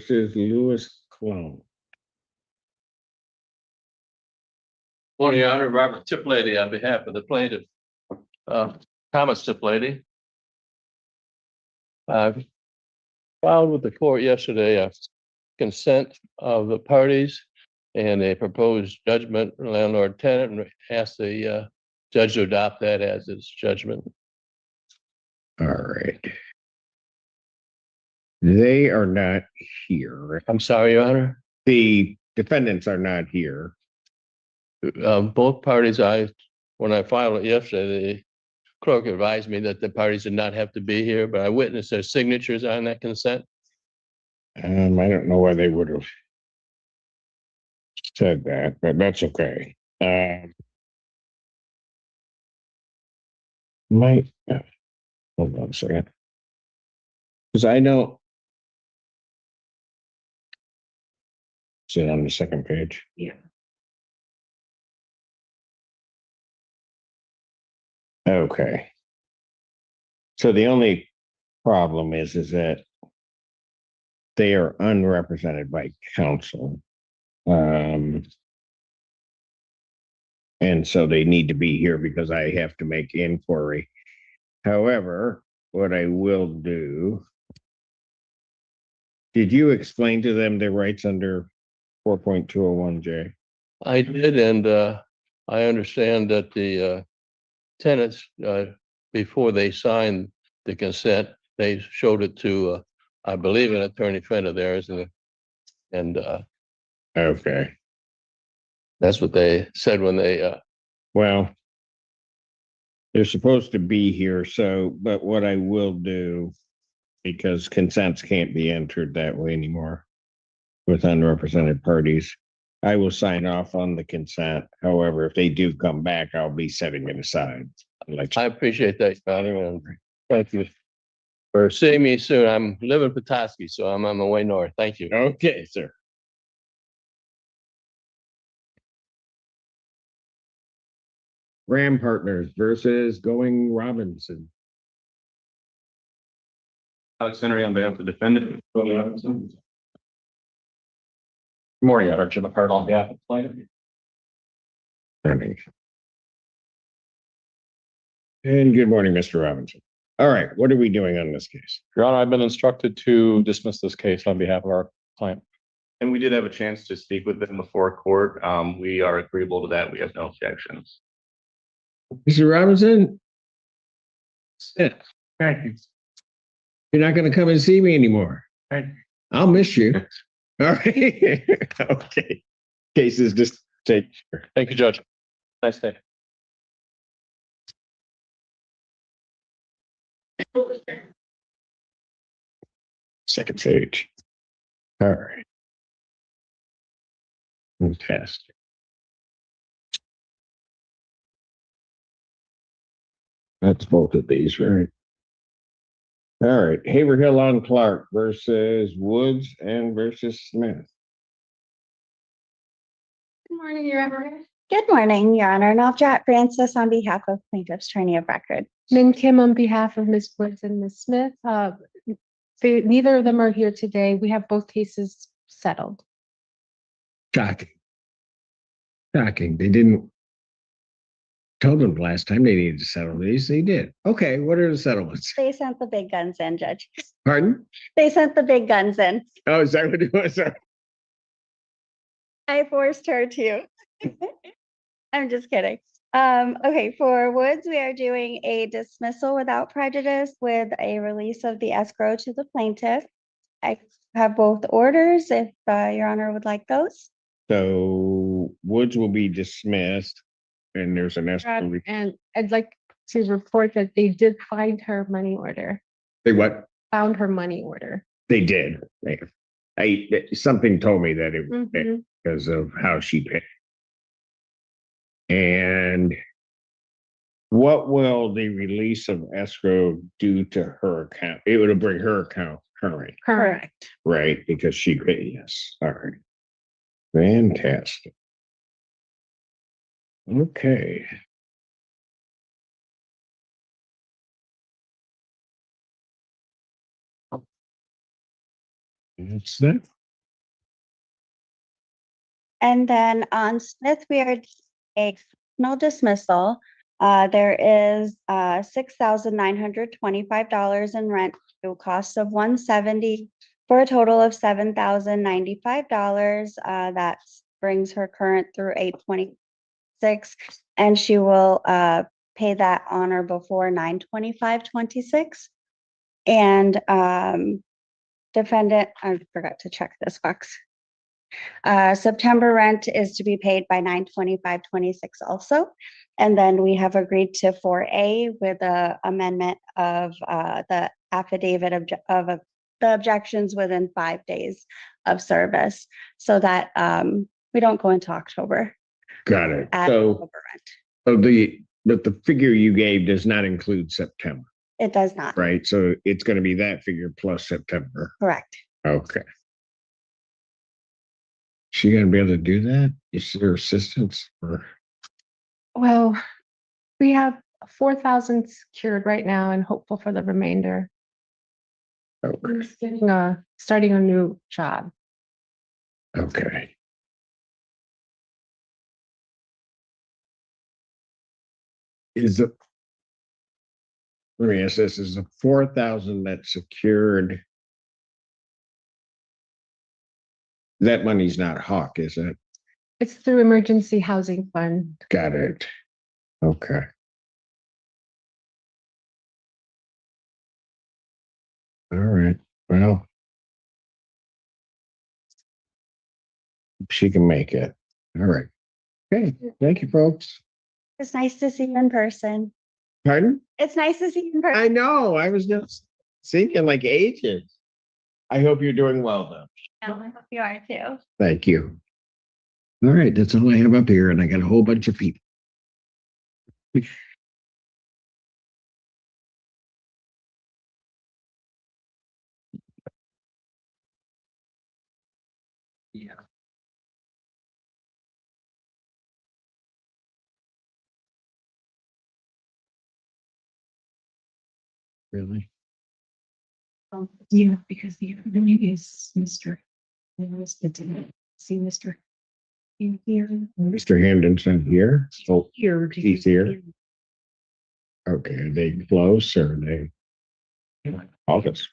versus Lewis Clone. Morning, Your Honor. Robert Tiplady on behalf of the plaintiff, Thomas Tiplady. I filed with the court yesterday a consent of the parties and a proposed judgment landlord tenant, and asked the judge to adopt that as his judgment. All right. They are not here. I'm sorry, Your Honor. The defendants are not here. Both parties, when I filed it yesterday, the clerk advised me that the parties did not have to be here, but I witnessed their signatures on that consent. I don't know why they would have said that, but that's okay. Hold on a second. Because I know. Is it on the second page? Yeah. Okay. So the only problem is that they are unrepresented by counsel. And so they need to be here because I have to make inquiry. However, what I will do, did you explain to them their rights under 4.201J? I did, and I understand that the tenants, before they signed the consent, they showed it to, I believe, an attorney friend of theirs, and Okay. that's what they said when they. Well, they're supposed to be here, but what I will do, because consents can't be entered that way anymore with unrepresented parties, I will sign off on the consent. However, if they do come back, I'll be setting it aside. I appreciate that, Your Honor, and thank you for seeing me soon. I'm living in Petoskey, so I'm on my way north. Thank you. Okay, sir. Ram Partners versus Going Robinson. Alex Henry on behalf of the defendant. Good morning, Your Honor. Jim McCart on behalf of the plaintiff. And good morning, Mr. Robinson. All right, what are we doing on this case? Your Honor, I've been instructed to dismiss this case on behalf of our client. And we did have a chance to speak with them before court. We are agreeable to that. We have no objections. Mr. Robinson? Thank you. You're not going to come and see me anymore. Thank you. I'll miss you. All right. Okay. Cases just take. Thank you, Judge. Nice day. Second page. All right. Fantastic. That's both of these, right? All right. Haverhill on Clark versus Woods and versus Smith. Good morning, Your Honor. Good morning, Your Honor. Navjot Francis on behalf of Plaintiff's Attorney of Record. Min Kim on behalf of Ms. Woods and Ms. Smith. Neither of them are here today. We have both cases settled. Shocking. Shocking. They didn't tell them last time they needed to settle these. They did. Okay, what are the settlements? They sent the big guns in, Judge. Pardon? They sent the big guns in. Oh, is that what it was? I forced her to. I'm just kidding. Okay, for Woods, we are doing a dismissal without prejudice with a release of the escrow to the plaintiff. I have both orders if Your Honor would like those. So Woods will be dismissed and there's an escrow. And I'd like to report that they did find her money order. They what? Found her money order. They did. Something told me that it Mhm. because of how she paid. And what will the release of escrow do to her account? It would bring her account current, Correct. right? Because she paid. Yes. All right. Fantastic. Okay. That's that. And then on Smith, we are a no dismissal. There is $6,925 in rent to cost of $170 for a total of $7,095. That brings her current through 8/26, and she will pay that on or before 9/25/26. And defendant, I forgot to check this box. September rent is to be paid by 9/25/26 also. And then we have agreed to 4A with the amendment of the affidavit of the objections within 5 days of service, so that we don't go into October. Got it. at So, overrent. but the figure you gave does not include September, It does not, right? So it's going to be that figure plus September. correct. Okay. She gonna be able to do that? Is there assistance or? Well, we have 4,000 secured right now and hopeful for the remainder. Okay. Starting a new job. Okay. Let me ask this, is the 4,000 that's secured? That money's not Hawk, is it? It's through emergency housing fund. Got it. Okay. All right, well. She can make it. All right. Okay, thank you, folks. It's nice to see you in person. Pardon? It's nice to see you in person. I know, I was just thinking like ages. I hope you're doing well though. I hope you are too. Thank you. All right, that's all I have up here, and I got a whole bunch of people. Yeah. Really? Yeah, because the other name is Mr. See Mr. In here. Mr. Henderson here? Oh, Here. he's here. Okay, are they close or are they? August.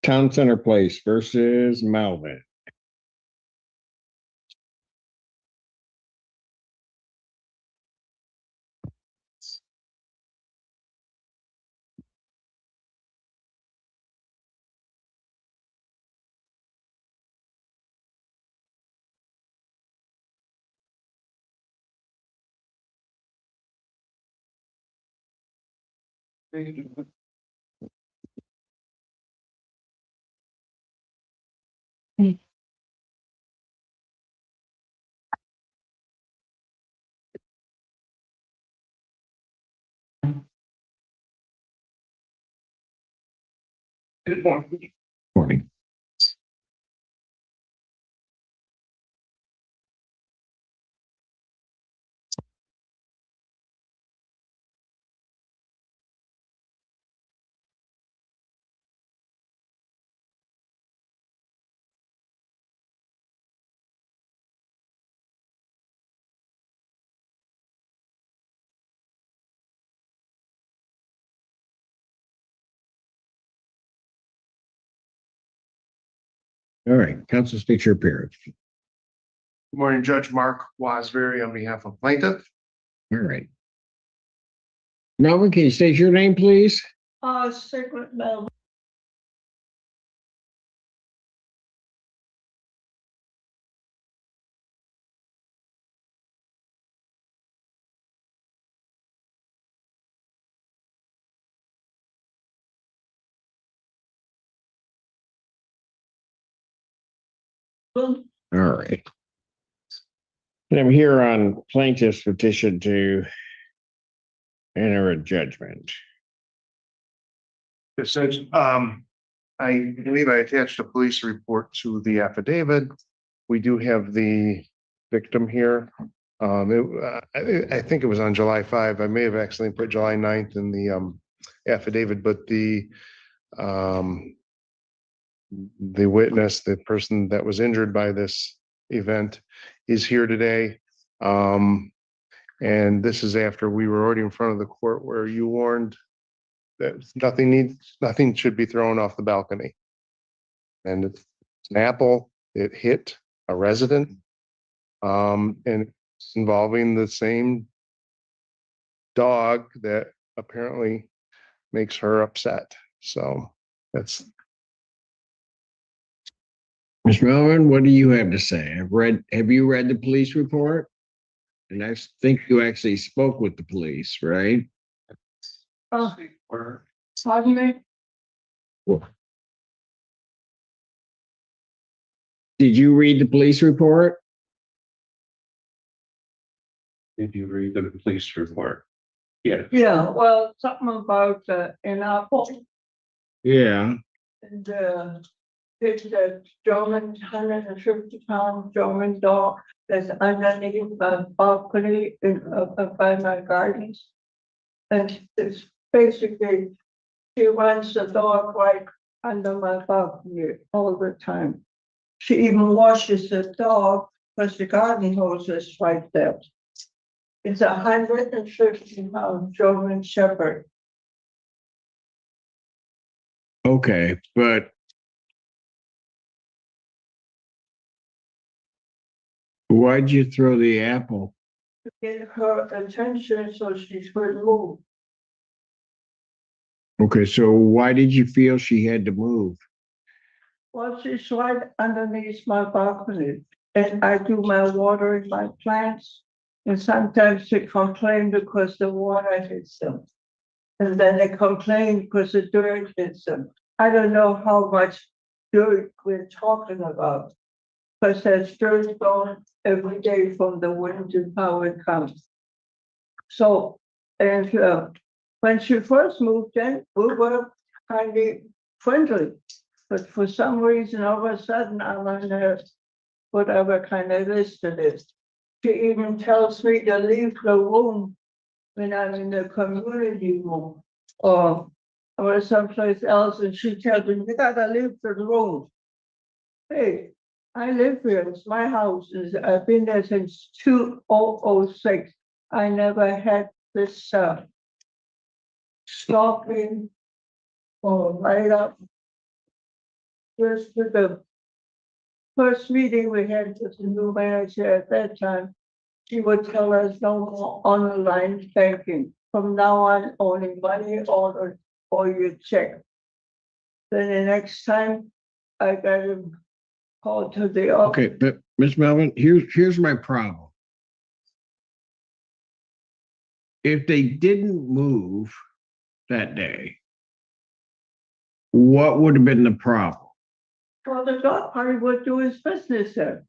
Town Center Place versus Melvin. Good morning. Morning. All right, council state your appearance. Good morning, Judge Mark Wasbury on behalf of plaintiff. All right. Melvin, can you state your name, please? Secret Melvin. All right. And I'm here on plaintiff's petition to enter a judgment. It says, I believe I attached a police report to the affidavit. We do have the victim here. I think it was on July 5. I may have accidentally put July 9th in the affidavit, but the the witness, the person that was injured by this event is here today. And this is after we were already in front of the court where you warned that nothing should be thrown off the balcony. And it's an apple, it hit a resident. And it's involving the same dog that apparently makes her upset. So that's. Ms. Melvin, what do you have to say? Have you read the police report? And I think you actually spoke with the police, right? Pardon me? Did you read the police report? Did you read the police report? Yeah. Yeah, well, something about an apple Yeah. and it's a German, 150-pound German dog that's underneath my balcony by my gardens. And it's basically, she runs the dog right under my balcony all the time. She even washes the dog because the garden hose is right there. It's 150-pound German Shepherd. Okay, but why'd you throw the apple? To get her attention so she would move. Okay, so why did you feel she had to move? Well, she's right underneath my balcony, and I do my watering my plants, and sometimes they complain because the water hits them. And then they complain because the dirt hits them. I don't know how much dirt we're talking about, because there's dirt going every day from the wind and how it comes. So, and when she first moved in, we were kind of friendly. But for some reason, all of a sudden, I'm on her, whatever kind of list it is. She even tells me to leave the room when I'm in the community room or someplace else, and she tells me, you gotta leave the room. Hey, I live here, it's my house, I've been there since 2006. I never had this stalking or write up. First, with the first meeting we had with the new manager at that time, she would tell us no more online banking. From now on, only money order or your check. Then the next time I got him called to the office. Okay, but Ms. Melvin, here's my problem. If they didn't move that day, what would have been the problem? Well, the dog party would do his business there.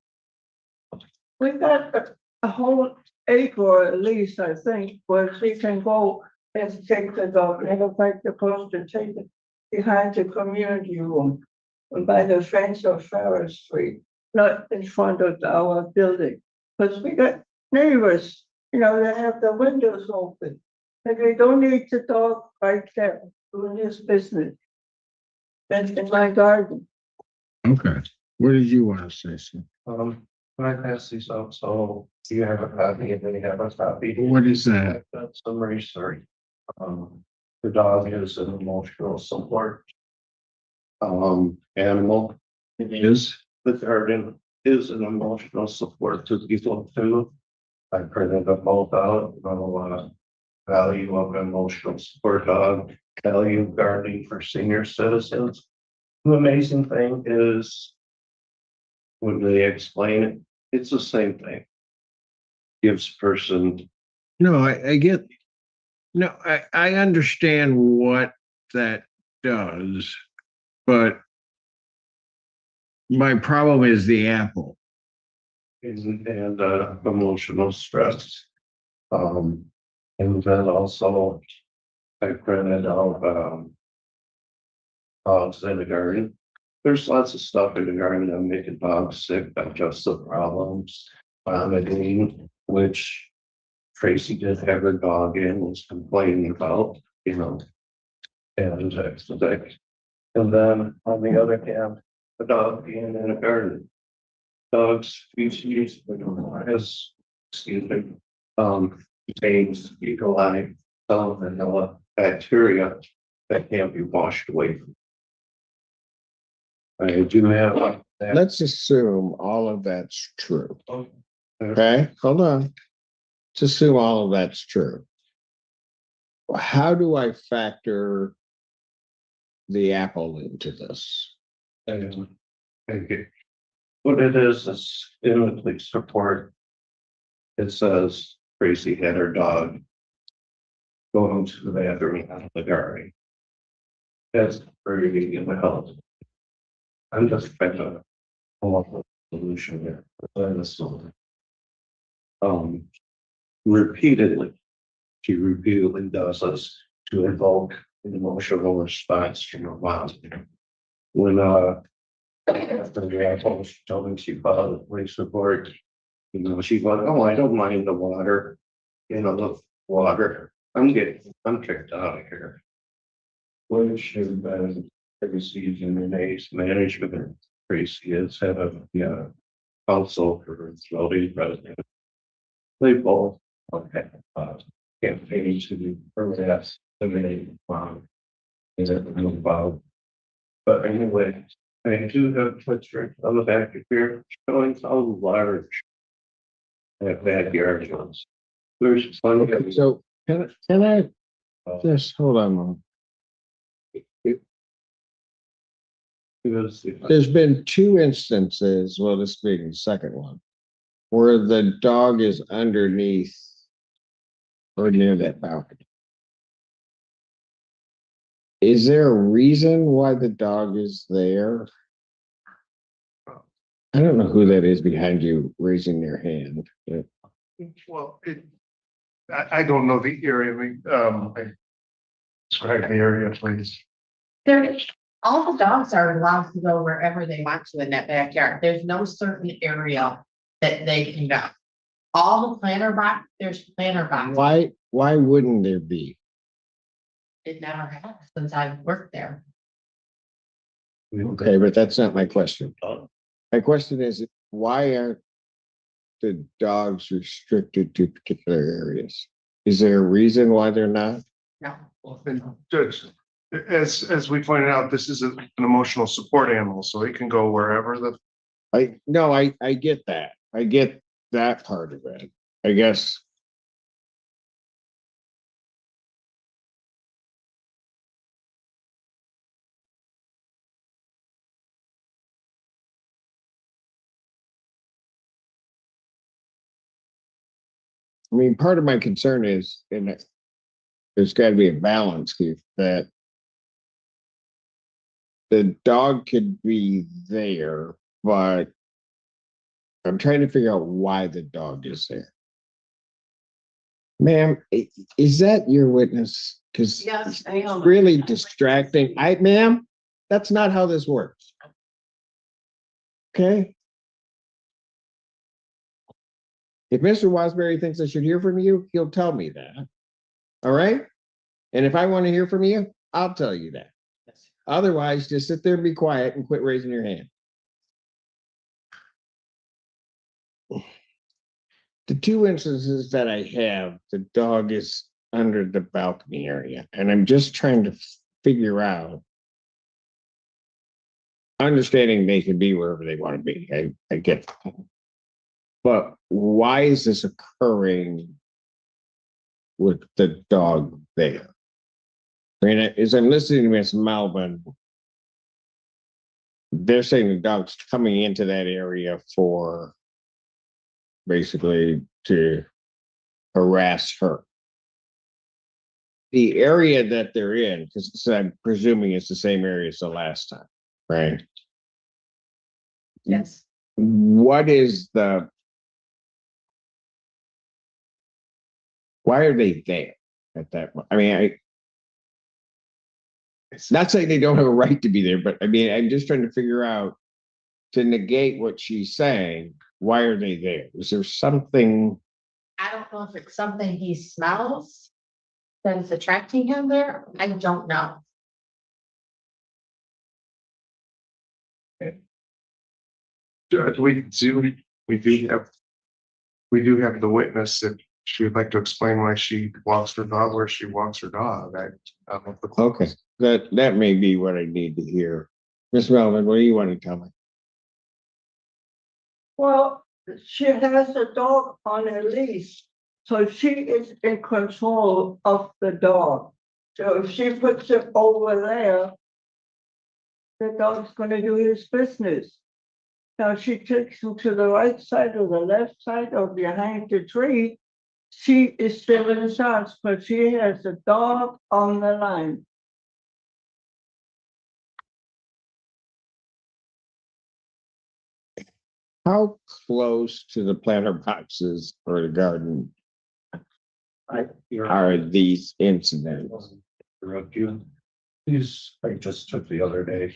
We got a whole acre at least, I think, where she can go and take the dog. Matter of fact, they're supposed to take it behind the community room and by the fence of Farrar Street, not in front of our building. Because we got neighbors, they have the windows open. And they don't need the dog right there doing his business. That's in my garden. Okay, what did you want to say, sir? Can I pass these out? So you have a copy and then you have a copy. What is that? I've done some research. The dog is an emotional support animal. It is? The garden is an emotional support to people too. I printed them both out, value of emotional support dog, value gardening for senior citizens. The amazing thing is when they explain it, it's the same thing. Gives person. No, I get, no, I understand what that does, but my problem is the apple. And emotional stress. And then also I printed out dogs in the garden. There's lots of stuff in the garden that make a dog sick, digestive problems, vomiting, which Tracy did have her dog in, was complaining about, and then on the other hand, a dog being in a garden. Dogs species, has, excuse me, contains E. coli, salmonella bacteria that can't be washed away. I do have. that. Let's assume all of that's true. Okay, hold on. Let's assume all of that's true. How do I factor the apple into this? Okay. What it is in the police report. It says Tracy had her dog going to the bathroom out of the garden. That's very in the house. I'm just trying to come up with a solution here. Repeatedly, she repeatedly does this to invoke an emotional response from her mom. When after the asshole, she told me she filed a police report. You know, she's like, oh, I don't mind the water, the water. I'm kicked out of here. Which has been Tracy's and Renee's management. Tracy is head of the council for Floating President. They both campaign to harass the main but anyway, I do have a picture on the back of here showing how large that backyard was. There's plenty of. So can I just hold on a moment? There's been two instances, well, this being the second one, where the dog is underneath or near that balcony. Is there a reason why the dog is there? I don't know who that is behind you raising their hand. Well, I don't know the area, describe the area, please. All the dogs are allowed to go wherever they want to in that backyard. There's no certain area that they can go. All the planter box, there's planter box. Why wouldn't there be? It never has since I've worked there. Okay, but that's not my question. My question is, why aren't the dogs restricted to particular areas? Is there a reason why they're not? No. And Judge, as we pointed out, this is an emotional support animal, so it can go wherever I get that. I get that part of it. I guess. I mean, part of my concern is, and there's got to be a balance here, that the dog could be there, but I'm trying to figure out why the dog is there. Ma'am, is that your witness? Because Yes, I it's am. really distracting. Ma'am, that's not how this works. Okay? If Mr. Wasbury thinks I should hear from you, he'll tell me that. All right? And if I want to hear from you, I'll tell you that. Otherwise, just sit there and be quiet and quit raising your hand. The two instances that I have, the dog is under the balcony area, and I'm just trying to figure out, understanding they can be wherever they want to be. I get that. But why is this occurring with the dog there? I mean, as I'm listening to Ms. Melvin, they're saying the dog's coming into that area for basically to harass her. The area that they're in, because I'm presuming it's the same area as the last time, right? Yes. What is why are they there at that point? I mean, it's not saying they don't have a right to be there, but I mean, I'm just trying to figure out, to negate what she's saying, why are they there? Is there something? I don't know if it's something he smells that's attracting him there. I don't know. Judge, we do have the witness if she would like to explain why she walks her dog where she walks her dog. Okay, that may be what I need to hear. Miss Melvin, what do you want to tell me? Well, she has a dog on a leash, so she is in control of the dog. So if she puts it over there, the dog's gonna do his business. Now she takes him to the right side or the left side or behind the tree. She is still in charge, but she has a dog on the line. How close to the planter boxes or the garden are these incidents? Interrupt you. These I just took the other day.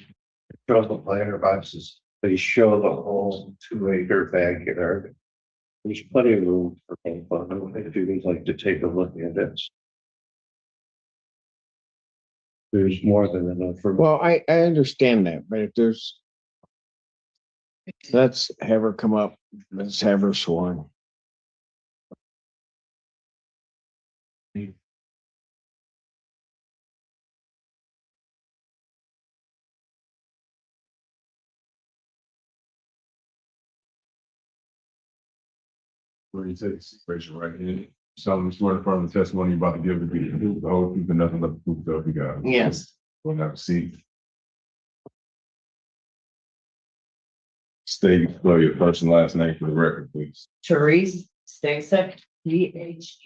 Show the planter boxes. They show the whole 2-acre backyard. There's plenty of room for fun if you'd like to take a look at it. There's more than enough for. Well, I understand that, but if there's, let's have her come up, let's have her sworn. Where he says, raise your right hand. Solemnly swear to affirm the testimony you're about to give to be the truth, the whole truth, and nothing but the truth, so help you God. Yes. We'll have a seat. State, spell your first and last name for the record, please. Therese Stasek, P-H-E-R-E-S-E.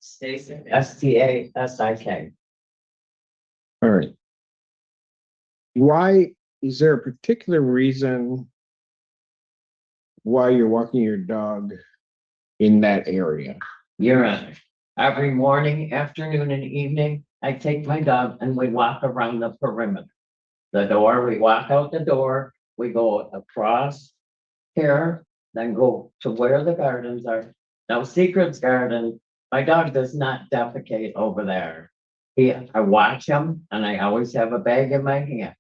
Stasek, S-T-A-S-I-K. All right. Why, is there a particular reason why you're walking your dog in that area? Your Honor, every morning, afternoon, and evening, I take my dog and we walk around the perimeter. The door, we walk out the door, we go across here, then go to where the gardens are. No secrets garden. My dog does not defecate over there. I watch him and I always have a bag in my hand.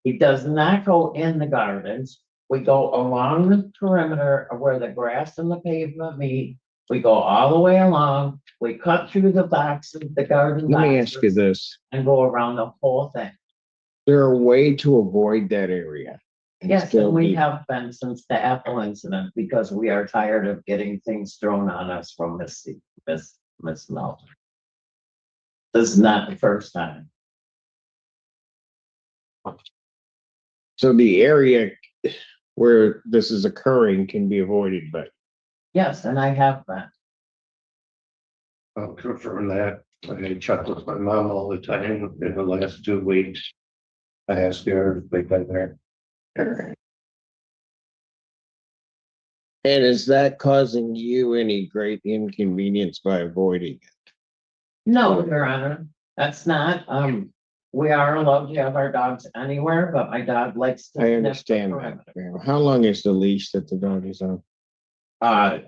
He does not go in the gardens. We go along the perimeter of where the grass and the pavement meet. We go all the way along. We cut through the boxes, the garden Let me ask you boxes, this. and go around the whole thing. Is there a way to avoid that area? Yes, still and we be- have been since the Apple incident because we are tired of getting things thrown on us from Miss Melton. This is not the first time. So the area where this is occurring can be avoided, but Yes, and I have been. I'll confirm that. I checked with my mom all the time in the last 2 weeks. I asked her if they've been there. and is that causing you any great inconvenience by avoiding it? No, Your Honor, that's not, we are allowed to have our dogs anywhere, but my dog likes to. I understand that. How long is the leash that the dog is on?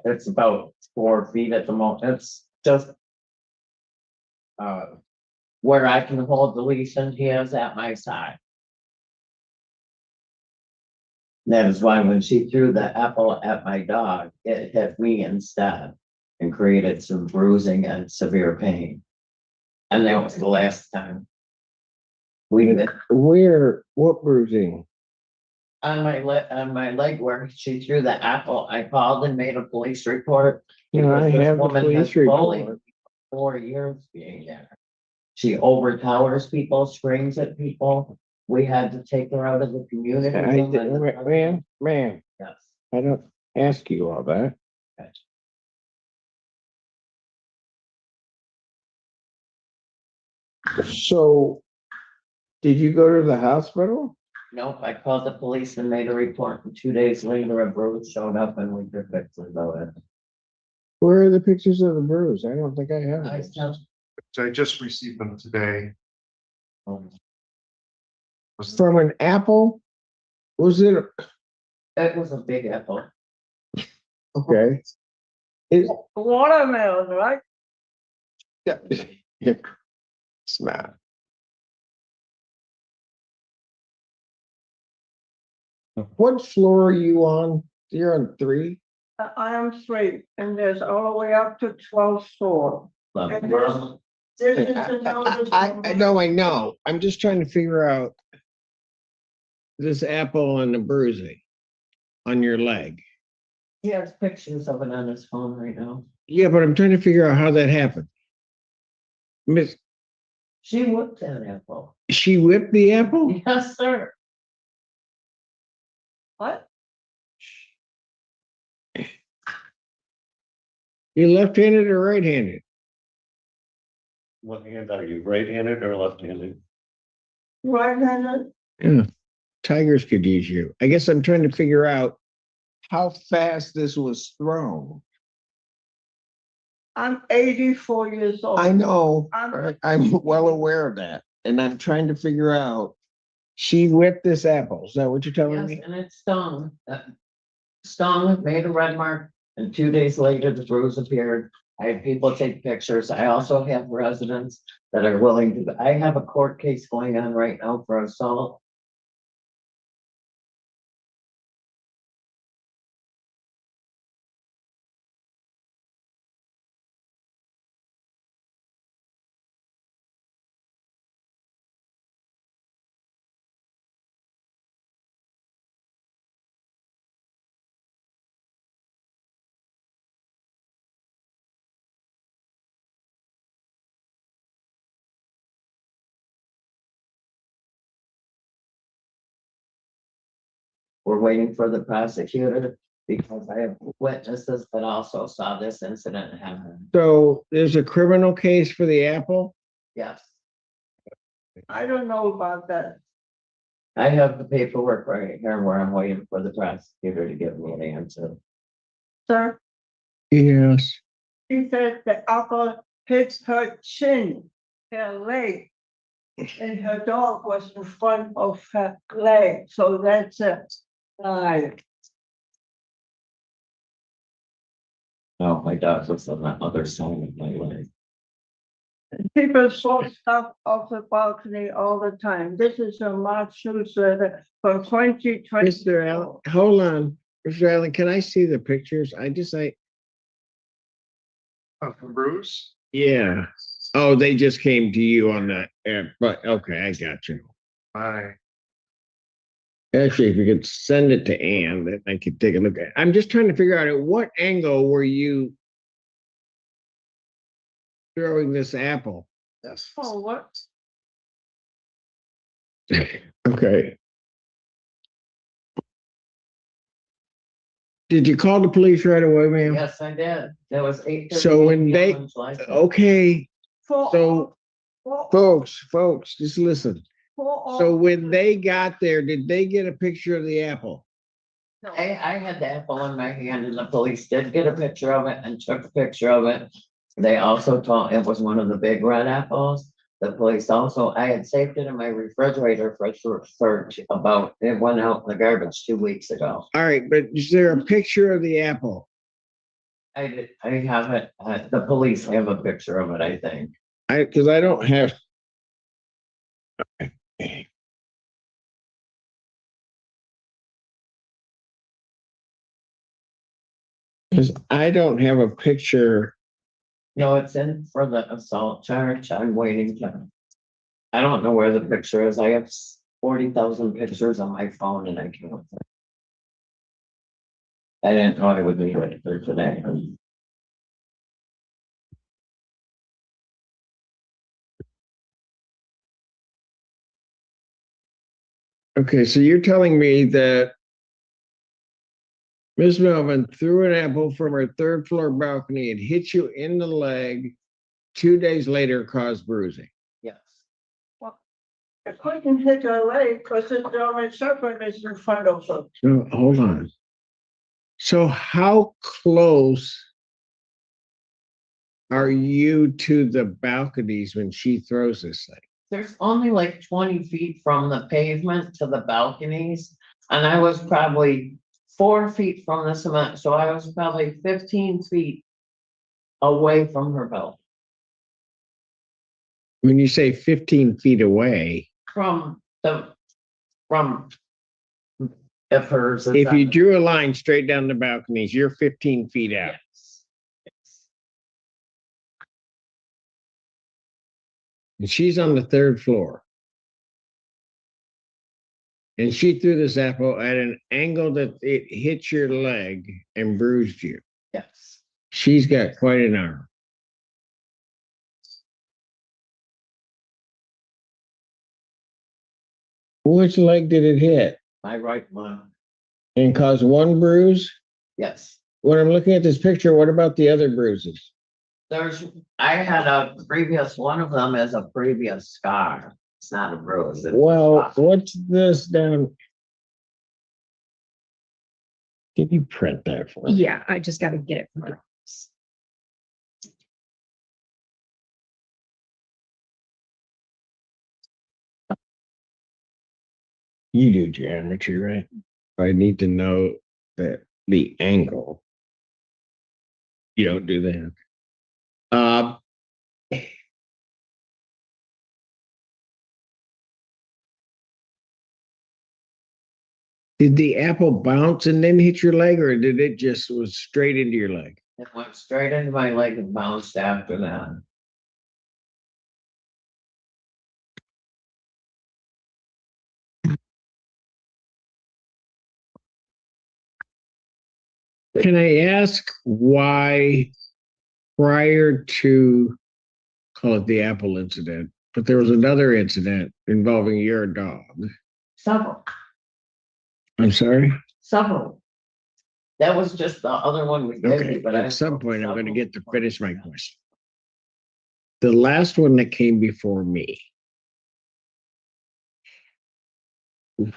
It's about 4 feet at the moment. It's just where I can hold the leash and he is at my side. That is why when she threw the apple at my dog, it hit me instead and created some bruising and severe pain. And that was the last time. What bruising? On my leg where she threw the apple, I called and made a police report. You know, I because this have a woman police has bullied report. 4 years being there. She overtowers people, screams at people. We had to take her out of the community. Man, Yes. I don't ask you all that. Okay. So, did you go to the hospital? Nope, I called the police and made a report, and 2 days later, a bruise showed up and we took pictures of it. Where are the pictures of the bruise? I don't think I have. I those. just, So I just received them today. From an apple? Was it it was a big apple. okay? It, Watermelon, right? yeah, it's not. What floor are you on? You're on 3? I am 3, and there's all the way up to 12th floor. And this is another. I know. I'm just trying to figure out this apple and the bruising on your leg. He has pictures of it on his phone right now. Yeah, but I'm trying to figure out how that happened. Miss, She whipped that apple. she whipped the apple? Yes, sir. What? You left-handed or right-handed? What hand are you, right-handed or left-handed? Right-handed? Yeah. Tigers could use you. I guess I'm trying to figure out how fast this was thrown. I'm 84 years old. I know. I'm- I'm well aware of that. And I'm trying to figure out, she whipped this apple. Is that what you're telling Yes, me? and it stung. Stung, made a red mark, and 2 days later, the bruise appeared. I had people take pictures. I also have residents that are willing to, I have a court case going on right now for assault. We're waiting for the prosecutor because I have witnesses that also saw this incident happen. So there's a criminal case for the apple? Yes, I don't know about that. I have the paperwork right here where I'm waiting for the prosecutor to give me an answer. Sir, Yes. she said the apple hit her chin, her leg. And her dog was in front of her leg, so that's a lie. Oh, my dog was on the other side of my leg. People throw stuff off the balcony all the time. This is a March newsletter for 2020. Mr. Allen, hold on. Mr. Allen, can I see the pictures? From Bruce? Yeah. Oh, they just came to you on that, but okay, I got you. Bye. Actually, if you could send it to Ann, then I could take a look at it. I'm just trying to figure out at what angle were you throwing this apple? Yes. Oh, what? Okay. Did you call the police right away, ma'am? Yes, I did. That was 8:30. So when they, okay, so folks, just listen. So when they got there, did they get a picture of the apple? I had the apple in my hand and the police did get a picture of it and took a picture of it. They also told it was one of the big red apples. The police also, I had saved it in my refrigerator for search about, it went out in the garbage 2 weeks ago. All right, but is there a picture of the apple? I have it, the police have a picture of it, I think. Because I don't have. Because I don't have a picture. No, it's in for the assault charge. I'm waiting to. I don't know where the picture is. I have 40,000 pictures on my phone and I can't. I didn't know I would be ready for today. Okay, so you're telling me that Ms. Melvin threw an apple from her 3rd floor balcony and hit you in the leg. 2 days later, caused bruising. Yes. I couldn't hit her leg because the German Shepherd is in front of her. So hold on. So how close are you to the balconies when she throws this thing? There's only like 20 feet from the pavement to the balconies. And I was probably 4 feet from the cement. So I was probably 15 feet away from her balcony. When you say 15 feet away, From If hers is. If you on- drew a line straight down the balconies, you're 15 feet out. Yes. Yes. And she's on the 3rd floor. And she threw this apple at an angle that it hit your leg and bruised you. Yes. She's got quite an arm. Which leg did it hit My right one. and cause one bruise? Yes. When I'm looking at this picture, what about the other bruises? I had a previous, one of them is a previous scar. It's not a bruise. it's a Well, scar. what's this down? Did you print that for me? Yeah, I just gotta get it from her. You do geometry, right? I need to know that the angle. You don't do that. Did the apple bounce and then hit your leg, or did it just was straight into your leg? It went straight into my leg and bounced after that. Can I ask why prior to call it the apple incident, but there was another incident involving your dog? Several. I'm sorry? Several. That was just the other one we gave Okay, you, but at some point I'm gonna get to several. finish my question. The last one that came before me.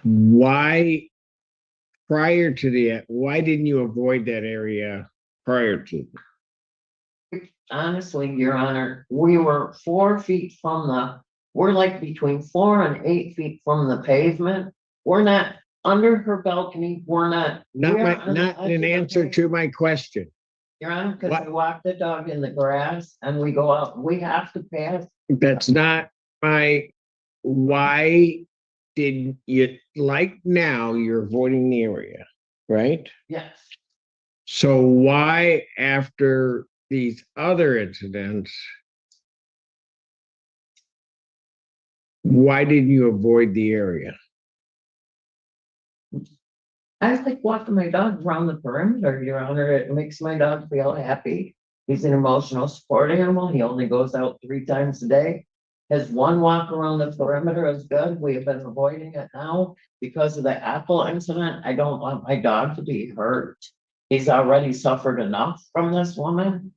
Why, prior to why didn't you avoid that area prior to? Honestly, Your Honor, we were 4 feet from we're like between 4 and 8 feet from the pavement. We're not under her balcony. We're not. Not we're my, on the not edge an of the answer to pavement. my question. Your Honor, because What? we walk the dog in the grass and we go out, we have to pass. That's not my, why did you, like now, you're avoiding the area, right? Yes. So why after these other incidents, why didn't you avoid the area? I like walking my dog around the perimeter, Your Honor. It makes my dog feel happy. He's an emotional support animal. He only goes out 3 times a day. His one walk around the perimeter is good. We have been avoiding it now because of the apple incident. I don't want my dog to be hurt. He's already suffered enough from this woman.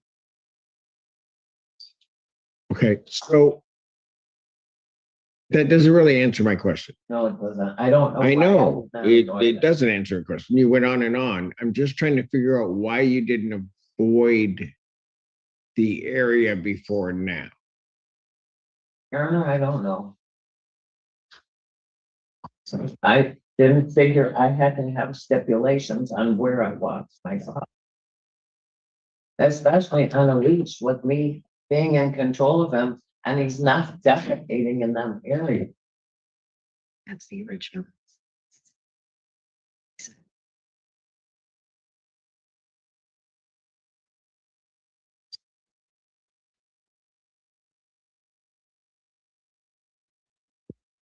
Okay, so that doesn't really answer my question. No, it doesn't. I don't know. I why know would not avoid it doesn't answer a question. You went on and on. I'm just trying to figure out why you didn't avoid the area before now. Your Honor, I don't know. I didn't figure I had to have stipulations on where I walked my dog. Especially on a leash with me being in control of him and he's not defecating in them area. That's the original.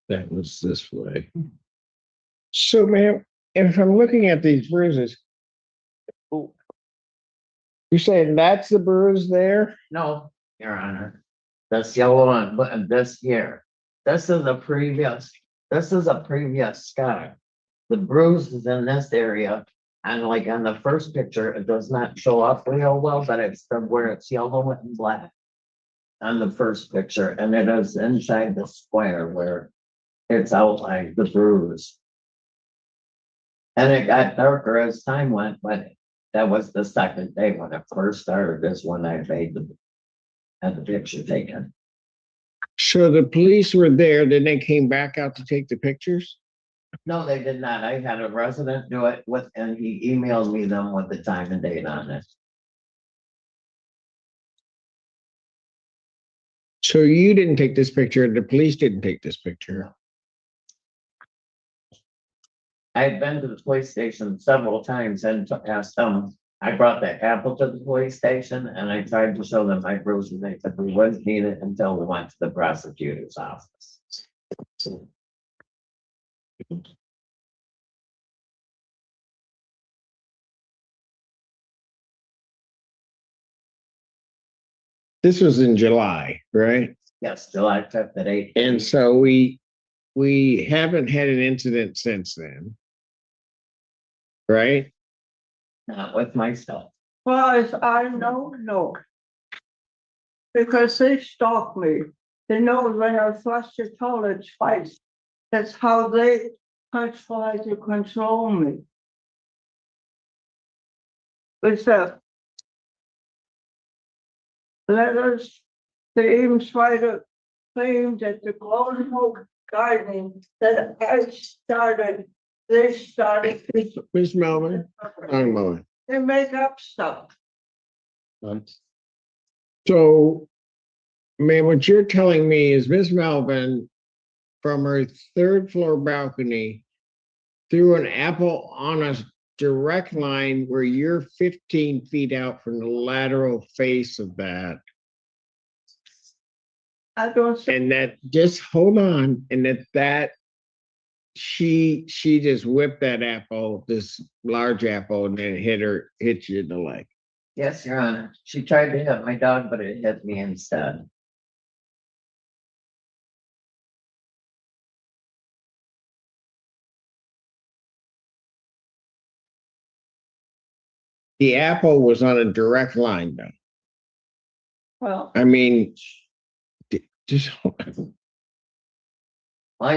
That was this way. So, ma'am, if I'm looking at these bruises, you're saying that's the bruise there? No, Your Honor. This yellow one, but this here. This is a previous scar. The bruise is in this area. And like on the first picture, it does not show up real well, but it's from where it's yellow and black. On the first picture, and it is inside the square where it's outlined, the bruise. And it got darker as time went, but that was the second day when it first started, is when I had the picture taken. So the police were there, then they came back out to take the pictures? No, they did not. I had a resident do it and he emailed me them with the time and date on it. So you didn't take this picture, the police didn't take this picture? I've been to the police station several times and asked them, I brought the apple to the police station and I tried to show them my bruise and they said we wouldn't need it until we went to the prosecutor's office. This was in July, right? Yes, July 5th at 8. And so we haven't had an incident since then. Right? Not with myself. Well, as I know, no. Because they stalk me. They know when I flush the toilet twice. That's how they try to control me. With the letters, they even try to claim that the Golden Hope Gardening that I started, they started. Ms. Melvin, I'm Melvin. They make up stuff. So, man, what you're telling me is Miss Melvin, from her third floor balcony, threw an apple on a direct line where you're 15 feet out from the lateral face of that. I don't say. And that, just hold on, and that she just whipped that apple, this large apple, and then hit you in the leg. Yes, Your Honor. She tried to hit my dog, but it hit me instead. The apple was on a direct line, though. Well, I mean, just Well,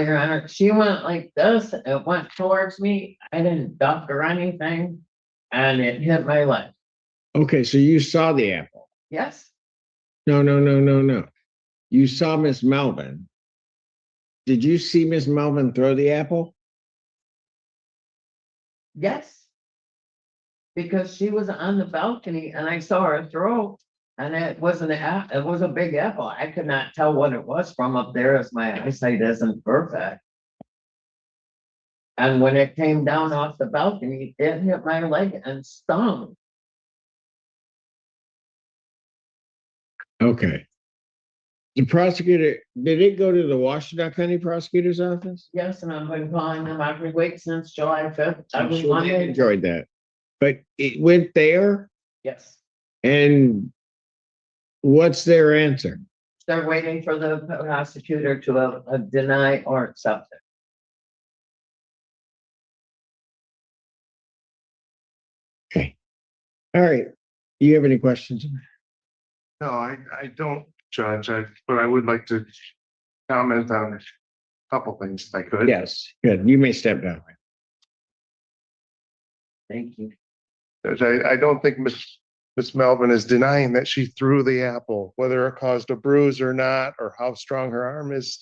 Your Honor, she went like this, it went towards me, I didn't duck or anything, and it hit my leg. okay. So you saw the apple? Yes, No. You saw Miss Melvin. Did you see Miss Melvin throw the apple? yes. Because she was on the balcony and I saw her throw, and it wasn't it was a big apple. I could not tell what it was from up there as my eyesight isn't perfect. And when it came down off the balcony, it hit my leg and stung. Okay. The prosecutor, did it go to the Washington County Prosecutor's Office? Yes, and I've been calling them every week since July 5th. I'm Every sure they Monday. enjoyed that. But it went there, Yes, and what's their answer? they're waiting for the prosecutor to deny or accept it. Okay. All right. Do you have any questions? No, I don't, Judge, but I would like to comment on a couple things if I could. Yes, good. You may step down. Thank you. Judge, I don't think Miss Melvin is denying that she threw the apple, whether it caused a bruise or not, or how strong her arm is,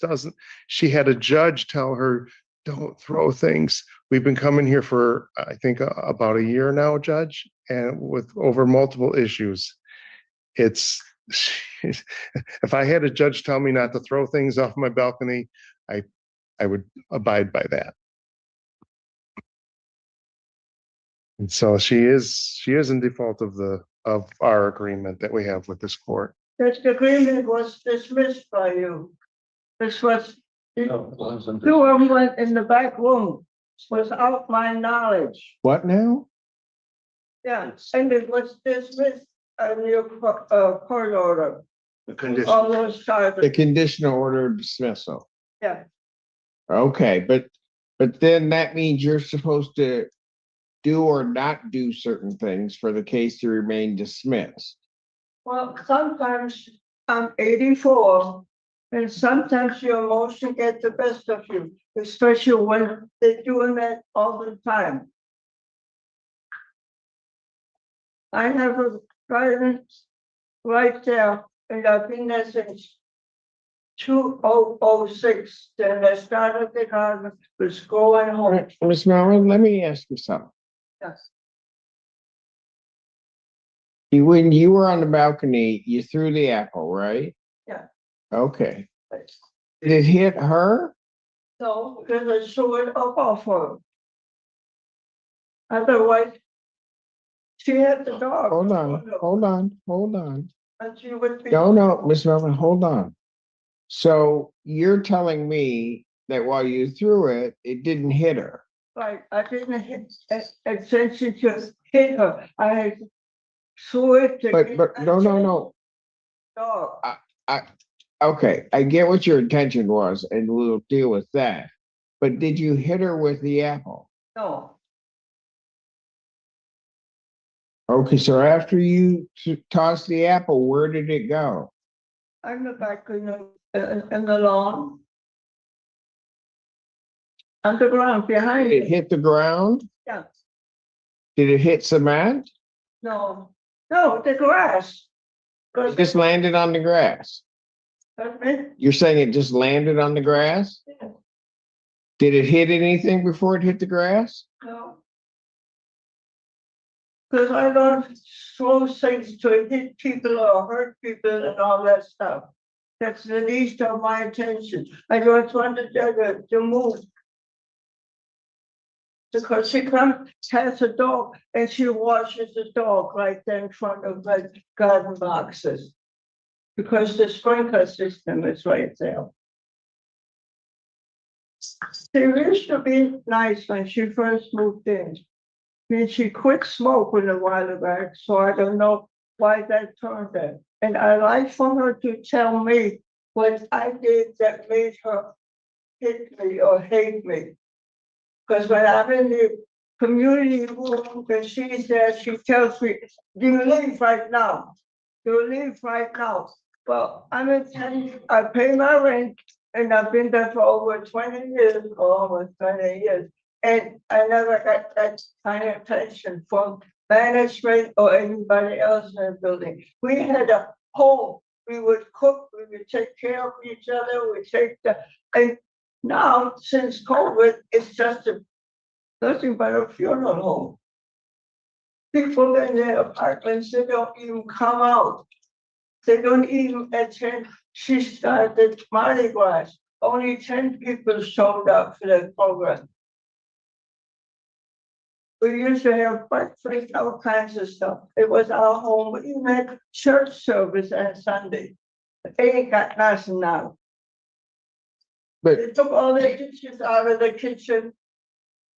she had a judge tell her, don't throw things. We've been coming here for, I think, about a year now, Judge, and with over multiple issues. If I had a judge tell me not to throw things off my balcony, I would abide by that. And so she is in default of our agreement that we have with this court. this agreement was dismissed by you. This was, two of them went in the back room without my knowledge. What now? Yeah, and it was dismissed on your court order. The condition. All those The charges, conditional order of dismissal. yeah. Okay, but then that means you're supposed to do or not do certain things for the case to remain dismissed. Well, sometimes I'm 84, and sometimes your emotion gets the best of you, especially when they're doing that all the time. I have a guidance right there, and I've been there since 2006. Then I started the garden, was going All home. right, Ms. Melvin, let me ask you something. Yes. When you were on the balcony, you threw the apple, right? Yeah. Okay. Did it hit her? So, because I threw it up off her. Otherwise, she had the dog. Hold on. And she would be. No, Miss Melvin, hold on. So you're telling me that while you threw it, it didn't hit her? Like, I didn't hit, and since she just hit her, I threw it to. But, get a no. Dog. Okay, I get what your intention was and we'll deal with that. But did you hit her with the apple? No, Okay, so after you tossed the apple, where did it go? I'm the back in the lawn. Underground behind Did it me. hit the ground? Yeah, Did it hit cement? no, the grass. It just landed on the grass. You're saying it just landed on the grass? Yeah. Did it hit anything before it hit the grass? No. Because I don't throw things to hit people or hurt people and all that stuff. That's the least of my attention. I just wanted to move. Because she has a dog and she washes the dog right there in front of the garden boxes. Because the sprinkler system is right there. She used to be nice when she first moved in. I mean, she quit smoking a while back, so I don't know why that turned her. And I like for her to tell me what I did that made her hit me or hate me. Because when I'm in the community room and she's there, she tells me, you leave right now. You leave right now. Well, I'm in I pay my rent and I've been there for over 20 years, or almost 20 years. And I never got that kind of attention from management or anybody else in the building. We had a home. We would cook, we would take care of each other, and now since COVID, it's just nothing but a funeral home. People in their apartments, they don't even come out. They don't even attend. She started Mardi Gras. Only 10 people showed up for the program. We used to have breakfast, all kinds of stuff. It was our home. We even had church service on Sunday. They ain't got nothing now. But they took all the dishes out of the kitchen.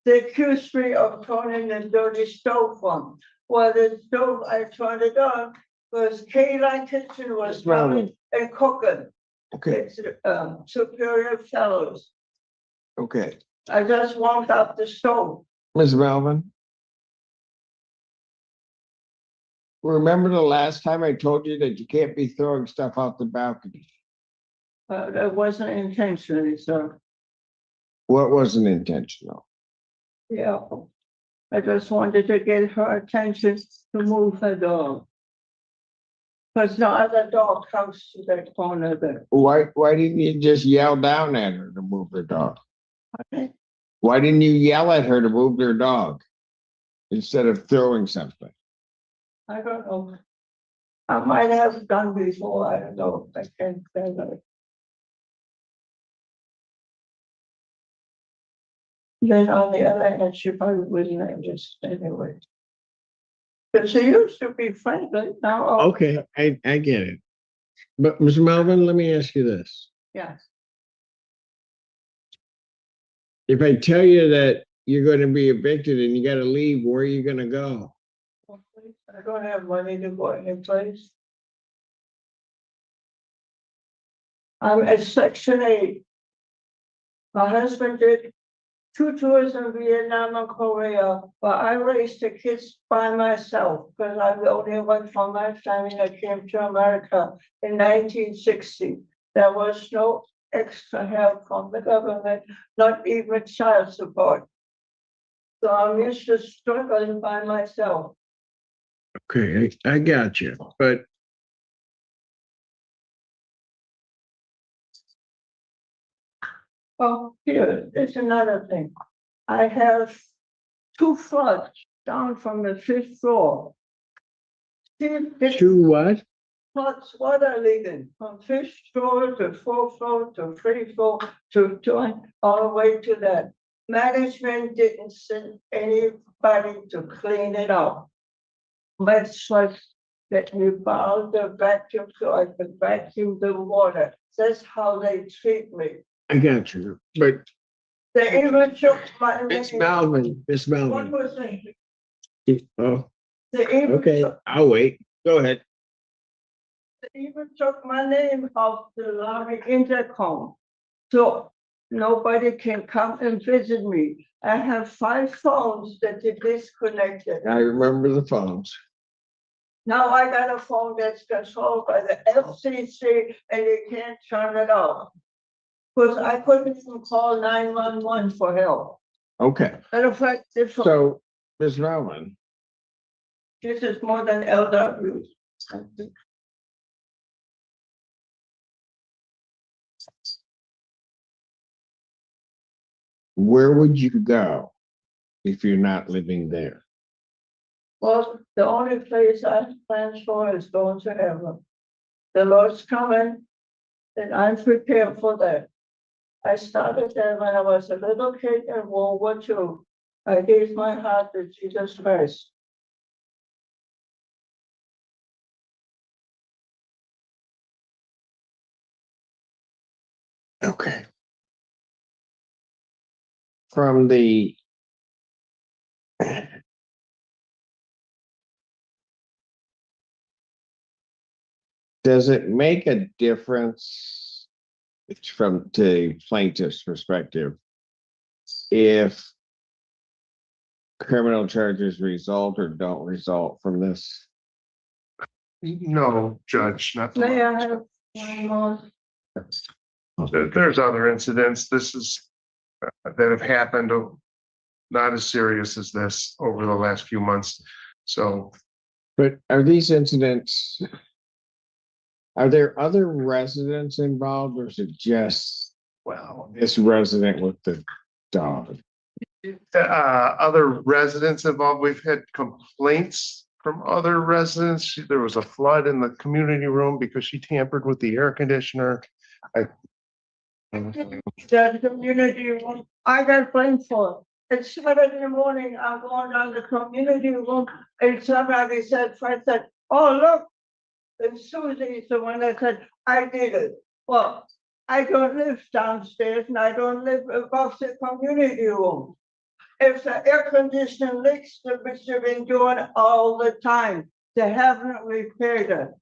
They accused me of turning the dirty stove on. Well, the stove, I turned it on because K-Line Kitchen was coming and cooking. okay, It's Superior Fellows. okay. I just warmed up the stove. Ms. Melvin? Remember the last time I told you that you can't be throwing stuff out the balcony? That wasn't intentionally, sir. What wasn't intentional? Yeah. I just wanted to get her attention to move her dog. Because no other dog comes to that corner there. Why didn't you just yell down at her to move her dog? Okay. Why didn't you yell at her to move their dog instead of throwing something? I don't know. I might have done before, I don't know. I can't say that. Then on the other hand, she probably wouldn't understand anyway. But she used to be friendly now. Okay, I get it. But Ms. Melvin, let me ask you this. Yes. If I tell you that you're going to be evicted and you got to leave, where are you going to go? I don't have money to go any place. I'm at Section 8. My husband did 2 tours in Vietnam and Korea, but I raised the kids by myself because I'm the only one from my family that came to America in 1960. There was no extra help from the government, not even child support. So I'm used to struggling by myself. Okay, I got you. But Oh, here, there's another thing. I have 2 floods down from the 5th floor. to what? Floods, water leaking from 5th floor to 4th floor to 3rd floor to all the way to that. management didn't send anybody to clean it up. Much was that we borrowed the vacuum so I could vacuum the water. That's how they treat me. I got you, but They even took my Miss name. Melvin, Miss What Melvin. was it? Oh, They even okay, took- I'll wait. Go ahead. They even took my name off the lobby intercom. So nobody can come and visit me. I have 5 phones that are disconnected. I remember the phones. Now I got a phone that's controlled by the FCC and you can't turn it off. Because I couldn't even call 911 for help. Okay, Matter of fact, this so Miss Melvin, is more than LW. where would you go if you're not living there? Well, the only place I plan for is going to heaven. The Lord's coming, and I'm prepared for that. I started that when I was a little kid in World War II. I gave my heart to Jesus Christ. Okay. From the does it make a difference from the plaintiff's perspective if criminal charges result or don't result from this? No, Judge, not. May I have one more? There's other incidents. This is that have happened, not as serious as this over the last few months. So But are these incidents, are there other residents involved or is it just, well, this resident with the dog? other residents involved, we've had complaints from other residents. There was a flood in the community room because she tampered with the air conditioner. That community room, I got blamed for it. It's Saturday morning, I'm going down the community room, and somebody said, oh, look, and Susie's the one that said, I did it. Well, I don't live downstairs and I don't live above the community room. If the air conditioner leaks, the bitch have been doing it all the time. They haven't repaired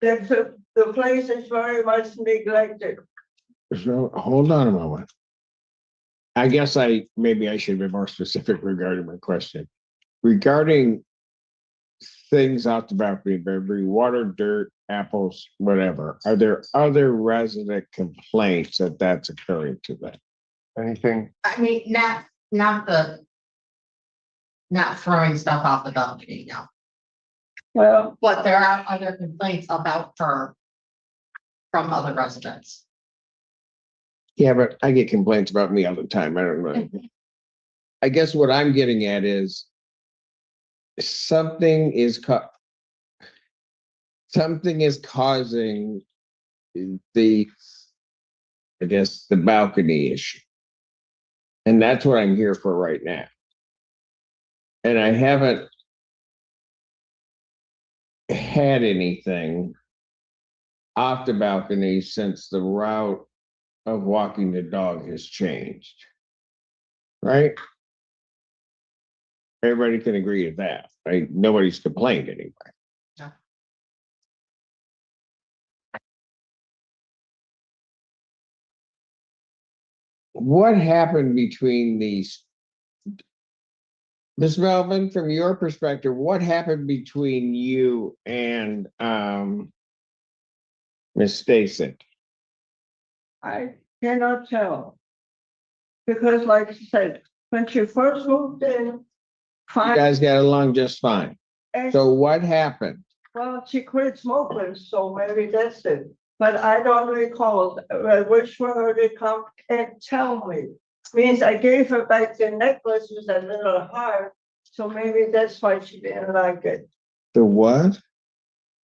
it. The place is very much neglected. So hold on a moment. I guess maybe I should be more specific regarding my question. Regarding things out the balcony, debris, water, dirt, apples, whatever, are there other resident complaints that that's occurring to them? Anything? I mean, not throwing stuff off the balcony, no. Well, But there are other complaints about her from other residents. Yeah, but I get complaints about me all the time. I don't know. I guess what I'm getting at is something is causing the, I guess, the balcony issue. And that's what I'm here for right now. And I haven't had anything off the balcony since the route of walking the dog has changed. Right? Everybody can agree to that, right? Nobody's complained anyway. No. What happened between these? Ms. Melvin, from your perspective, what happened between you and Ms. Stacy? I cannot tell. Because like I said, when she first moved in, You fine, guys got along just fine. and So what happened? well, she quit smoking, so maybe that's it. But I don't recall. I wish for her to come and tell me. Means I gave her back the necklace with a little heart, so maybe that's why she didn't like it. The what?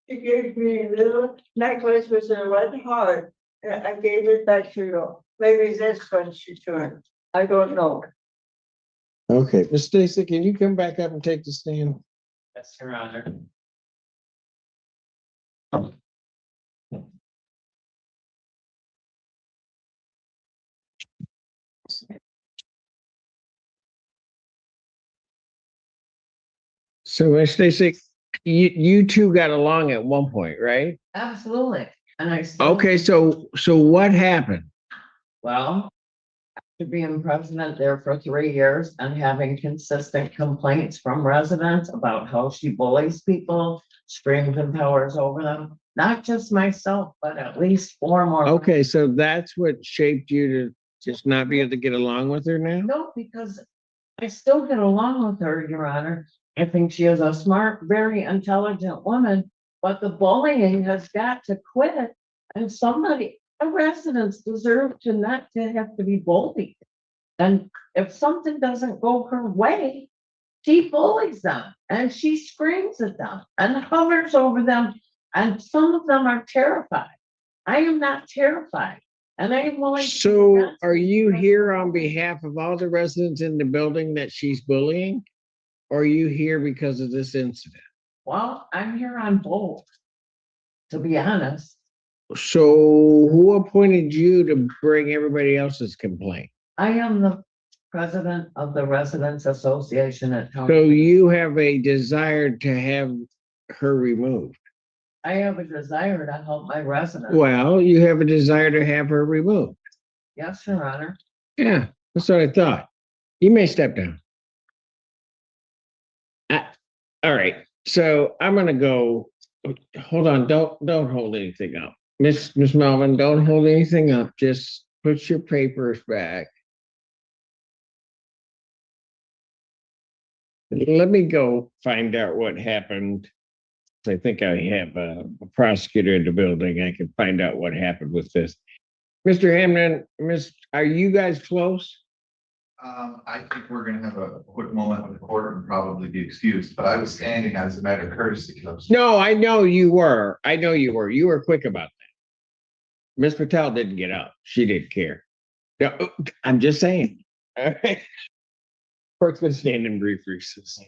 She gave me a little necklace with a red heart, and I gave it back to her. Maybe that's when she turned. I don't know. Okay, Miss Stacy, can you come back up and take the stand? Yes, Your Honor. So Miss Stacy, you two got along at one point, right? Absolutely. And I still. Okay, so what happened? Well, after being president there for 3 years and having consistent complaints from residents about how she bullies people, screams and towers over them, not just myself, but at least 4 more. Okay, so that's what shaped you to just not be able to get along with her now? No, because I still get along with her, Your Honor. I think she is a smart, very intelligent woman, but the bullying has got to quit. And somebody, our residents deserve to not to have to be bullied. And if something doesn't go her way, she bullies them and she screams at them and hovers over them. And some of them are terrified. I am not terrified. And I am willing. So are you here on behalf of all the residents in the building that she's bullying? Or are you here because of this incident? Well, I'm here on both, to be honest. So who appointed you to bring everybody else's complaint? I am the president of the Residents Association at town. So you have a desire to have her removed? I have a desire to help my residents. Well, you have a desire to have her removed. Yes, Your Honor. Yeah, that's what I thought. You may step down. All right, so I'm gonna go, hold on, don't hold anything up. Miss Melvin, don't hold anything up, just put your papers back. Let me go find out what happened. I think I have a prosecutor in the building. I can find out what happened with this. Mr. Hamden, are you guys close? I think we're gonna have a quick moment with the court and probably be excused, but I was standing as a matter of courtesy. No, I know you were. I know you were. You were quick about that. Ms. Patel didn't get up. She didn't care. No, I'm just saying. All right. Court's gonna stand in brief recess.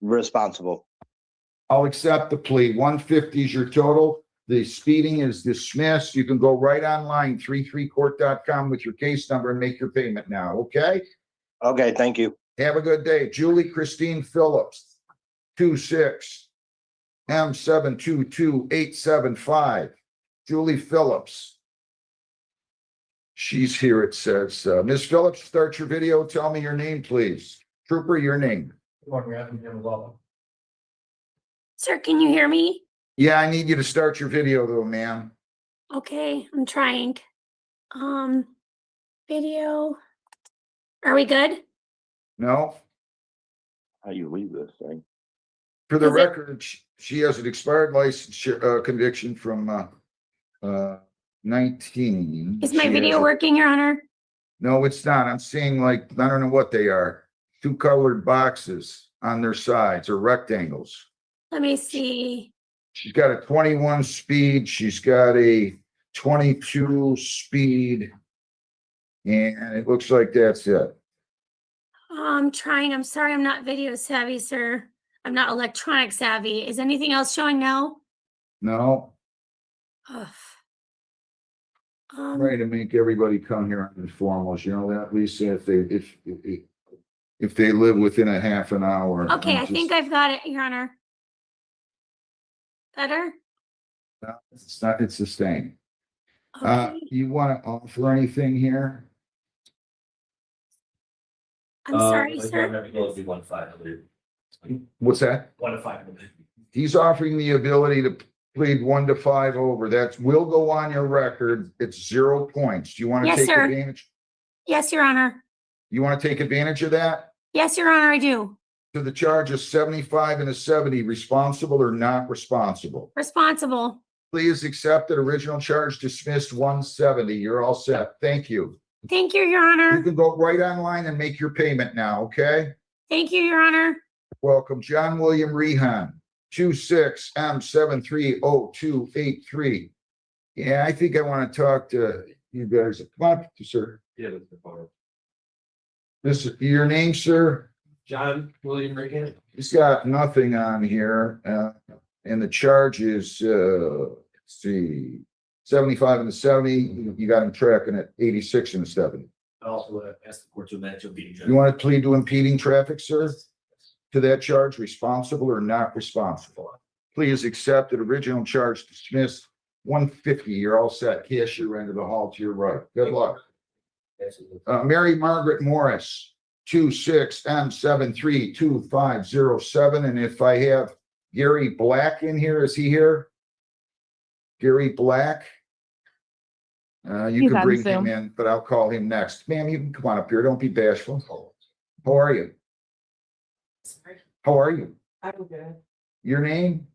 Responsible. I'll accept the plea. 150 is your total. The speeding is dismissed. You can go right online, 33court.com with your case number and make your payment now, okay? Okay, thank you. Have a good day. Julie Christine Phillips, 26 M722875. Julie Phillips. She's here, it says. Ms. Phillips, start your video. Tell me your name, please. Trooper, your name. Sir, can you hear me? Yeah, I need you to start your video though, ma'am. Okay, I'm trying. Video. Are we good? No? how you leave this thing. For the Is it- record, she has an expired license, conviction from, 19. Is my She video has- working, Your Honor? No, it's not. I'm seeing like, I don't know what they are. Two colored boxes on their sides or rectangles. Let me see. She's got a 21 speed. She's got a 22 speed. And it looks like that's it. I'm trying. I'm sorry, I'm not video savvy, sir. I'm not electronic savvy. Is anything else showing now? No, Ugh. I'm ready to make everybody come here on the formals. You know that, Lisa, if they live within a half an hour. Okay, I'm I think just- I've got it, Your Honor. Better? No, it's not, it's the same. Okay. You want to offer anything here? I'm sorry, sir. What's that? 1 to 5. He's offering the ability to plead 1 to 5 over. That's will go on your record. It's 0 points. Do you want to Yes, take sir. advantage? Yes, Your Honor. You want to take advantage of that? Yes, Your Honor, I do. To the charge of 75 and a 70, responsible or not responsible? Responsible. Please accept that original charge dismissed 170. You're all set. Thank you. Thank you, Your You Honor. can go right online and make your payment now, okay? Thank you, Your Honor. Welcome, John William Rehan, 26M730283. Yeah, I think I want to talk to you guys. Come on, sir. Yeah, that's the photo. This is your name, sir? John William Reagan. He's got nothing on here, and the charge is, let's see, 75 and the 70, you got him tracking at 86 and the 70. I also asked the court to match a beating. You want to plead to impeding traffic, sir? To that charge, responsible or not responsible? Please accept that original charge dismissed 150. You're all set. Cashier end of the hall to your right. Good luck. Mary Margaret Morris, 26M732507. And if I have Gary Black in here, is he here? Gary Black? You He's can on bring him Zoom. in, but I'll call him next. Ma'am, you can come on up here. Don't be bashful. How are you? How are you? I'm good. Your name?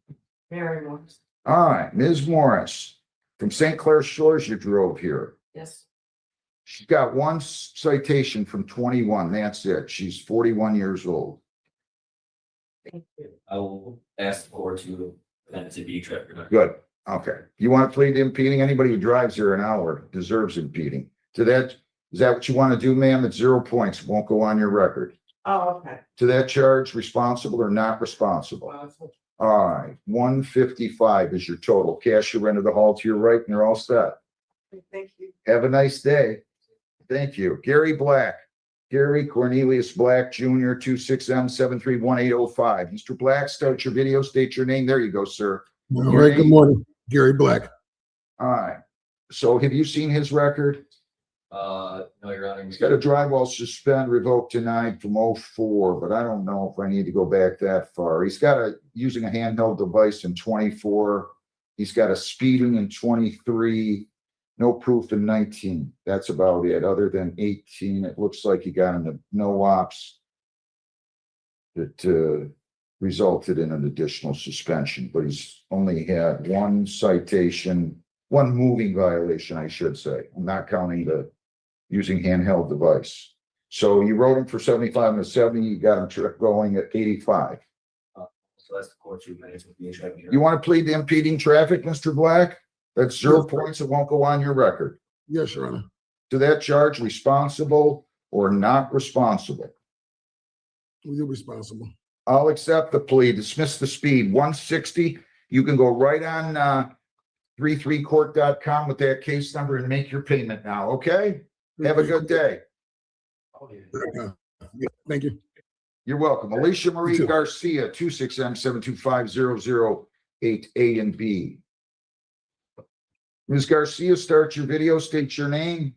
Mary Morris. All right, Ms. Morris, from St. Clair Shores, you drove here. Yes. She's got one citation from 21. That's it. She's 41 years old. Thank you. I will ask the court to amend to be traffic. Good. Okay. You want to plead to impeding? Anybody who drives here an hour deserves impeding. To that, is that what you want to do, ma'am? It's 0 points. Won't go on your record. Oh, okay. To that charge, responsible or not responsible? Well, All right, 155 is your total. Cashier end of the hall to your right, and you're all set. thank you. Have a nice day. Thank you. Gary Black, Gary Cornelius Black Jr., 26M731805. Mr. Black, start your video, state your name. There you go, sir. All Your right, good name? morning, Gary Black. All right. So have you seen his record? No, Your Honor. He's got a drivewall suspend revoked tonight from 04, but I don't know if I need to go back that far. He's got using a handheld device in 24. He's got a speeding in 23, no proof in 19. That's about it. Other than 18, it looks like he got into no ops that resulted in an additional suspension, but he's only had one citation, one moving violation, I should say. I'm not counting the using handheld device. So you wrote him for 75 and a 70, you got him going at 85. So that's the court to manage with the traffic. You want to plead to impeding traffic, Mr. Black? That's 0 points. It won't go on your record. Yes, Your Honor. To that charge, responsible or not responsible? You're responsible. I'll accept the plea. Dismiss the speed. 160. You can go right on 33court.com with that case number and make your payment now, okay? Have a good day. Yeah, thank you. You're welcome. Alicia Marie You too. Garcia, 26M725008A and B. Ms. Garcia, start your video, state your name.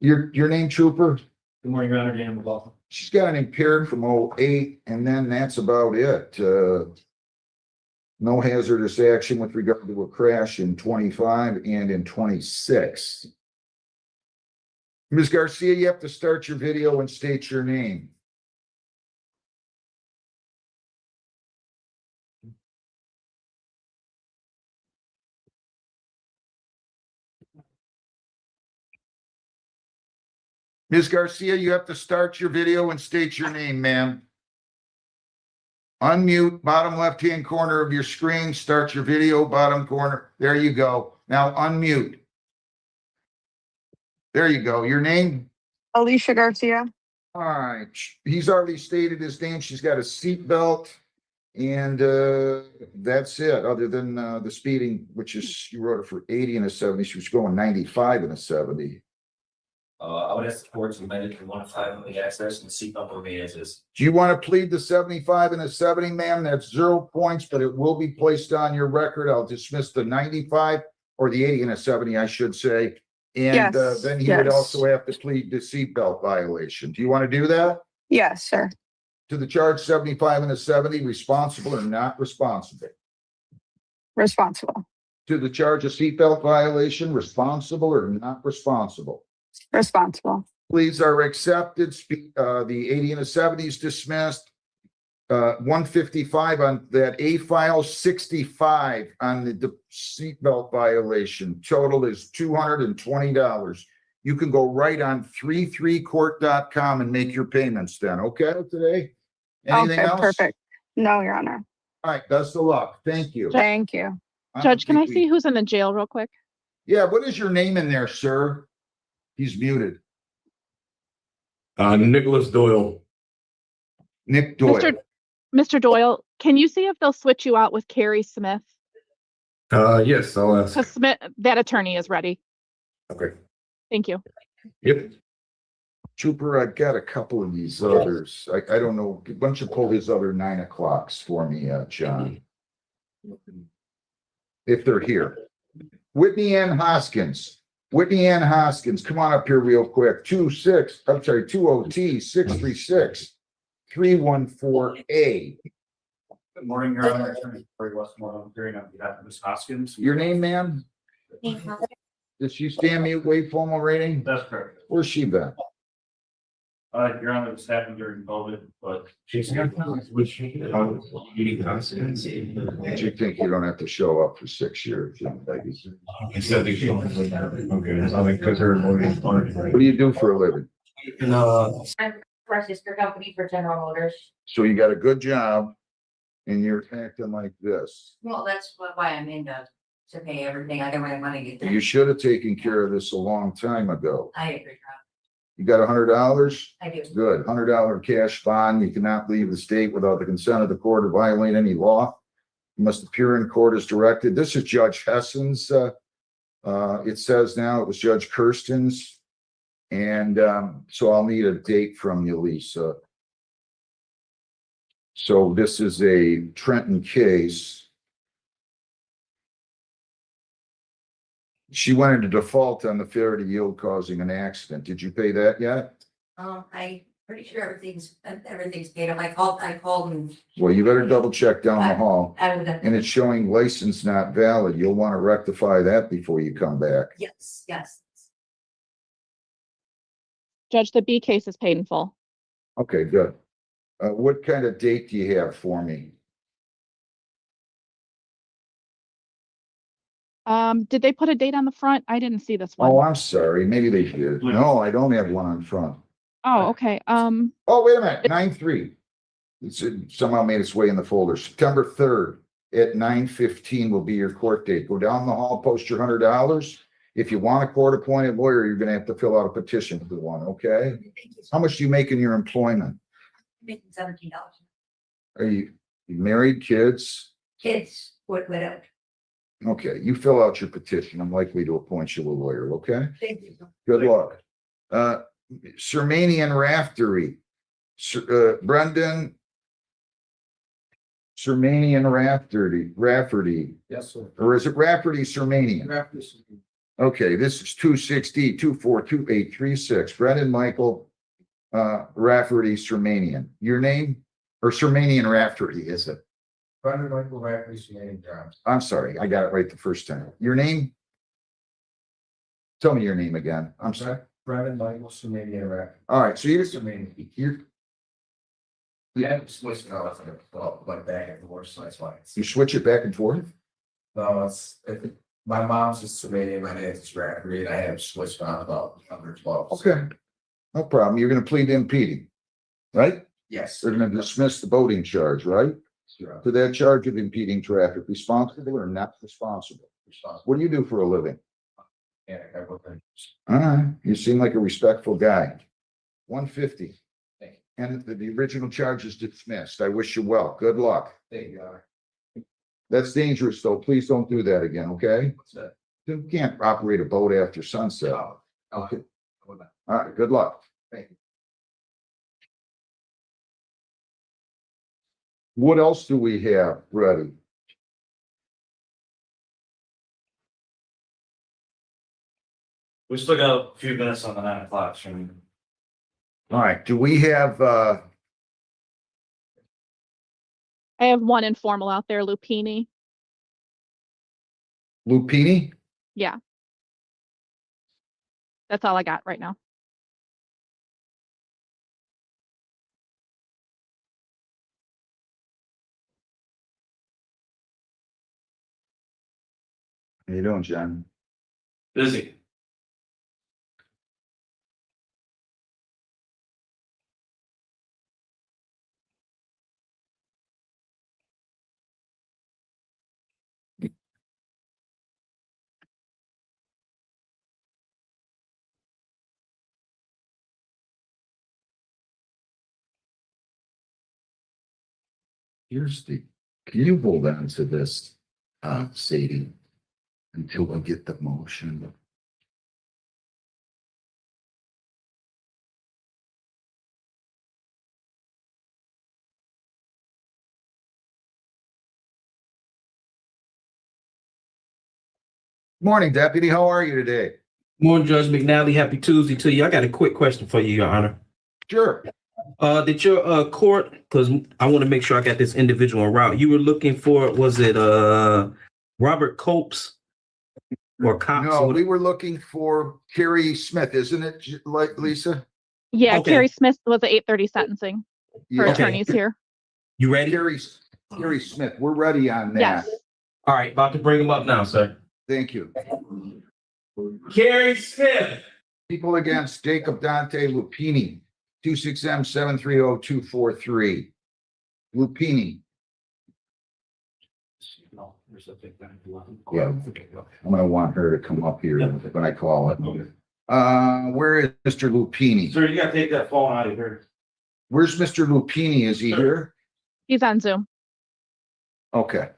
Your name, trooper? Good morning, Your Honor. Dan McLaughlin. She's got an impaired from 08, and then that's about it. No hazardous action with regard to a crash in 25 and in 26. Ms. Garcia, you have to start your video and state your name. Ms. Garcia, you have to start your video and state your name, ma'am. Unmute, bottom left-hand corner of your screen, start your video, bottom corner. There you go. Now unmute. There you go. Your name? Alicia Garcia. All right. He's already stated his name. She's got a seatbelt. And that's it, other than the speeding, which is, she wrote it for 80 and a 70. She was going 95 and a 70. I would ask the court to amend it to 105 of the access and seatbelt remain as is. Do you want to plead the 75 and a 70, ma'am? That's 0 points, but it will be placed on your record. I'll dismiss the 95 or the 80 and a 70, I should say. And Yes, then he would yes. also have to plead the seatbelt violation. Do you want to do that? Yes, sir. To the charge 75 and a 70, responsible or not responsible? Responsible. To the charge of seatbelt violation, responsible or not responsible? Responsible. Pleas are accepted. The 80 and a 70 is dismissed. 155 on that A file, 65 on the seatbelt violation. Total is $220. You can go right on 33court.com and make your payments then. Okay, today? Anything Okay, else? perfect. No, Your Honor. All right, best of luck. Thank you. Thank you. Judge, can I see who's in the jail real quick? Yeah, what is your name in there, sir? He's muted. Nicholas Doyle. Nick Doyle. Mr. Doyle, can you see if they'll switch you out with Carrie Smith? Yes, I'll ask. Because Smith, that attorney is ready. Okay. Thank you. Yep. Trooper, I've got a couple of these others. I don't know. Why don't you pull his other 9 o'clocks for me, John? If they're here. Whitney Ann Hoskins. Whitney Ann Hoskins, come on up here real quick. 20T 636 314A. Good morning, Your Honor. Attorney Corey Westmore. I'm hearing on behalf of Ms. Hoskins. Your name, ma'am? Does she stand mute, wait, formal rating? That's correct. Where's she been? Your Honor, this happened during COVID, but She's Don't you think you don't have to show up for 6 years? Okay, I mean, because her. What do you do for a living? I'm register company for General Motors. So you got a good job and you're acting like this. Well, that's why I'm in to pay everything. I don't have money to get there. You should have taken care of this a long time ago. I agree, Rob. You got $100? I do. Good. $100 cash bond. You cannot leave the state without the consent of the court or violate any law. You must appear in court as directed. This is Judge Hessen's. It says now it was Judge Kirsten's. And so I'll need a date from you, Lisa. So this is a Trenton case. She went into default on the failure to yield causing an accident. Did you pay that yet? I'm pretty sure everything's paid up. I called and. Well, you better double check down the hall. I would. And it's showing license not valid. You'll want to rectify that before you come back. Yes, yes. Judge, the B case is paid in full. Okay, good. What kind of date do you have for me? Did they put a date on the front? I didn't see this one. Oh, I'm sorry. Maybe they did. No, I don't have one on front. Oh, okay. Oh, wait a minute. 9/3. It somehow made its way in the folder. September 3rd at 9:15 will be your court date. Go down the hall, post your $100. If you want a court-appointed lawyer, you're going to have to fill out a petition for one, okay? How much do you make in your employment? Making $17. Are you married, kids? Kids, widowed. Okay, you fill out your petition. I'm likely to appoint you a lawyer, okay? Thank you. Good luck. Sermanian Raftery. Brendan. Sermanian Rafferty. yes, sir. Or is it Rafferty Sermanian? Okay, this is 260-242836. Brendan Michael Rafferty Sermanian. Your name? Or Sermanian Rafferty, is it? Brendan Michael Rafferty, Jobs. I'm sorry, I got it right the first time. Your name? Tell me your name again. I'm sorry. Brennan Michael Sumini Iraq. All right, so you're, Yeah, switching off like back and forth, so that's why. you switch it back and forth? No, my mom's is Sumini, my dad's is Rafferty, I have switched on about 112. Okay, no problem. You're gonna plead impeding, right? Yes. They're gonna dismiss the voting charge, right? Sure. To that charge of impeding traffic, responsible or not responsible? What do you do for a living? Yeah, I work in. All right, you seem like a respectful guy. 150. Thank you. And the original charge is dismissed. I wish you well. Good luck. Thank you. That's dangerous, though. Please don't do that again, okay? What's that? You can't operate a boat after sunset. Oh, Okay. hold on. All right, good luck. Thank you. What else do we have ready? We still got a few minutes on the 9 o'clock. All right, do we have, I have one informal out there, Lupini. Lupini? Yeah. That's all I got right now. How you doing, John? Busy. Here's the, can you hold on to this, Sadie, until we get the motion? Morning, Deputy. How are you today? Morning, Judge McNally. Happy Tuesday to you. I got a quick question for you, Your Honor. Sure. Did your court, because I want to make sure I got this individual en route. You were looking for, was it Robert Copes or Cops? No, we were looking for Kerry Smith, isn't it, like Lisa? Yeah, Okay. Carrie Smith was at 8:30 sentencing for Yeah. Okay. attorneys here. You ready? Kerry Smith, we're ready on that. Yes. All right, about to bring him up now, sir. Thank you. Kerry Smith. People against Jacob Dante Lupini, 26M 730-243. Lupini. Yeah, I'm gonna want her to come up here when I call it. Where is Mr. Lupini? Sir, you gotta take that phone out of here. Where's Mr. Lupini? Is he here? He's on Zoom. Okay.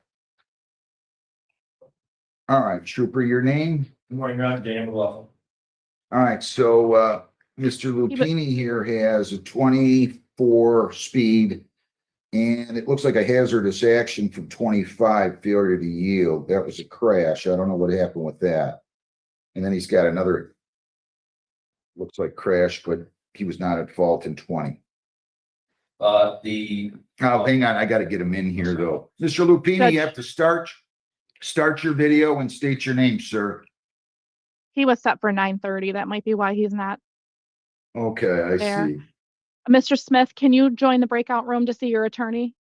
All right, Trooper, your name? Good morning, Your Honor, Dan McLaughlin. All right, so Mr. Lupini here has a 24 speed, and it looks like a hazardous action from 25, failure to yield. That was a crash. I don't know what happened with that. And then he's got another, looks like crash, but he was not at fault in 20. Oh, hang on, I got to get him in here though. Mr. Lupini, you have to start your video and state your name, sir. He was set for 9:30. That might be why he's not Okay, I there. see. Mr. Smith, can you join the breakout room to see your attorney?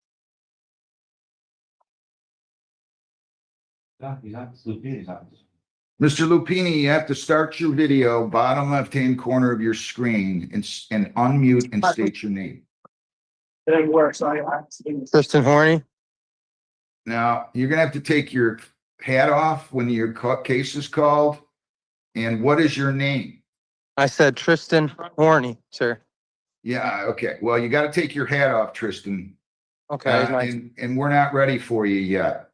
Mr. Lupini, you have to start your video, bottom left-hand corner of your screen, and unmute and state your name. It didn't work, so I. Tristan Horny. Now, you're gonna have to take your hat off when your case is called. And what is your name? I said Tristan Horny, sir. Yeah, okay. Well, you gotta take your hat off, Tristan. Okay. And we're not ready for you yet.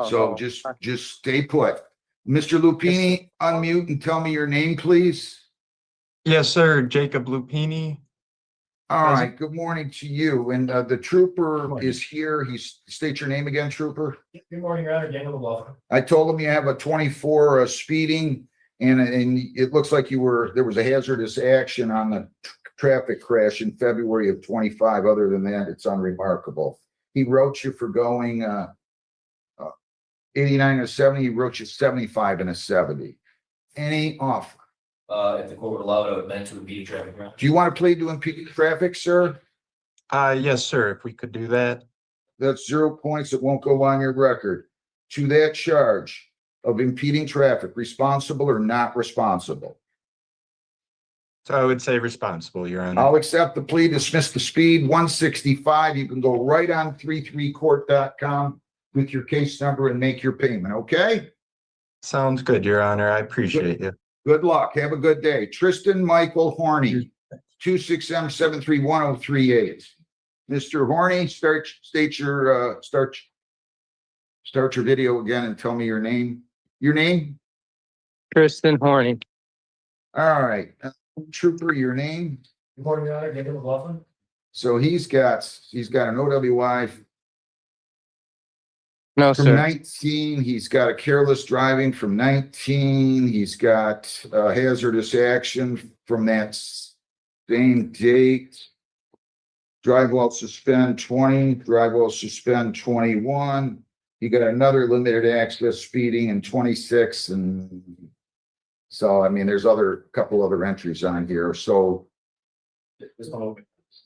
So just stay put. Mr. Lupini, unmute and tell me your name, please. Yes, sir. Jacob Lupini. All right, good morning to you. And the trooper is here. State your name again, trooper. Good morning, Your Honor, Dan McLaughlin. I told him you have a 24 speeding and it looks like there was a hazardous action on the traffic crash in February of 25. Other than that, it's unremarkable. He wrote you for going 89 and a 70. He wrote you 75 and a 70. Any offer? if the court would allow it, I would meant to impede traffic. Do you want to plead to impeding traffic, sir? Yes, sir, if we could do that. That's 0 points. It won't go on your record. To that charge of impeding traffic, responsible or not responsible? So I would say responsible, Your Honor. I'll accept the plea, dismiss the speed, 165. You can go right on 33court.com with your case number and make your payment, okay? Sounds good, Your Honor. I appreciate you. Good luck. Have a good day. Tristan Michael Horny, 26M7311038. Mr. Horny, start your video again and tell me your name. Your name? Tristan Horny. All right. Trooper, your name? Good morning, Your Honor. David McLaughlin. So he's got an OWI No, from sir. 19. He's got a careless driving from 19. He's got hazardous action from that same date. Drive while suspend 20, drive while suspend 21. You got another limited access speeding in 26. And so, I mean, there's couple other entries on here. So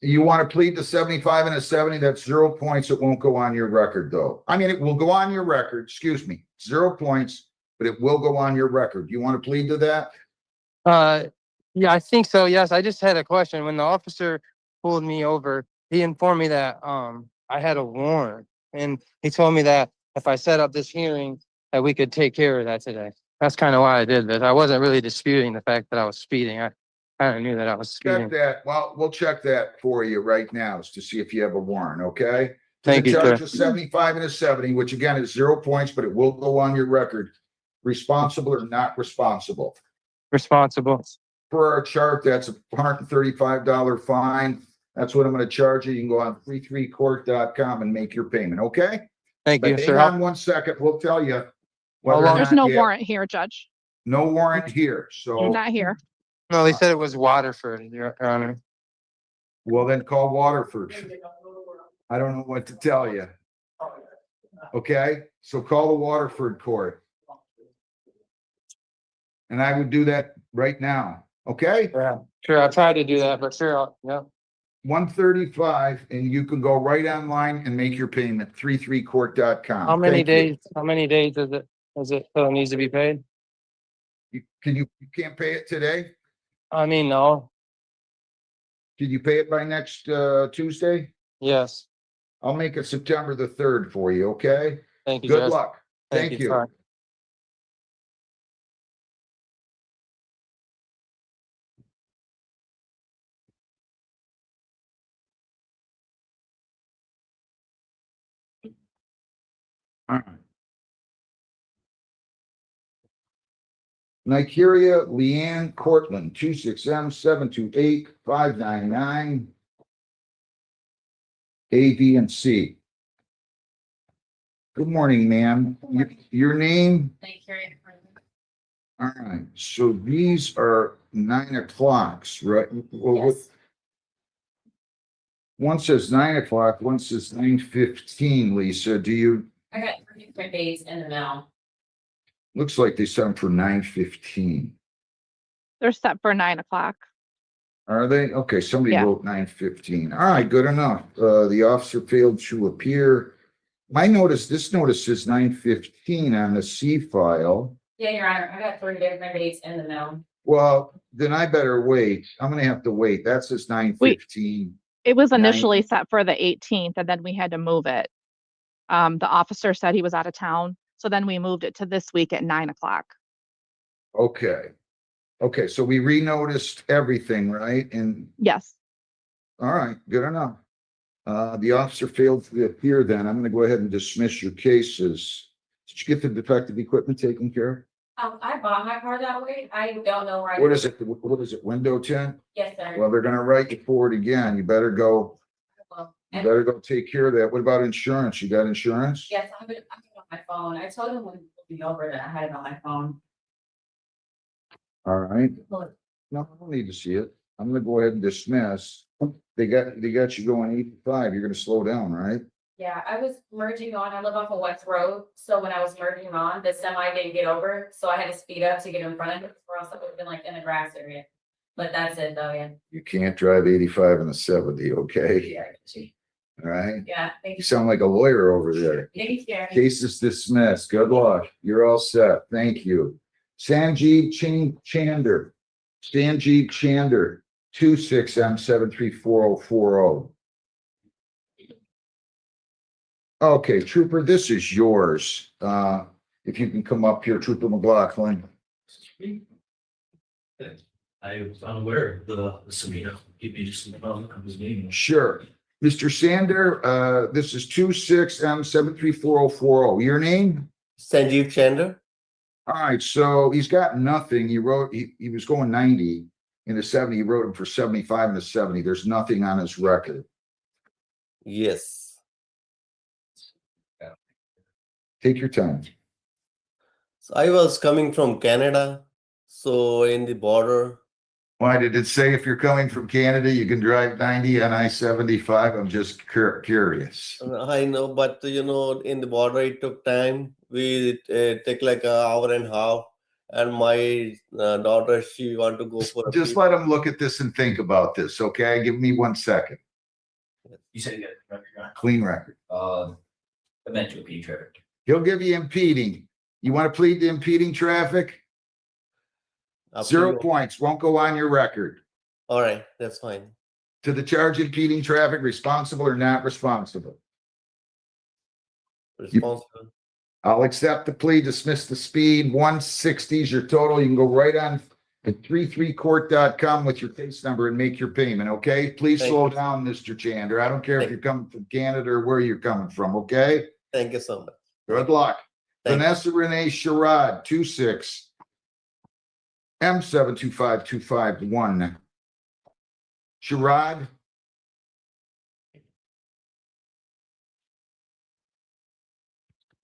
you want to plead to 75 and a 70, that's 0 points. It won't go on your record though. I mean, it will go on your record, excuse me, 0 points, but it will go on your record. You want to plead to that? Yeah, I think so. Yes, I just had a question. When the officer pulled me over, he informed me that I had a warrant, and he told me that if I set up this hearing, that we could take care of that today. That's kind of why I did this. I wasn't really disputing the fact that I was speeding. I kind of knew that I was speeding. Check that. Well, we'll check that for you right now to see if you have a warrant, okay? Thank you, Charge sir. of 75 and a 70, which again is 0 points, but it will go on your record. Responsible or not responsible? Responsible. Per our chart, that's a $135 fine. That's what I'm going to charge you. You can go on 33court.com and make your payment, okay? Thank you, But sir. hang on 1 second. We'll tell you. whether or long- There's not no you have- warrant here, Judge. No warrant here. So, Not here. No, they said it was Waterford, Your Honor. well, then call Waterford. I don't know what to tell you. Okay, so call the Waterford court. And I would do that right now, okay? Yeah, sure. I tried to do that, but sure, yeah. 135, and you can go right online and make your payment, 33court.com. How many Thank you. days, is it, so it needs to be paid? You can't pay it today? I mean, no, Did you pay it by next Tuesday? yes. I'll make it September the 3rd for you, okay? Thank you, Good Judge. luck. Thank you. Sorry. All right. Nigeria Leanne Cortland, 26M728-599. A, B, and C. Good morning, ma'am. Your name? All right, so these are 9 o'clocks, right? Well, one says 9 o'clock, one says 9:15, Lisa. Do you, I got 3 different days in the mail. looks like they set them for 9:15. They're set for 9 o'clock. Are they? Okay, somebody Yeah. wrote 9:15. All right, good enough. The officer failed to appear. This notice says 9:15 on the C file. Yeah, Your Honor, I got 3 different dates in the mail. Well, then I better wait. I'm gonna have to wait. That says 9:15. It was Nine- initially set for the 18th and then we had to move it. The officer said he was out of town, so then we moved it to this week at 9 o'clock. Okay. Okay, so we renoticed everything, right? And, Yes. all right, good enough. The officer failed to appear then. I'm gonna go ahead and dismiss your cases. Did you get the defective equipment taken care I bought my car that way. I don't know where. of? What is it? What is it? Window tint? Yes, sir. Well, they're gonna write you for it again. You better go take care of that. What about insurance? You got insurance? Yes, I have it on my phone. I told him when he pulled me over that I had it on my phone. All right. No, I don't need to see it. I'm gonna go ahead and dismiss. They got you going 8 to 5. You're gonna slow down, right? Yeah, I was merging on, I live off of West Road, so when I was merging on, the semi didn't get over, so I had to speed up to get in front of it, or else I would have been like in the grass area. But that's it though, yeah. You can't drive 85 in the 70, okay? Yeah, gee. All right? Yeah, thank You you. sound like a lawyer over there. Thank you. Case is dismissed. Good luck. You're all set. Thank you. Sanjeev Chander. Sanjeev Chander, 26M734040. Okay, Trooper, this is yours. If you can come up here, Trooper McLaughlin. I was unaware of the subpoena. Give me just of his name. Sure. Mr. Sander, this is 26M734040. Your name? Sanjeev Chander. All right, so he's got nothing. He was going 90 in the 70. He wrote him for 75 in the 70. There's nothing on his record. Yes. Take your time. So I was coming from Canada. So in the border. Why did it say if you're coming from Canada, you can drive 90 on I-75? I'm just curious. I know, but in the border, it took time. We take like an hour and a half. And my daughter, she want to go for a Just let him look at this and think about this, okay? Give me 1 second. You said you got a record. Clean record. I meant to impede traffic. He'll give you impeding. You want to plead to impeding traffic? 0 points, won't go on your record. All right, that's fine. To the charge impeding traffic, responsible or not responsible? Responsible. I'll accept the plea, dismiss the speed. 160 is your total. You can go right on to 33court.com with your case number and make your payment, okay? Please slow down, Mr. Chander. I don't care if you're coming from Canada or where you're coming from, okay? Thank you so much. Good luck. Vanessa Renee Sherrod, 26 M725251. Sherrod.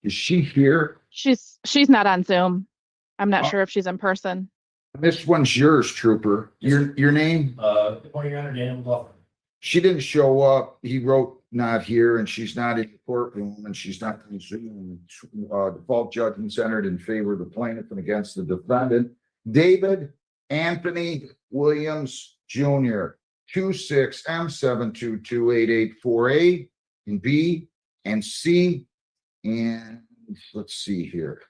Is she here? She's not on Zoom. I'm not sure if she's in person. This one's yours, Trooper. Your name? Good morning, Your Honor, Daniel McLaughlin. She didn't show up. He wrote not here, and she's not in the courtroom, and she's not in Zoom. Default judgment's entered in favor of the plaintiff and against the defendant. David Anthony Williams Jr., 26 M7228848 in B and C. And let's see here.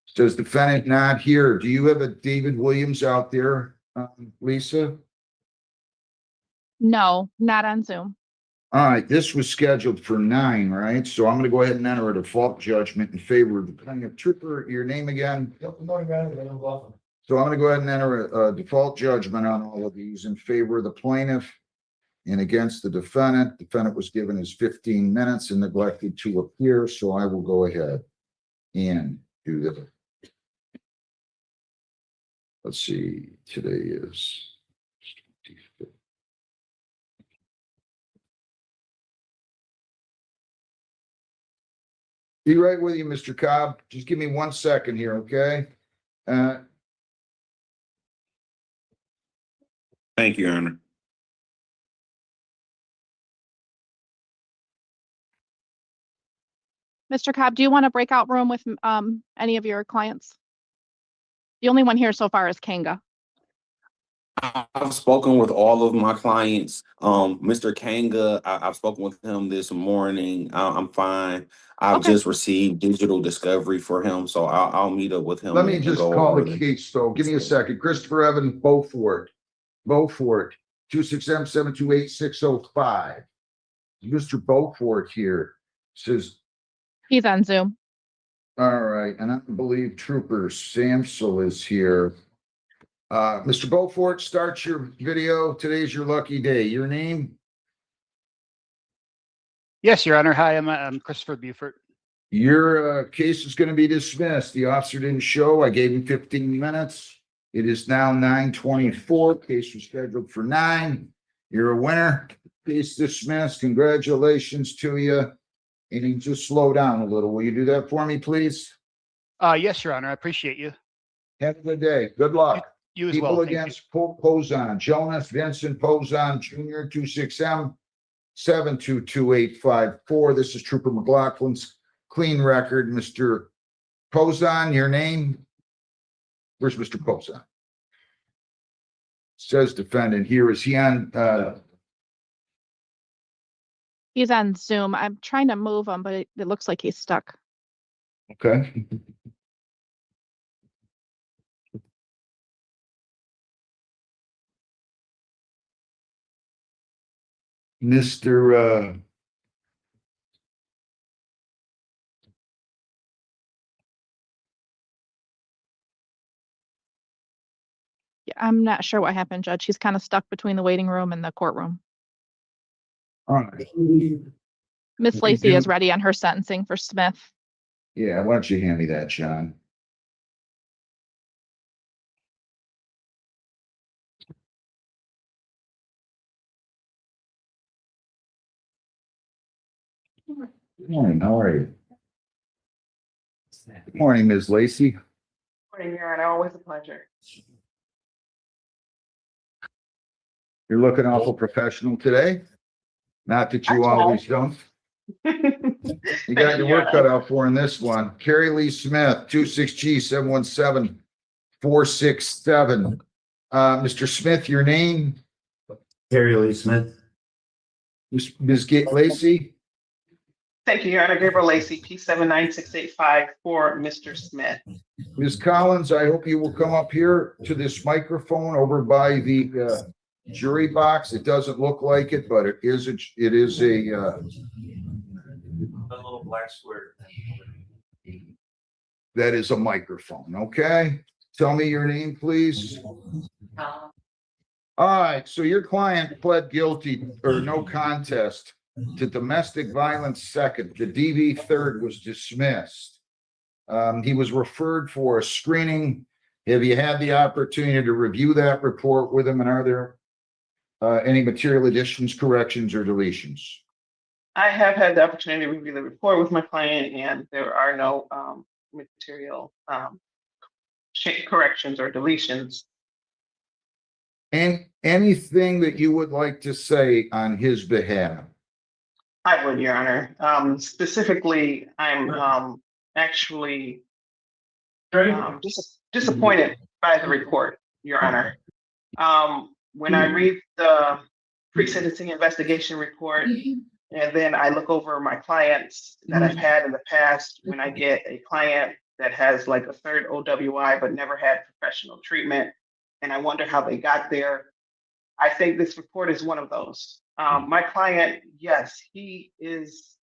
Says defendant not here. Do you have a David Williams out there, Lisa? No, not on Zoom. All right, this was scheduled for 9, right? So I'm going to go ahead and enter a default judgment in favor of the plaintiff. Trooper, your name again? Good morning, Your Honor, Daniel McLaughlin. So I'm going to go ahead and enter a default judgment on all of these in favor of the plaintiff and against the defendant. Defendant was given his 15 minutes and neglected to appear, so I will go ahead and do that. Let's see, today is 25th. Be right with you, Mr. Cobb. Just give me 1 second here, okay? Thank you, Your Honor. Mr. Cobb, do you want a breakout room with any of your clients? The only one here so far is Kanga. I've spoken with all of my clients. Mr. Kanga, I've spoken with him this morning. I'm fine. I've just received digital discovery for him, so I'll meet up with him. Let me just call the case, so give me a second. Christopher Evan Beaufort, 26M728605. Mr. Beaufort here says. He's on Zoom. All right, and I believe Trooper Samsel is here. Mr. Beaufort, start your video. Today's your lucky day. Your name? Yes, Your Honor. Hi, I'm Christopher Beaufort. Your case is going to be dismissed. The officer didn't show. I gave him 15 minutes. It is now 9:24. Case was scheduled for 9. You're a winner. Case dismissed. Congratulations to you. And you just slow down a little. Will you do that for me, please? Yes, Your Honor. I appreciate you. Have a good day. Good luck. You as People well. Thank against Pozon. Jonas Vincent Pozon Jr., 7222854. This is Trooper McLaughlin's clean record. Mr. Pozon, your name? Where's Mr. Pozon? Says defendant here. Is he on, He's on Zoom. I'm trying to move him, but it looks like he's stuck. okay? Mr. Yeah, I'm not sure what happened, Judge. He's kind of stuck between the waiting room and the courtroom. All right. Miss We Lacey do- is ready on her sentencing for Smith. Yeah, why don't you hand me that, John? Good morning, how are you? Good morning, Ms. Lacey. Morning, Your Honor. Always a pleasure. You're looking awful professional today. Not that you I try. always don't. You got your work cut out for in this one. Carrie Lee Smith, 26G717-467. Mr. Smith, your name? Terry Lee Smith. Ms. Lacey? Thank you, Your Honor. Gabriel Lacey, P79685 for Mr. Smith. Ms. Collins, I hope you will come up here to this microphone over by the jury box. It doesn't look like it, but it is a A little black square. that is a microphone, okay? Tell me your name, please. All right, so your client pled guilty or no contest to domestic violence second. The DV third was dismissed. He was referred for a screening. Have you had the opportunity to review that report with him? And are there any material additions, corrections, or deletions? I have had the opportunity to review the report with my client, and there are no material corrections or deletions. And anything that you would like to say on his behalf? I would, Your Honor. Specifically, I'm actually disappointed by the report, Your Honor. When I read the pre-sentencing investigation report, and then I look over my clients that I've had in the past, when I get a client that has like a third OWI but never had professional treatment, and I wonder how they got there, I think this report is one of those. My client, yes, he is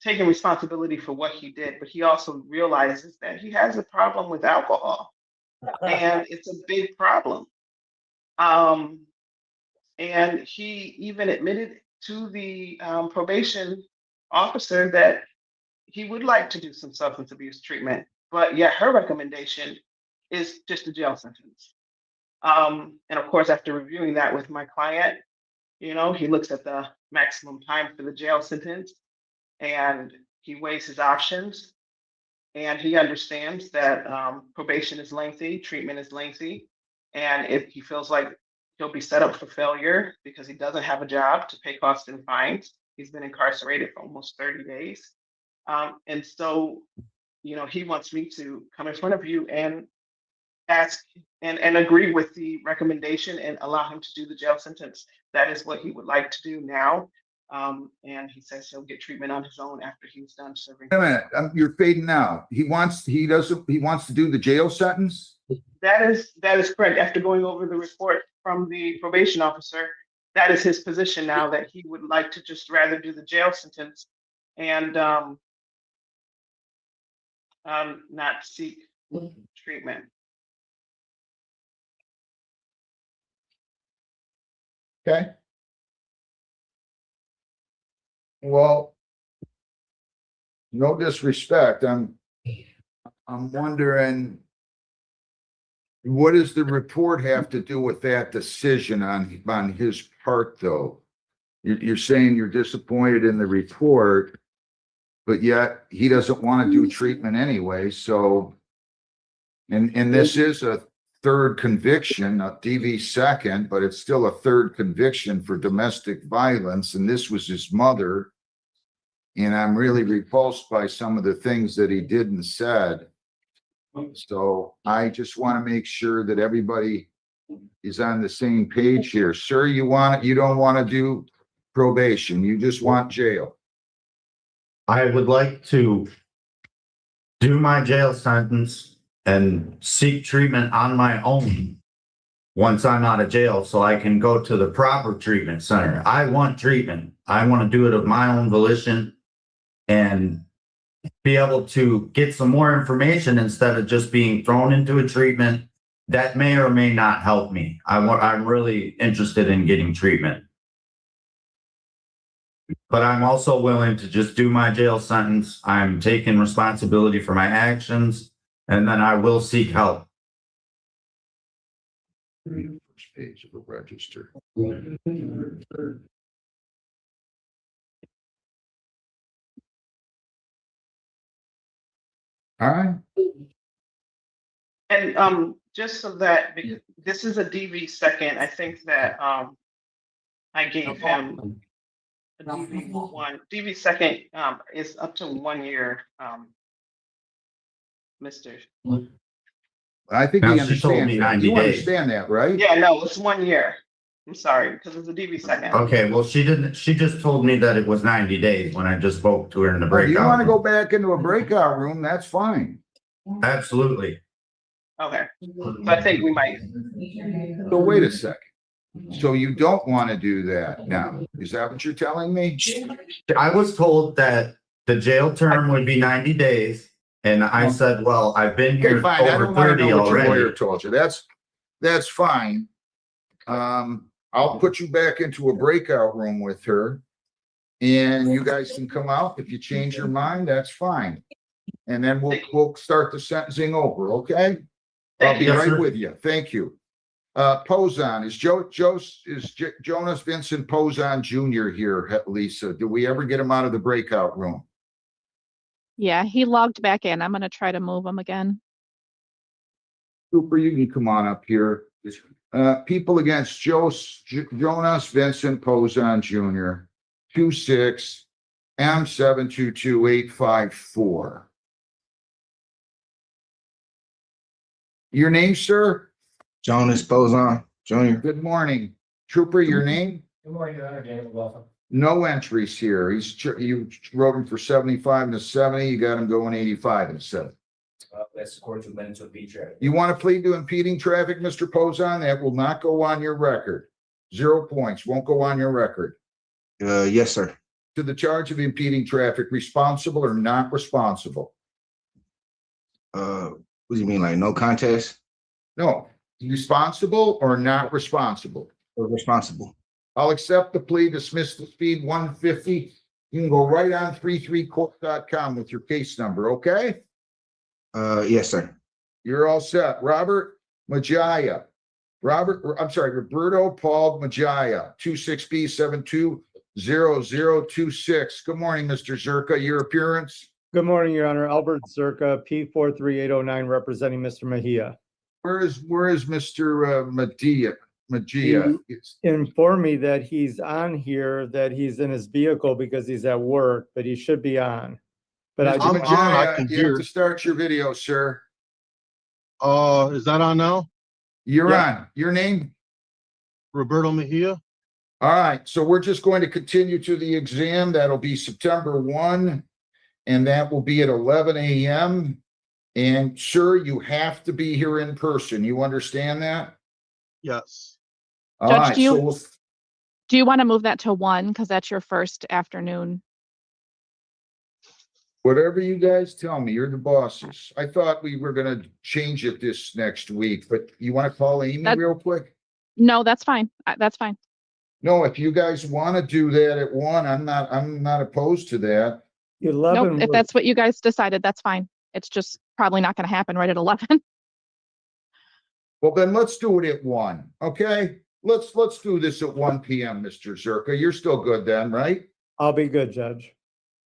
taking responsibility for what he did, but he also realizes that he has a problem with alcohol, and it's a big problem. And he even admitted to the probation officer that he would like to do some substance abuse treatment, but yet her recommendation is just a jail sentence. And of course, after reviewing that with my client, he looks at the maximum time for the jail sentence and he weighs his options, and he understands that probation is lengthy, treatment is lengthy, and if he feels like he'll be set up for failure because he doesn't have a job to pay costs and fines. He's been incarcerated for almost 30 days. And so, he wants me to come in front of you and ask and agree with the recommendation and allow him to do the jail sentence. That is what he would like to do now. And he says he'll get treatment on his own after he's done serving. Wait a minute, you're fading out. He wants to do the jail sentence? That is correct. After going over the report from the probation officer, that is his position now, that he would like to just rather do the jail sentence and not seek treatment. Okay. Well, no disrespect. I'm wondering, what does the report have to do with that decision on his part, though? You're saying you're disappointed in the report, but yet he doesn't want to do treatment anyway. So, and this is a third conviction, a DV second, but it's still a third conviction for domestic violence, and this was his mother. And I'm really repulsed by some of the things that he did and said. So I just want to make sure that everybody is on the same page here. Sir, you don't want to do probation, you just want jail. I would like to do my jail sentence and seek treatment on my own once I'm out of jail so I can go to the proper treatment center. I want treatment. I want to do it of my own volition and be able to get some more information instead of just being thrown into a treatment that may or may not help me. I'm really interested in getting treatment. But I'm also willing to just do my jail sentence. I'm taking responsibility for my actions, and then I will seek help. First page of the register. All right. And just so that, because this is a DV second, I think that I gave him a DV one. DV second is up to 1 year, Mr. I think Now, he she told understands me that. 90 You days. understand that, right? Yeah, no, it's 1 year. I'm sorry, because it's a DV second. Okay, well, she just told me that it was 90 days when I just spoke to her in the If you want to breakout. go back into a breakout room, that's fine. Absolutely. Okay, so I think we might. So wait a second. So you don't want to do that now? Is that what you're telling me? I was told that the jail term would be 90 days. And I said, well, I've been Okay, here fine. I over don't want to 30 know what your lawyer already. told you. That's fine. I'll put you back into a breakout room with her. And you guys can come out. If you change your mind, that's fine. And then we'll start the sentencing over, okay? I'll be Yes, right sir. with you. Thank you. Poson, is Jonas Vincent Poson Jr. here, Lisa? Do we ever get him out of the breakout room? Yeah, he logged back in. I'm gonna try to move him again. Cooper, you can come on up here. People against Jonas Vincent Poson Jr. 26 M722854. Your name, sir? Jonas Poson Jr. Good morning. Trooper, your name? Good morning, Your Honor. Daniel Wilson. No entries here. You wrote him for 75 and a 70. You got him going 85 and a 70. That's according to Middleton Beach. You want to plead to impeding traffic, Mr. Poson? That will not go on your record. 0 points. Won't go on your record. Yes, sir. To the charge of impeding traffic, responsible or not responsible? What do you mean, like no contest? No. Responsible or not responsible? Responsible. I'll accept the plea, dismiss the speed 150. You can go right on 33court.com with your case number, okay? Yes, sir. You're all set. Roberto Paul Majaya, 26B720026. Good morning, Mr. Zerka. Your appearance? Good morning, Your Honor. Albert Zerka, P43809, representing Mr. Mejia. Where is Mr. Mejia? He informed me that he's on here, that he's in his vehicle because he's at work, but he should be on. But Mr. Majaya, you have to start your video, sir. Is that on now? You're on. Your name? Roberto Mejia. All right, so we're just going to continue to the exam. That'll be September 1, and that will be at 11 a.m. And sir, you have to be here in person. You understand that? Yes. All Judge, right, do you want to move that to 1 because that's your first afternoon? whatever you guys tell me, you're the bosses. I thought we were gonna change it this next week, but you want to call Amy real quick? No, that's fine. That's fine. No, if you guys want to do that at 1, I'm not opposed to that. Nope, if that's what you guys decided, that's fine. It's just probably not going to happen right at 11. Well, then let's do it at 1, okay? Let's do this at 1 p.m., Mr. Zerka. You're still good then, right? I'll be good, Judge.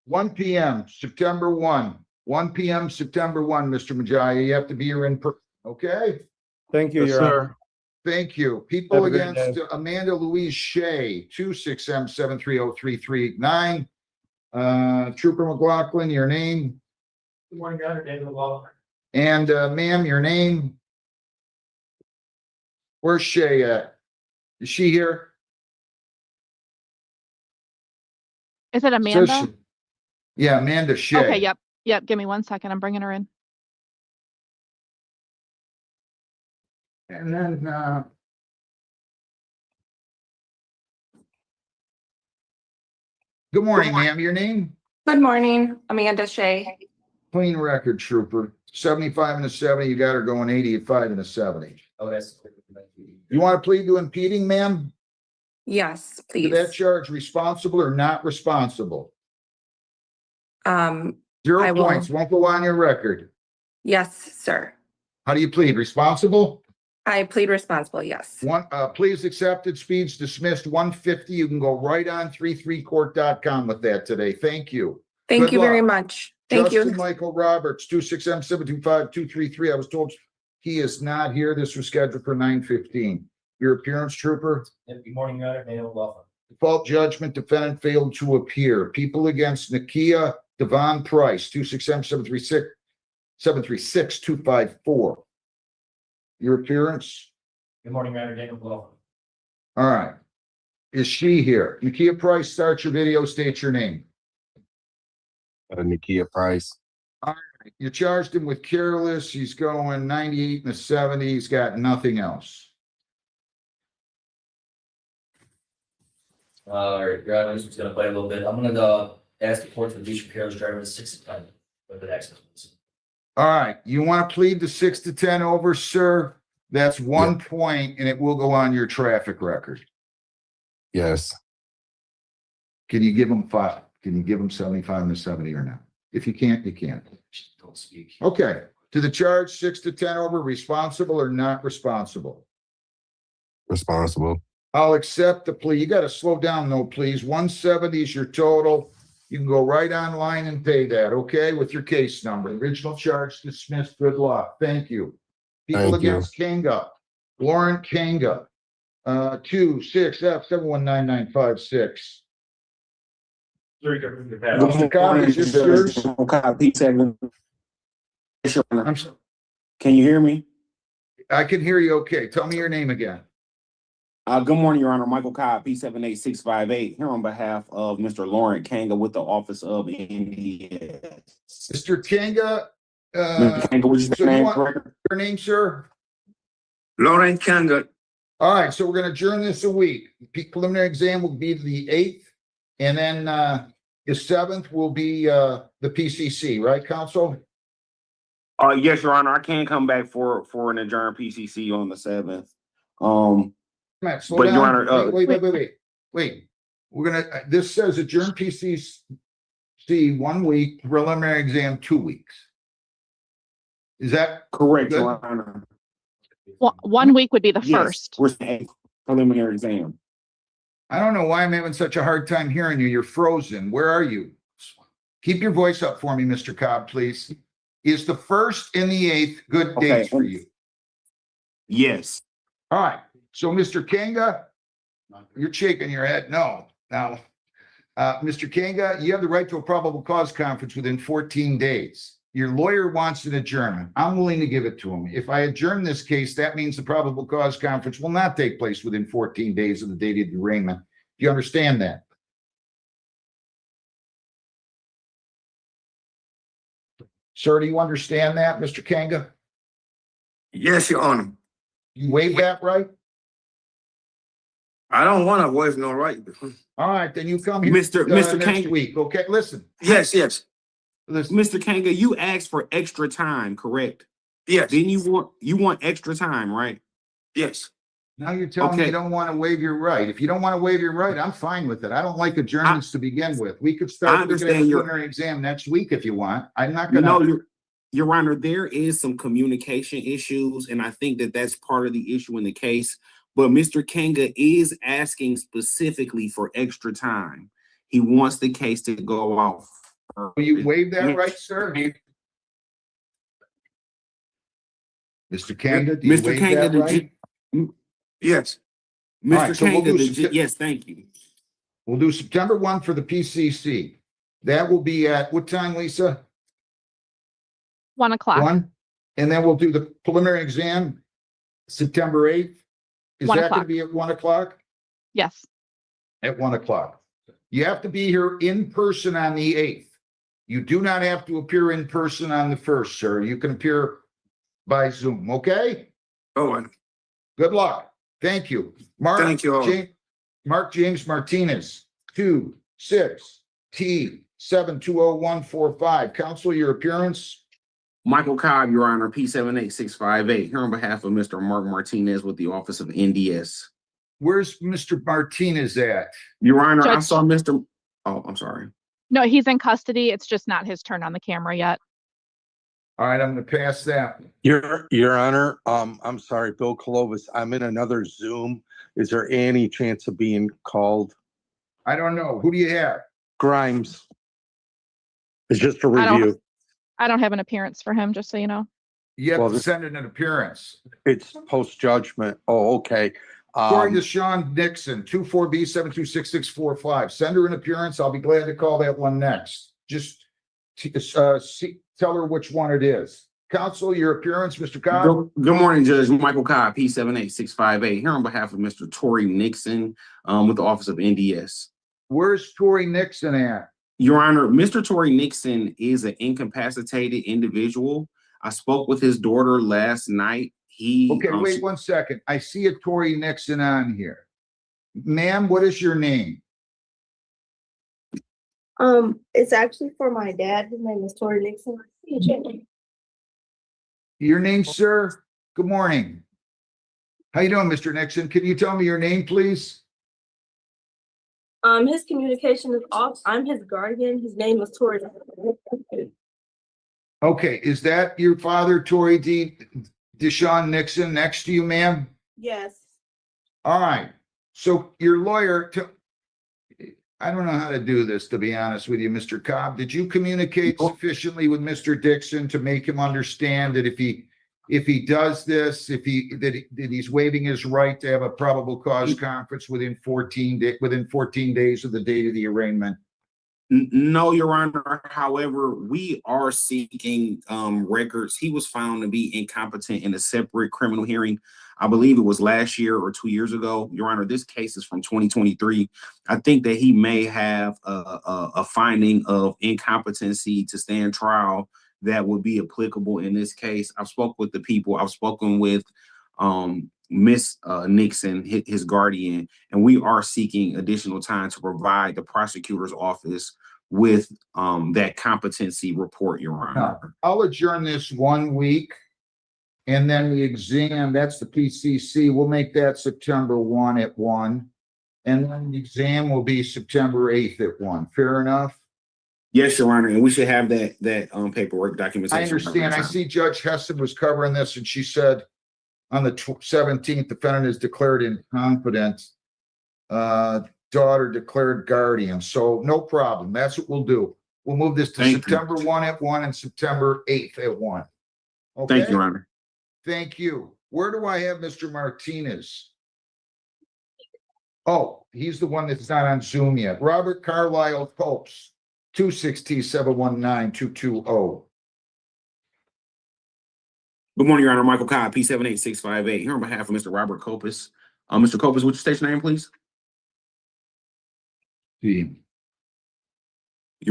1 p.m., September 1. 1 p.m., September 1, Mr. Majaya. You have to be here in person, okay? Thank you, Yes, Your Honor. sir. Thank you. People Have a great against day. Amanda Louise Shea, 26M730339. Trooper McLaughlin, your name, Good morning, Your Honor, David Walker. and ma'am, your name. Where's Shea at? Is she here? Is it Says Amanda? she- Yeah, Amanda Shea. Okay, yep. Give me 1 second. I'm bringing her in. And then, good morning, ma'am. Your name? Good morning, Amanda Shea. Clean record, trooper. 75 and a 70. You got her going 85 and a 70. Oh, that's. You want to plead to impeding, ma'am? Yes, To please. that charge, responsible or not responsible? I 0 will. points. Won't go on your record. Yes, sir. How do you plead? Responsible? I plead responsible, yes. One, please accepted, speeds dismissed 150. You can go right on 33court.com with that today. Thank you. Thank Good you very luck. much. Thank Justin you. Michael Roberts, 26M725233. I was told he is not here. This was scheduled for 9:15. Your appearance, trooper? Good morning, Your Honor, David Walker. Default judgment, defendant failed to appear. People against Nakia Devon Price, 26M736254. Your appearance? Good morning, Your Honor, David Walker. All right. Is she here? Nakia Price, start your video, state your name. Nakia Price. All right. You charged him with careless. He's going 98 and a 70. He's got nothing else. All right, Your Honor, this one's gonna play a little bit. I'm gonna ask the court to reduce your careless driving to 6 to 10 with the accident. All right. You want to plead the 6 to 10 over, sir? That's 1 point, and it will go on your traffic record. Yes. Can you give him 5? Can you give him 75 and a 70 or not? If you can't, you can't. Don't speak. Okay. To the charge, 6 to 10 over, responsible or not responsible? Responsible. I'll accept the plea. You got to slow down though, please. 170 is your total. You can go right online and pay that, okay, with your case number. Original charge dismissed. Good luck. Thank you. People Thank you. against Kanga. Lauren Kanga. 26F719956. Mr. Cobb, is this yours? I'm sorry. Can you hear me? I can hear you okay. Tell me your name again. Good morning, Your Honor. Michael Cobb, P78658, here on behalf of Mr. Lauren Kanga with the Office of NDS. Mr. Kanga, Mr. Kanga, what's so your you name? want your name, sir? Lauren Kanga. All right, so we're gonna adjourn this a week. Preliminary exam will be the 8th, and then the 7th will be the PCC, right, counsel? Yes, Your Honor. I can come back for an adjourned PCC on the 7th. Matt, slow But, down. Your Honor, Wait. We're gonna, this says adjourn PCC 1 week, preliminary exam 2 weeks. Is that correct, good? Your Honor? 1 week would be the Yes, first. we're saying preliminary exam. I don't know why I'm having such a hard time hearing you. You're frozen. Where are you? Keep your voice up for me, Mr. Cobb, please. Is the 1st and the 8th good dates for you? Yes. All right. So, Mr. Kanga, you're shaking your head. No. Now, Mr. Kanga, you have the right to a probable cause conference within 14 days. Your lawyer wants an adjournment. I'm willing to give it to him. If I adjourn this case, that means the probable cause conference will not take place within 14 days of the date of the arraignment. Do you understand that? Sir, do you understand that, Mr. Kanga? Yes, Your Honor. You waive that right? I don't want to waive no right. All right, then you come here Mr. next Kanga. week, okay? Listen. Yes. Listen. Mr. Kanga, you asked for extra time, correct? Yes. Then you want extra time, right? Yes. Now you're telling me you don't want to waive your right. If you don't want to waive your right, I'm fine with it. I don't like adjournments to begin with. We could start with a preliminary exam next week if you want. I'm not You gonna. know, Your Honor, there is some communication issues, and I think that that's part of the issue in the case. But Mr. Kanga is asking specifically for extra time. He wants the case to go off. Will you waive that right, sir? Mr. Kanga, do you Mr. waive Kanga, that right? yes. All right, Mr. so we'll Kanga, do yes, thank you. We'll do September 1 for the PCC. That will be at what time, Lisa? 1 o'clock. 1? And then we'll do the preliminary exam September 8th. Is 1 that going to o'clock. be at 1 o'clock? Yes. At 1 o'clock. You have to be here in person on the 8th. You do not have to appear in person on the 1st, sir. You can appear by Zoom, okay? Oh, Good luck. Thank you. Mark. Thank you all. Mark James Martinez, 26T7201145. Counsel, your appearance. Michael Cobb, Your Honor, P78658, here on behalf of Mr. Mark Martinez with the Office of NDS. Where's Mr. Martinez at? Your Honor, I Judge- saw Mr. Oh, I'm sorry. No, he's in custody. It's just not his turn on the camera yet. All right, I'm going to pass that. Your Honor, I'm sorry, Bill Clovis, I'm in another Zoom. Is there any chance of being called? I don't know. Who do you have? Grimes. It's just a I don't- review. I don't have an appearance for him, just so you know. You have Well, to this- send in an appearance. It's post judgment. Oh, okay. According to Sean Nixon, 24B7266645. Send her an appearance. I'll be glad to call that one next. Just tell her which one it is. Counsel, your appearance, Mr. Cobb. Good morning, Judge Michael Cobb, P78658, here on behalf of Mr. Tory Nixon with the Office of NDS. Where's Tory Nixon at? Your Honor, Mr. Tory Nixon is an incapacitated individual. I spoke with his daughter last night. Okay, wait 1 second. I see a Tory Nixon on here. Ma'am, what is your name? It's actually for my dad. His name is Tory Nixon. Your name, sir? Good morning. How you doing, Mr. Nixon? Can you tell me your name, please? His communication is off. I'm his guardian. His name is Tory. Okay, is that your father, Tory Deshaun Nixon, next to you, ma'am? Yes. All right. So your lawyer, I don't know how to do this, to be honest with you, Mr. Cobb. Did you communicate sufficiently with Mr. Dixon to make him understand that if he does this, that he's waiving his right to have a probable cause conference within 14 days of the date of the arraignment? No, Your Honor. However, we are seeking records. He was found to be incompetent in a separate criminal hearing. I believe it was last year or 2 years ago. Your Honor, this case is from 2023. I think that he may have a finding of incompetency to stand trial that would be applicable in this case. I've spoken with the people. I've spoken with Miss Nixon, his guardian, and we are seeking additional time to provide the prosecutor's office with that competency report, Your Honor. I'll adjourn this 1 week. And then the exam, that's the PCC. We'll make that September 1 at 1. And then the exam will be September 8th at 1. Fair enough? Yes, Your Honor, and we should have that paperwork documentation. I understand. I see Judge Hessen was covering this, and she said on the 17th, defendant is declared incompetent. Daughter declared guardian. So no problem. That's what we'll do. We'll move this to September 1 at 1 and September 8th at 1. Okay? Thank you, Your Honor. Thank you. Where do I have Mr. Martinez? Oh, he's the one that's not on Zoom yet. Robert Carlisle Copes, 26T719220. Good morning, Your Honor. Michael Cobb, P78658, here on behalf of Mr. Robert Copus. Mr. Copus, what's your station name, please? Your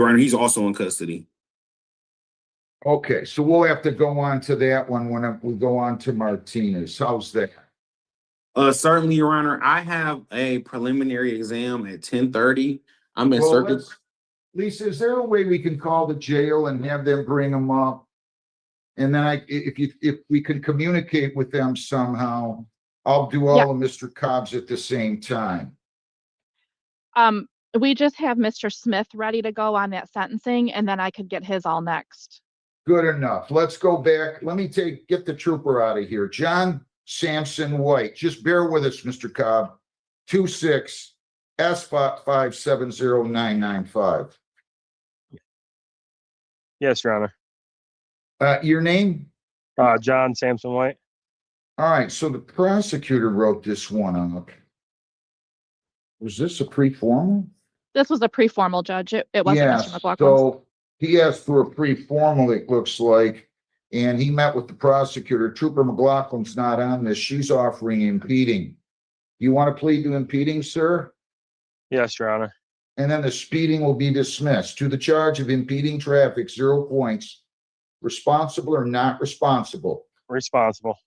Honor, he's also in custody. Okay, so we'll have to go on to that one when we go on to Martinez. How's that? Certainly, Your Honor. I have a preliminary exam at 10:30. I'm at circuit. Lisa, is there a way we can call the jail and have them bring them up? And then if we can communicate with them somehow, I'll do all of Mr. Cobb's at the same time. We just have Mr. Smith ready to go on that sentencing, and then I could get his all next. Good enough. Let's go back. Let me get the trooper out of here. John Sampson White. Just bear with us, Mr. Cobb. 26S570995. Yes, Your Honor. Your name? John Sampson White. All right, so the prosecutor wrote this one up. Was this a pre-formal? This was a pre-formal, Judge. It wasn't Mr. Yes, McLaughlin. so he asked for a pre-formal, it looks like, and he met with the prosecutor. Trooper McLaughlin's not on this. She's offering impeding. You want to plead to impeding, sir? Yes, Your Honor. And then the speeding will be dismissed. To the charge of impeding traffic, 0 points. Responsible or not responsible? Responsible.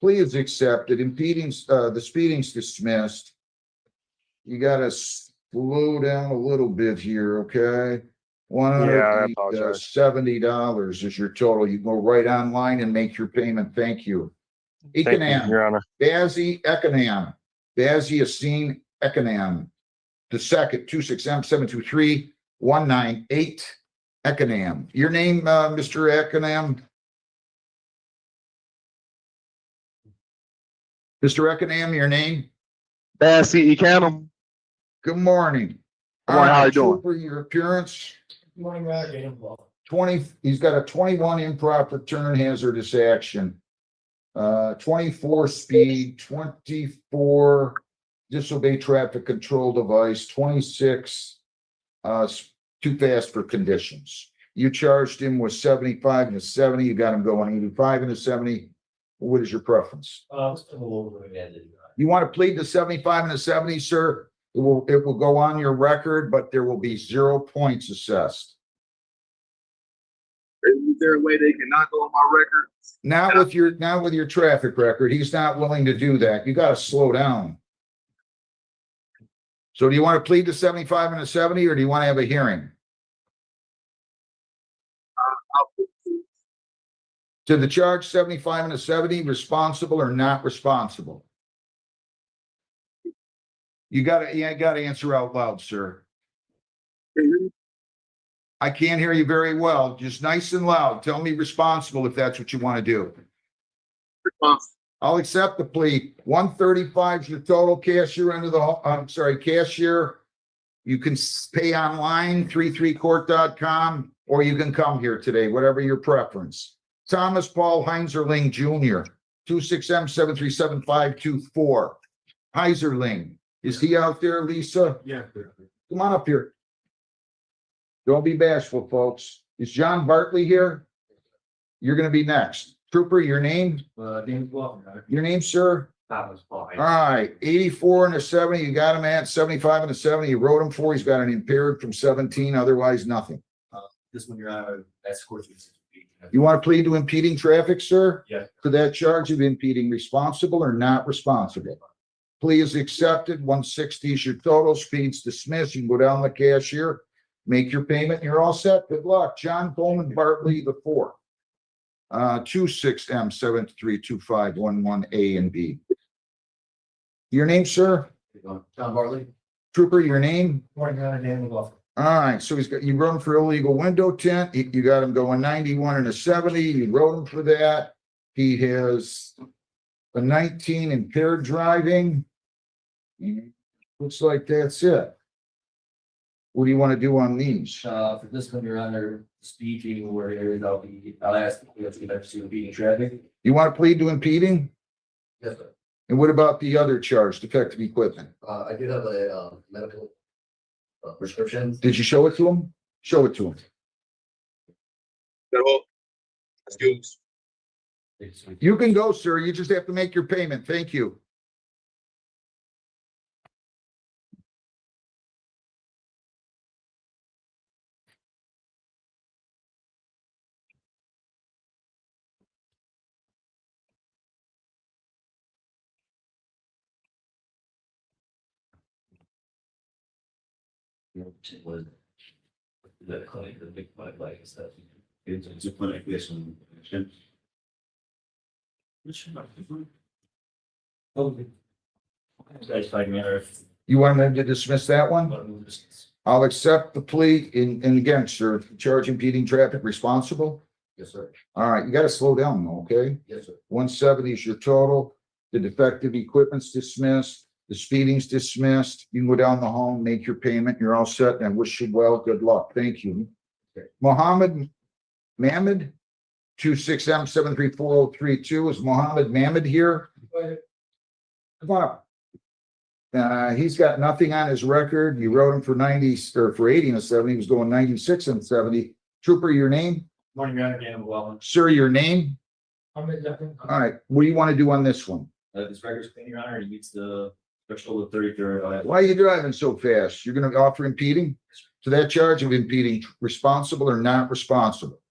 Plea is accepted. The speeding's dismissed. You gotta slow down a little bit here, okay? I apologize. $170 is your total. You go right online and make your payment. Thank you. Thank you, Your Honor. Bazzi Ekanam. Bazzi Asin Ekanam. The second, 26M723-198 Ekanam. Your name, Mr. Ekanam? Mr. Ekanam, your name? Bassie Ekanam. Good morning. Good morning, how you doing? For your appearance, Good morning, Roger. 20, he's got a 21 improper turn hazardous action. 24 speed, 24 disobey traffic control device, 26 too fast for conditions. You charged him with 75 and a 70. You got him going 85 and a 70. What is your preference? You want to plead to 75 and a 70, sir? It will go on your record, but there will be 0 points assessed. Is there a way they cannot go on my record? Not with your traffic record. He's not willing to do that. You got to slow down. So do you want to plead to 75 and a 70, or do you want to have a hearing? To the charge 75 and a 70, responsible or not responsible? You gotta answer out loud, sir. I can't hear you very well. Just nice and loud. Tell me responsible if that's what you want to do. Responsible. I'll accept the plea. 135 is your total. Cashier cashier. You can pay online, 33court.com, or you can come here today, whatever your preference. Thomas Paul Heinzerling Jr., 26M737-524. Heinzerling. Is he out there, Lisa? Yeah. Come on up here. Don't be bashful, folks. Is John Bartley here? You're gonna be next. Trooper, your name? Your name, sir? Thomas Paul. All right, 84 and a 70, you got him at 75 and a 70, you wrote him for, he's got an impaired from 17, otherwise nothing. This one, Your Honor, that's courtrooms. You want to plead to impeding traffic, sir? Yes. To that charge of impeding, responsible or not responsible? Plea is accepted, 160 is your total, speed's dismissed, you can go down the cashier, make your payment, you're all set, good luck. John Coleman Bartley, the fourth. 26M732511A and B. Your name, sir? John Bartley. Trooper, your name? Morning, Your Honor, Dan McLaughlin. All right, so you wrote him for illegal window tint. You got him going 91 and a 70. You wrote him for that. He has a 19 impaired driving. Looks like that's it. What do you want to do on these? For this one, Your Honor, speeding where areas I'll ask you to get to impeding traffic. You want to plead to impeding? Yes, sir. And what about the other charge, defective equipment? I did have a medical prescription. Did you show it to him? Show it to him. Excuse. You can go, sir. You just have to make your payment. Thank you. Was the clinic, the big like stuff. It's a clinic, this one. That's like matter. You want him to dismiss that one? I'll accept the plea and again, sir, charge impeding traffic responsible. Yes, sir. All right, you got to slow down, though, okay? Yes, sir. 170 is your total. The defective equipment's dismissed. The speeding's dismissed. You can go down the hall, make your payment. You're all set and wish you well. Good luck. Thank you. Okay. Mohammed Mammed, 26M734032. Is Mohammed Mammed here? Come on up. He's got nothing on his record. You wrote him for 90 or for 80 and a 70. He was going 96 and 70. Trooper, your name? Morning, Your Honor, Dan Llewellyn. Sir, your name? I'm in Middleton. All right. What do you want to do on this one? This record's clean, Your Honor. He meets the threshold of 33rd. Why are you driving so fast? You're going to offer impeding to that charge of impeding, responsible or not responsible?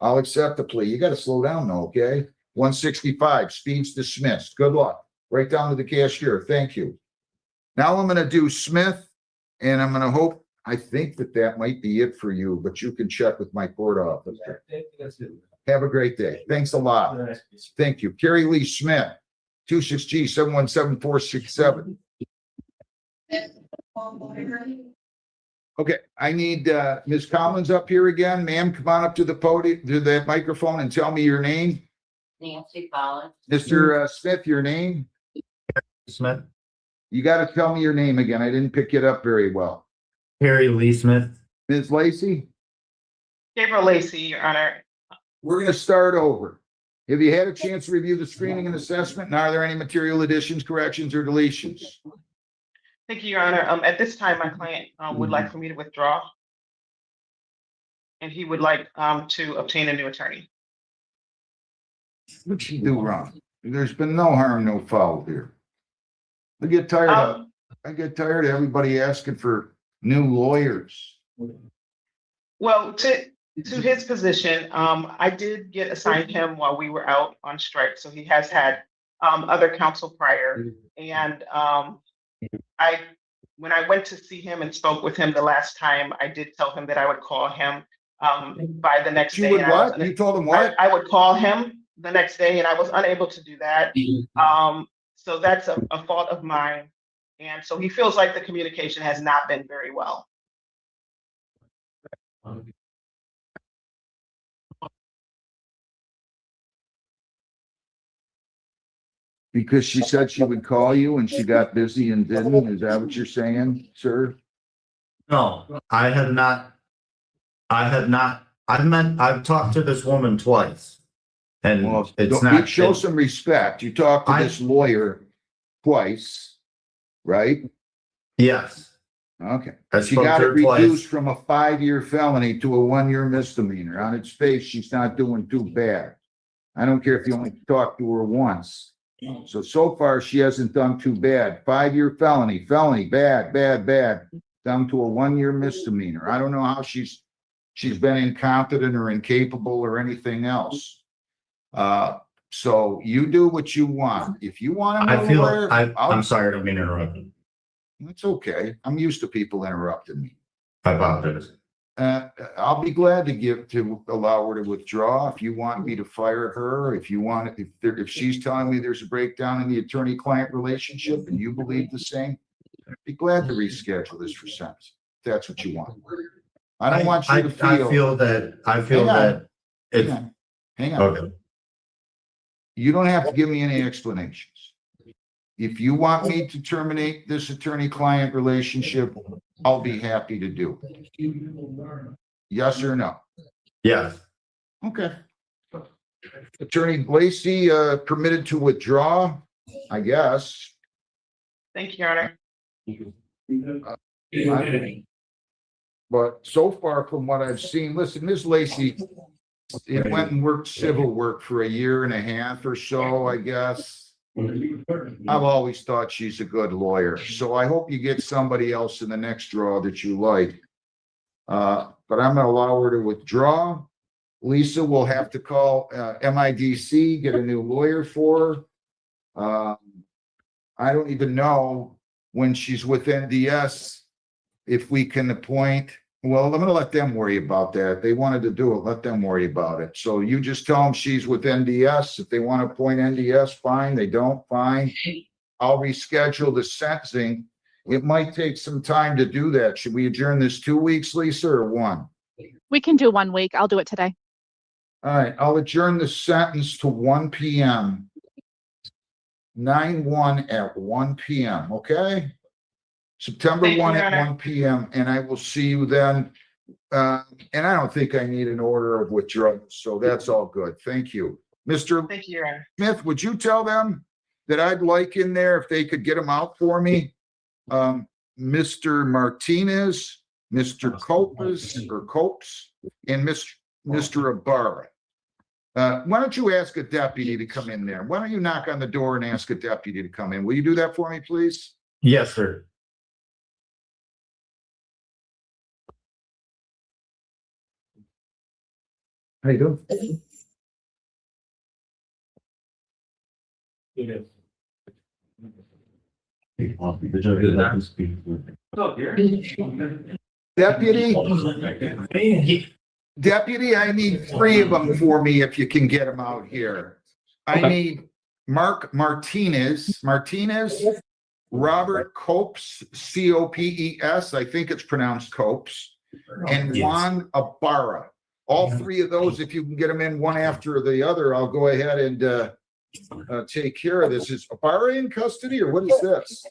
I'll accept the plea. You got to slow down though, okay? 165, speeds dismissed. Good luck. Right down to the cashier. Thank you. Now I'm going to do Smith, and I'm going to hope, I think that might be it for you, but you can check with my court officer. Have a great day. Thanks a lot. Thank you. Carrie Lee Smith, 26G 717-467. Okay, I need Ms. Collins up here again. Ma'am, come on up to the podium, to that microphone and tell me your name. Nancy Collins. Mr. Smith, your name? Smith. You got to tell me your name again. I didn't pick it up very well. Harry Lee Smith. Ms. Lacey? Gabriel Lacey, Your Honor. We're going to start over. Have you had a chance to review the screening and assessment? And are there any material additions, corrections, or deletions? Thank you, Your Honor. At this time, my client would like for me to withdraw. And he would like to obtain a new attorney. What'd she do wrong? There's been no harm, no foul here. I get tired of everybody asking for new lawyers. Well, to his position, I did get assigned him while we were out on strike. So he has had other counsel prior. And when I went to see him and spoke with him the last time, I did tell him that I would call him by the next day. You would what? You told him what? I would call him the next day, and I was unable to do that. So that's a fault of mine. And so he feels like the communication has not been very well. Because she said she would call you and she got busy and didn't. Is that what you're saying, sir? No, I have not. I've talked to this woman twice. And Well, it's not. show some respect. You talked to this lawyer twice, right? Yes. Okay. I She spoke got to it her twice. reduced from a 5-year felony to a 1-year misdemeanor. On its face, she's not doing too bad. I don't care if you only talked to her once. So far, she hasn't done too bad. 5-year felony, bad, down to a 1-year misdemeanor. I don't know how she's been incompetent or incapable or anything else. So you do what you want. If you want to, I'm sorry, I don't mean to interrupt. It's okay. I'm used to people interrupting me. I apologize. I'll be glad to allow her to withdraw. If you want me to fire her, if she's telling me there's a breakdown in the attorney-client relationship and you believe the same, I'd be glad to reschedule this for sentencing. If that's what you want. I don't want you to feel. I feel that. Hang on. Okay. You don't have to give me any explanations. If you want me to terminate this attorney-client relationship, I'll be happy to do it. Yes or no? Yes. Okay. Attorney Lacey, permitted to withdraw, I guess. Thank you, Your Honor. But so far from what I've seen, listen, Ms. Lacey, it went and worked civil work for 1.5 years or so, I guess. I've always thought she's a good lawyer, so I hope you get somebody else in the next draw that you like. But I'm gonna allow her to withdraw. Lisa will have to call MIDC, get a new lawyer for her. I don't even know when she's with NDS if we can appoint. Well, I'm gonna let them worry about that. They wanted to do it, let them worry about it. So you just tell them she's with NDS. If they want to appoint NDS, fine. They don't, fine. I'll reschedule the sentencing. It might take some time to do that. Should we adjourn this 2 weeks, Lisa, or 1? We can do 1 week. I'll do it today. All right, I'll adjourn the sentence to 1 p.m. 9/1 at 1 p.m., okay? September 1 at 1 p.m. and I will see you then. And I don't think I need an order of withdrawal, so that's all good. Thank you. Mr. Thank you, Your Honor. Smith, would you tell them that I'd like in there, if they could get them out for me. Mr. Martinez, Mr. Copes, and Mr. Ibarra. Why don't you ask a deputy to come in there? Why don't you knock on the door and ask a deputy to come in? Will you do that for me, please? Yes, sir. How you doing? Deputy, I need 3 of them for me if you can get them out here. I need Mark Martinez, Robert Copes, Copes, I think it's pronounced Copes, and Juan Ibarra. All 3 of those, if you can get them in one after the other, I'll go ahead and take care of this. Is Ibarra in custody, or what is this?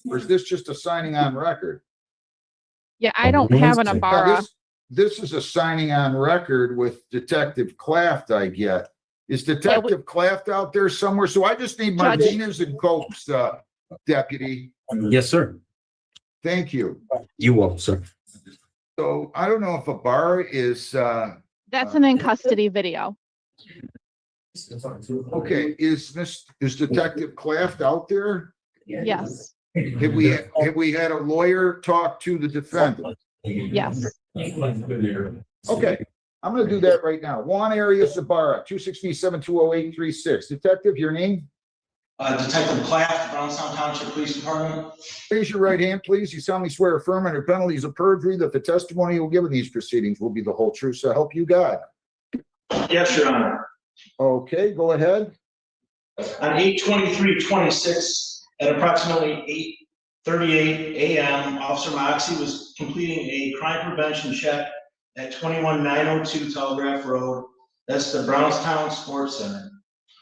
Or is this just a signing on record? Yeah, I don't have an Ibarra. This is a signing on record with Detective Claft, I get. Is Detective Claft out there somewhere? So I just need Martinez and Copes, deputy. Yes, sir. Thank you. You will, sir. So I don't know if Ibarra is That's an in custody video. okay. Is Detective Claft out there? Yes. Have we had a lawyer talk to the defendant? Yes. Okay, I'm gonna do that right now. Juan Arias Ibarra, 267-208-36. Detective, your name? Detective Claft, Brownstown Township Police Department. Raise your right hand, please. You solemnly swear affirm under penalties of perjury that the testimony you'll give in these proceedings will be the whole truth, so help you God. Yes, Your Honor. Okay, go ahead. On 8/23/26, at approximately 8:38 a.m., Officer Moxie was completing a crime prevention check at 21902 Telegraph Road. That's the Brownstown Sports Center.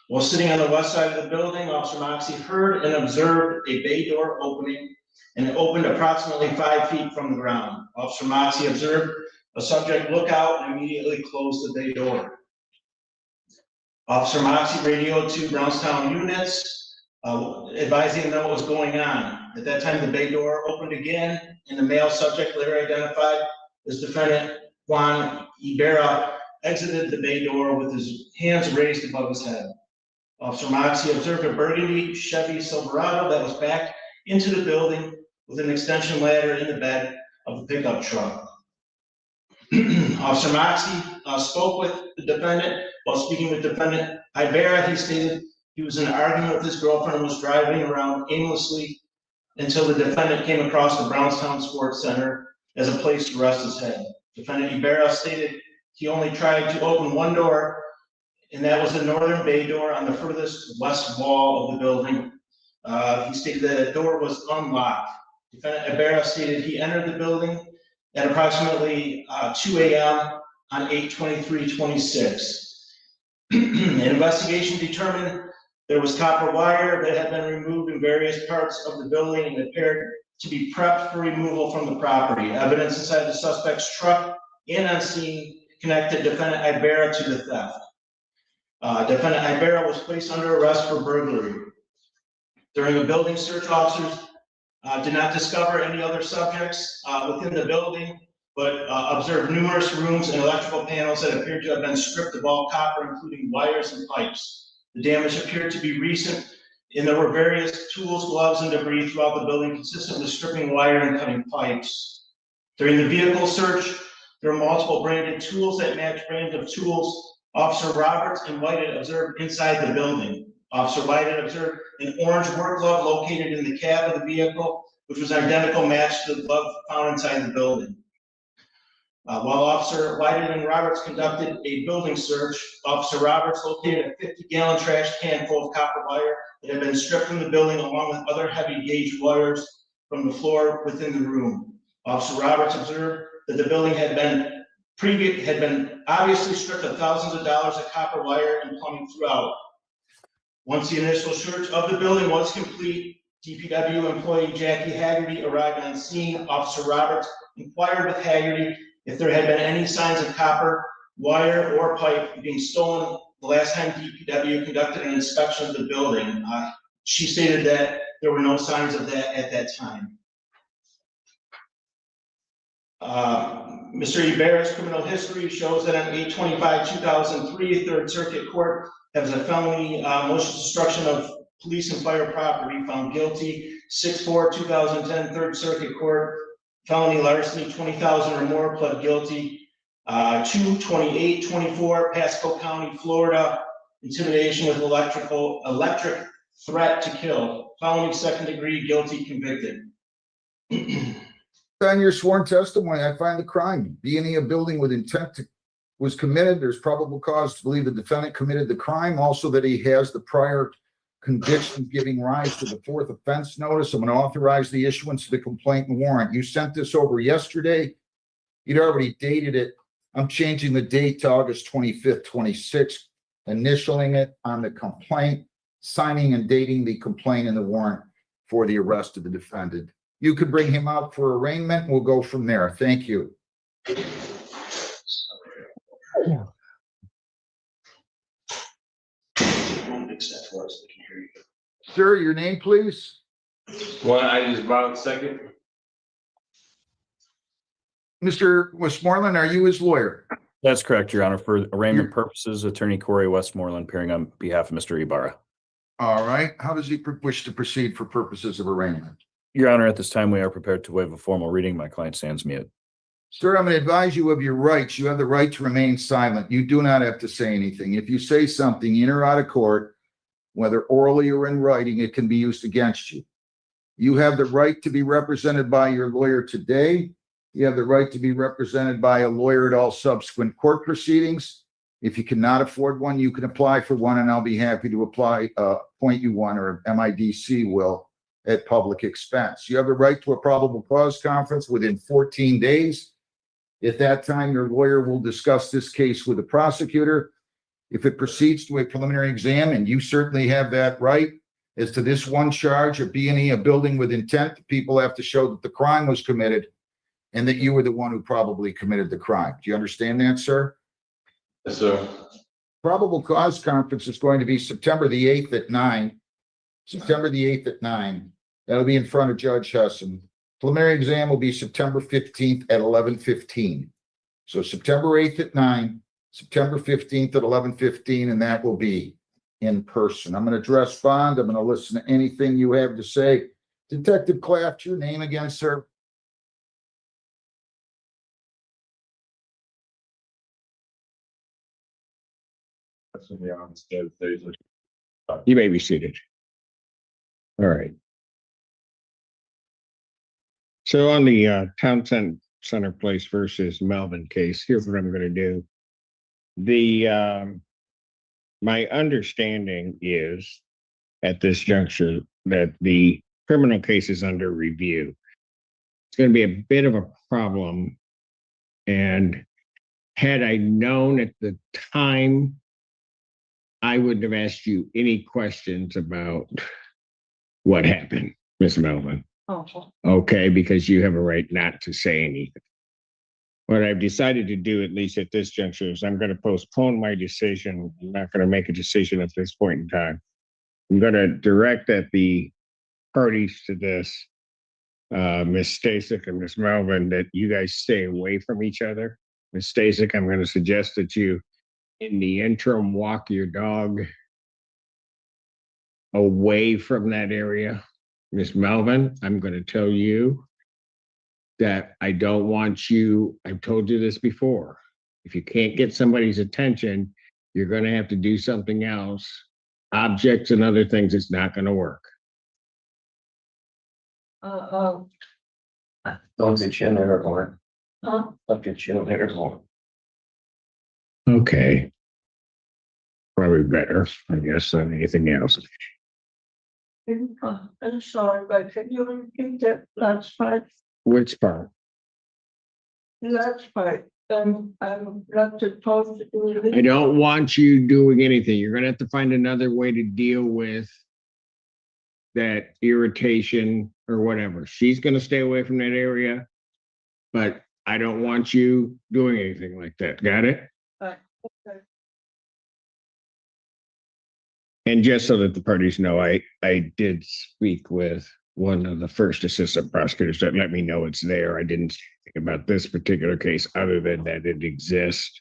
While sitting on the west side of the building, Officer Moxie heard and observed a bay door opening, and it opened approximately 5 feet from the ground. Officer Moxie observed a subject look out and immediately closed the bay door. Officer Moxie radioed to Brownstown units, advising them what was going on. At that time, the bay door opened again, and the male subject, later identified as defendant Juan Ibarra, exited the bay door with his hands raised above his head. Officer Moxie observed a burgundy Chevy Silverado that was backed into the building with an extension ladder in the bed of the pickup truck. Officer Moxie spoke with the defendant. While speaking with defendant Ibarra, he stated he was in an argument with his girlfriend and was driving around aimlessly until the defendant came across the Brownstown Sports Center as a place to rest his head. Defendant Ibarra stated he only tried to open one door, and that was the northern bay door on the furthest west wall of the building. He stated that the door was unlocked. Defendant Ibarra stated he entered the building at approximately 2 a.m. on 8/23/26. An investigation determined there was copper wire that had been removed in various parts of the building and appeared to be prepped for removal from the property. Evidence inside the suspect's truck and on scene connected defendant Ibarra to the theft. Defendant Ibarra was placed under arrest for burglary. During a building search, officers did not discover any other subjects within the building, but observed numerous rooms and electrical panels that appeared to have been stripped of all copper, including wires and pipes. The damage appeared to be recent, and there were various tools, gloves, and debris throughout the building consistent with stripping wire and cutting pipes. During the vehicle search, there were multiple branded tools that matched brands of tools Officer Roberts and Whited observed inside the building. Officer Whited observed an orange work glove located in the cab of the vehicle, which was an identical match to the glove found inside the building. While Officer Whited and Roberts conducted a building search, Officer Roberts located a 50-gallon trash can full of copper wire that had been stripped from the building along with other heavy gauge wires from the floor within the room. Officer Roberts observed that the building had been obviously stripped of thousands of dollars of copper wire and plumbing throughout. Once the initial search of the building was complete, DPW employee Jackie Haggerty arrived on scene. Officer Roberts inquired with Haggerty if there had been any signs of copper, wire, or pipe being stolen the last time DPW conducted an inspection of the building. She stated that there were no signs of that at that time. Mr. Ibarra's criminal history shows that on 8/25/2003, Third Circuit Court has a felony malicious destruction of police and fire property, found guilty. 6/4/2010, Third Circuit Court, felony larceny, 20,000 or more, pled guilty. 2/28/24, Pasco County, Florida, intimidation with electric threat to kill, felony second degree, guilty, convicted. On your sworn testimony, I find the crime, being a building with intent was committed. There's probable cause to believe the defendant committed the crime. Also that he has the prior conviction giving rise to the fourth offense notice. I'm going to authorize the issuance of the complaint and warrant. You sent this over yesterday. You'd already dated it. I'm changing the date to August 25th, 26th, initialing it on the complaint, signing and dating the complaint and the warrant for the arrest of the defendant. You could bring him out for arraignment and we'll go from there. Thank you. Sir, your name, please? I just borrowed a second. Mr. Westmoreland, are you his lawyer? That's correct, Your Honor. For arraignment purposes, Attorney Corey Westmoreland appearing on behalf of Mr. Ibarra. All right. How does he wish to proceed for purposes of arraignment? Your Honor, at this time, we are prepared to waive a formal reading. My client stands mute. Sir, I'm going to advise you of your rights. You have the right to remain silent. You do not have to say anything. If you say something in or out of court, whether orally or in writing, it can be used against you. You have the right to be represented by your lawyer today. You have the right to be represented by a lawyer at all subsequent court proceedings. If you cannot afford one, you can apply for one, and I'll be happy to appoint you one, or MIDC will, at public expense. You have the right to a probable cause conference within 14 days. At that time, your lawyer will discuss this case with the prosecutor. If it proceeds to a preliminary exam, and you certainly have that right, as to this one charge of B&E, a building with intent, people have to show that the crime was committed and that you were the one who probably committed the crime. Do you understand that, sir? Yes, sir. Probable cause conference is going to be September the 8th at 9. September the 8th at 9. That'll be in front of Judge Husson. Preliminary exam will be September 15th at 11:15. So September 8th at 9, September 15th at 11:15, and that will be in person. I'm going to address bond. I'm going to listen to anything you have to say. Detective Claft, your name again, sir? You may be seated. All right. So on the Town Center Place versus Melvin case, here's what I'm going to do. My understanding is at this juncture that the criminal case is under review. It's going to be a bit of a problem. And had I known at the time, I wouldn't have asked you any questions about what happened, Ms. Melvin. Okay, because you have a right not to say anything. What I've decided to do, at least at this juncture, is I'm going to postpone my decision. I'm not going to make a decision at this point in time. I'm going to direct at the parties to this, Ms. Stasek and Ms. Melvin, that you guys stay away from each other. Ms. Stasek, I'm going to suggest that you, in the interim, walk your dog away from that area. Ms. Melvin, I'm going to tell you that I don't want you, I've told you this before. If you can't get somebody's attention, you're going to have to do something else. Objects and other things, it's not going to work. Don't get you in there more. Don't get you in there more. Okay. Probably better, I guess, than anything else. I'm sorry, but can you repeat that last part? Which part? Last part. I'm not supposed to do this. I don't want you doing anything. You're going to have to find another way to deal with that irritation or whatever. She's going to stay away from that area, but I don't want you doing anything like that. Got it? Okay. And just so that the parties know, I did speak with one of the first assistant prosecutors that let me know it's there. I didn't think about this particular case other than that it exists.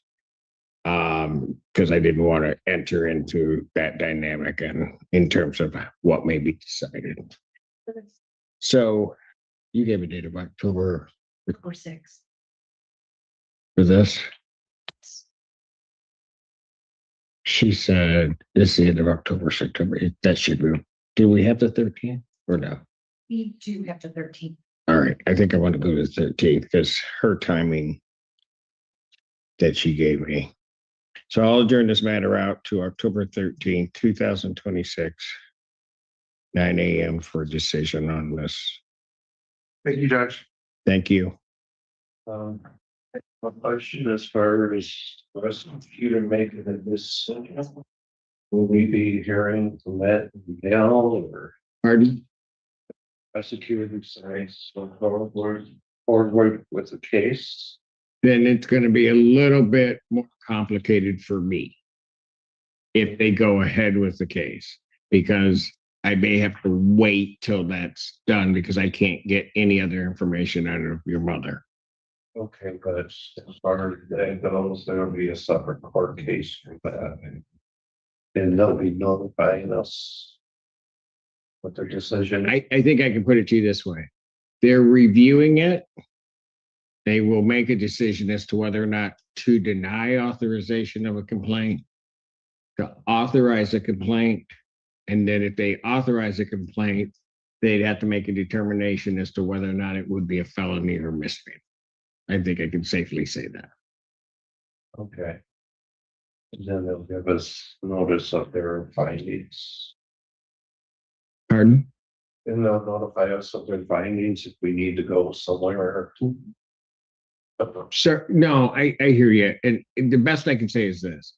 Because I didn't want to enter into that dynamic and in terms of what may be decided. So you gave a date of October Or 6. for this. She said it's the end of October, September. That should be. Do we have the 13th or no? We do have the 13th. All right. I think I want to go to the 13th because her timing that she gave me. So I'll adjourn this matter out to October 13th, 2026, 9 a.m. for a decision on this. Thank you, Judge. Thank you. A question as far as the rest of you to make a decision. Will we be hearing from that now or? Pardon? Prosecutor decides so forward with the case. Then it's going to be a little bit more complicated for me if they go ahead with the case, because I may have to wait till that's done because I can't get any other information out of your mother. Okay, but as far as that goes, there'll be a separate court case for that. And they'll be notifying us with their decision. I think I can put it to you this way. They're reviewing it. They will make a decision as to whether or not to deny authorization of a complaint, to authorize a complaint, and then if they authorize a complaint, they'd have to make a determination as to whether or not it would be a felony or misdemeanor. I think I can safely say that. Okay. And then they'll give us notice of their findings. Pardon? And they'll notify us of their findings if we need to go somewhere. Sir, no, I hear you. And the best I can say is this.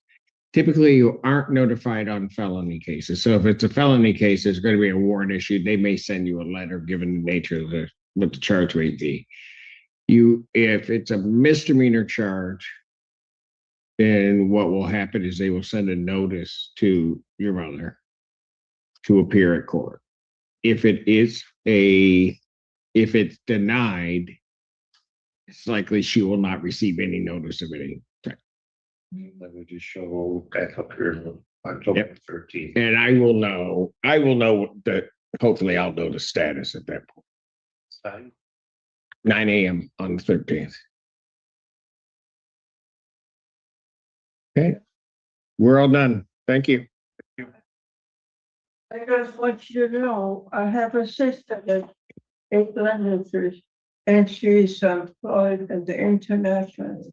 Typically, you aren't notified on felony cases. So if it's a felony case, there's going to be a warrant issued. They may send you a letter given the nature of what the charge may be. If it's a misdemeanor charge, then what will happen is they will send a notice to your mother to appear at court. If it's denied, it's likely she will not receive any notice of any type. That would just show back up here on October 13th. And I will know that hopefully I'll know the status at that point. Fine. 9 a.m. on the 13th. Okay. We're all done. Thank you. I just want you to know, I have a sister that is Londoners, and she's employed at the international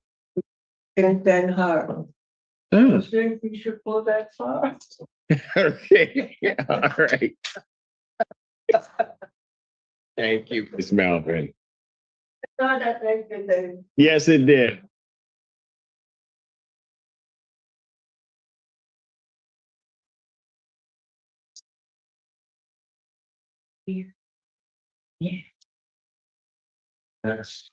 in Den Haag. Oh. I think we should go that far. Okay. All right. Thank you, Ms. Melvin. Not that big a day. Yes, it did. Yeah. Next.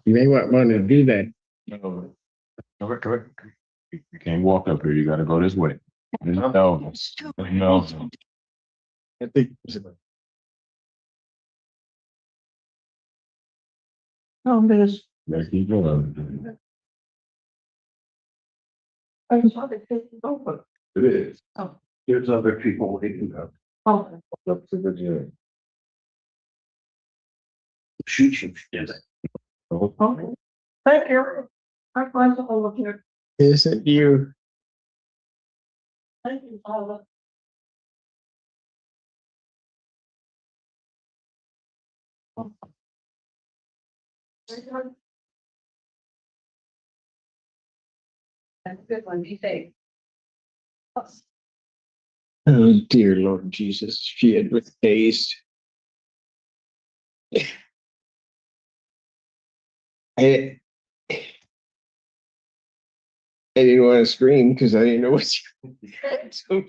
You may want to do that. No. You can't walk up here. You gotta go this way. No. I think. Oh, there's, There keep going. I saw the take it over. It is. Oh. There's other people waiting up. Oh, Up to the jury. Shoot you. Yes. okay. Thank you. I find all of you. Is it you? Thank you, Paula. That's a good one. Be safe. Oh, dear Lord Jesus, she had with haste. I didn't want to scream because I didn't know what you had. So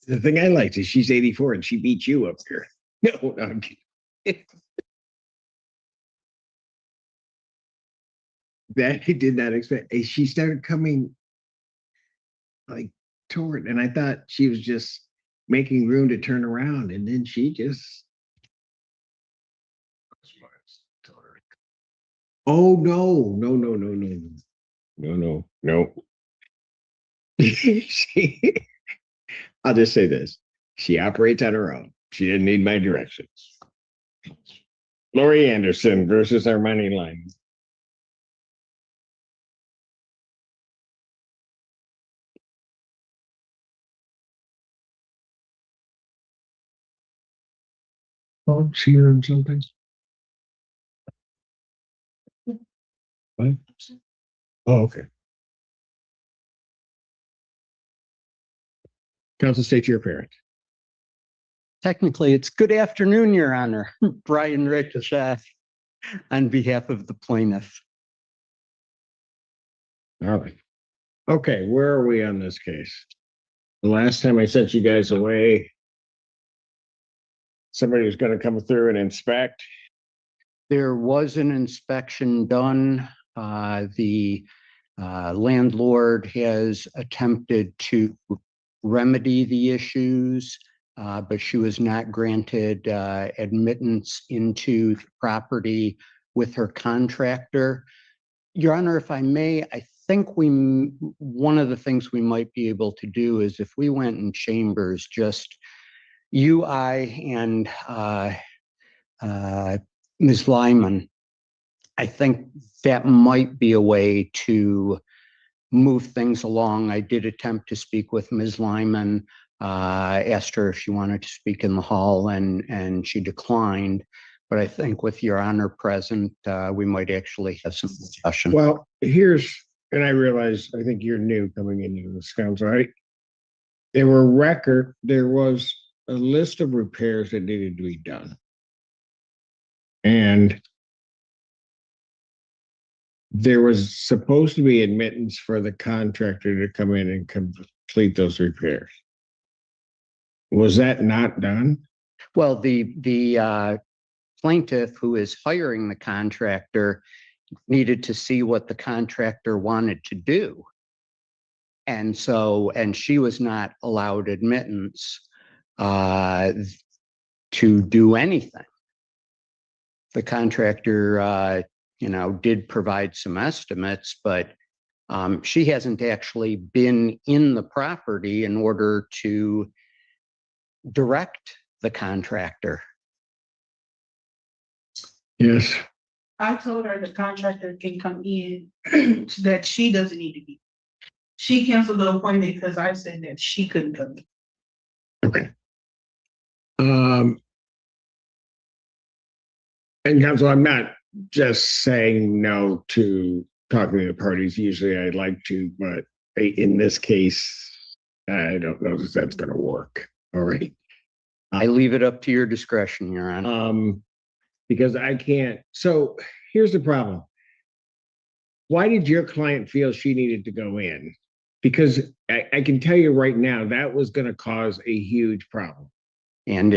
the thing I liked is she's 84 and she beat you up here. No, I'm kidding. That I did not expect. She started coming like toward, and I thought she was just making room to turn around, and then she just. Oh no, no, no, no, no, no, no, no. I'll just say this. She operates on her own. She didn't need my directions. Lori Anderson versus our money line. Oh, she learned something. What? Oh, okay. Council, state your appearance. Technically, it's good afternoon, Your Honor. Brian Rich on behalf of the plaintiff. All right. Okay, where are we on this case? The last time I sent you guys away, somebody was going to come through and inspect. There was an inspection done. The landlord has attempted to remedy the issues, but she was not granted admittance into the property with her contractor. Your Honor, if I may, I think one of the things we might be able to do is if we went in chambers, just you, I, and Ms. Lyman, I think that might be a way to move things along. I did attempt to speak with Ms. Lyman, asked her if she wanted to speak in the hall, and she declined. But I think with Your Honor present, we might actually have some discussion. Well, and I realize, I think you're new coming into this council, right? There was a list of repairs that needed to be done. And there was supposed to be admittance for the contractor to come in and complete those repairs. Was that not done? Well, the plaintiff who is hiring the contractor needed to see what the contractor wanted to do. And she was not allowed admittance to do anything. The contractor, did provide some estimates, but she hasn't actually been in the property in order to direct the contractor. Yes. I told her the contractor can come in, that she doesn't need to be. She canceled the appointment because I said that she couldn't come in. Okay. And counsel, I'm not just saying no to talking to the parties. Usually I'd like to, but in this case, I don't know if that's going to work. All right. I leave it up to your discretion, Your Honor. Because I can't. So here's the problem. Why did your client feel she needed to go in? Because I can tell you right now, that was going to cause a huge problem. And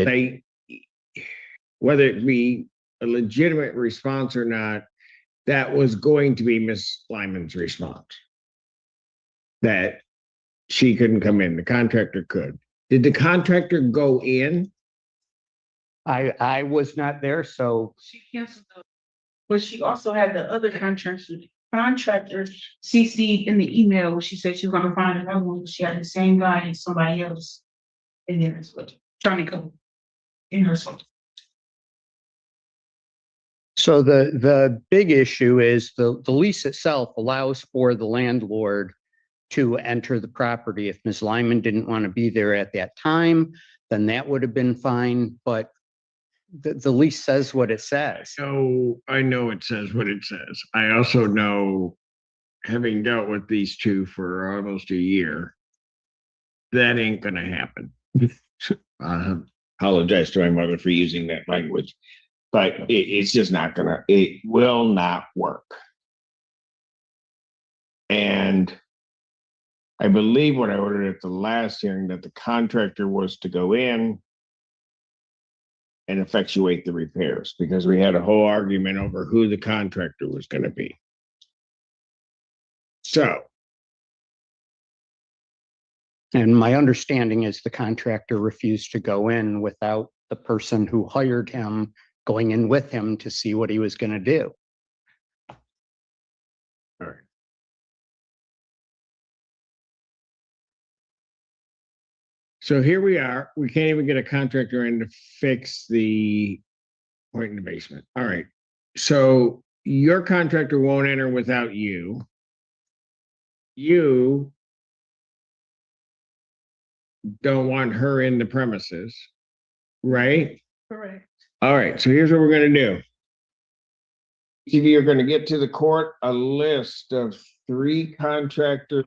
whether it be a legitimate response or not, that was going to be Miss Lyman's response. That she couldn't come in, the contractor could. Did the contractor go in? I was not there, so. She canceled but she also had the other contractor CC'd in the email where she said she was gonna find another one. She had the same guy and somebody else in there as well, trying to go in her soul. So the big issue is the lease itself allows for the landlord to enter the property. If Ms. Lyman didn't want to be there at that time, then that would have been fine, but the lease says what it says. So I know it says what it says. I also know, having dealt with these two for almost a year, that ain't gonna happen. Apologize to my mother for using that language, but it's just not gonna, it will not work. And I believe what I ordered at the last hearing, that the contractor was to go in and effectuate the repairs, because we had a whole argument over who the contractor was gonna be. So, And my understanding is the contractor refused to go in without the person who hired him going in with him to see what he was going to do. all right. So here we are. We can't even get a contractor in to fix the point in the basement. All right. So your contractor won't enter without you. You don't want her in the premises, right? Correct. All right. So here's what we're going to do. Each of you are going to get to the court a list of 3 contractors.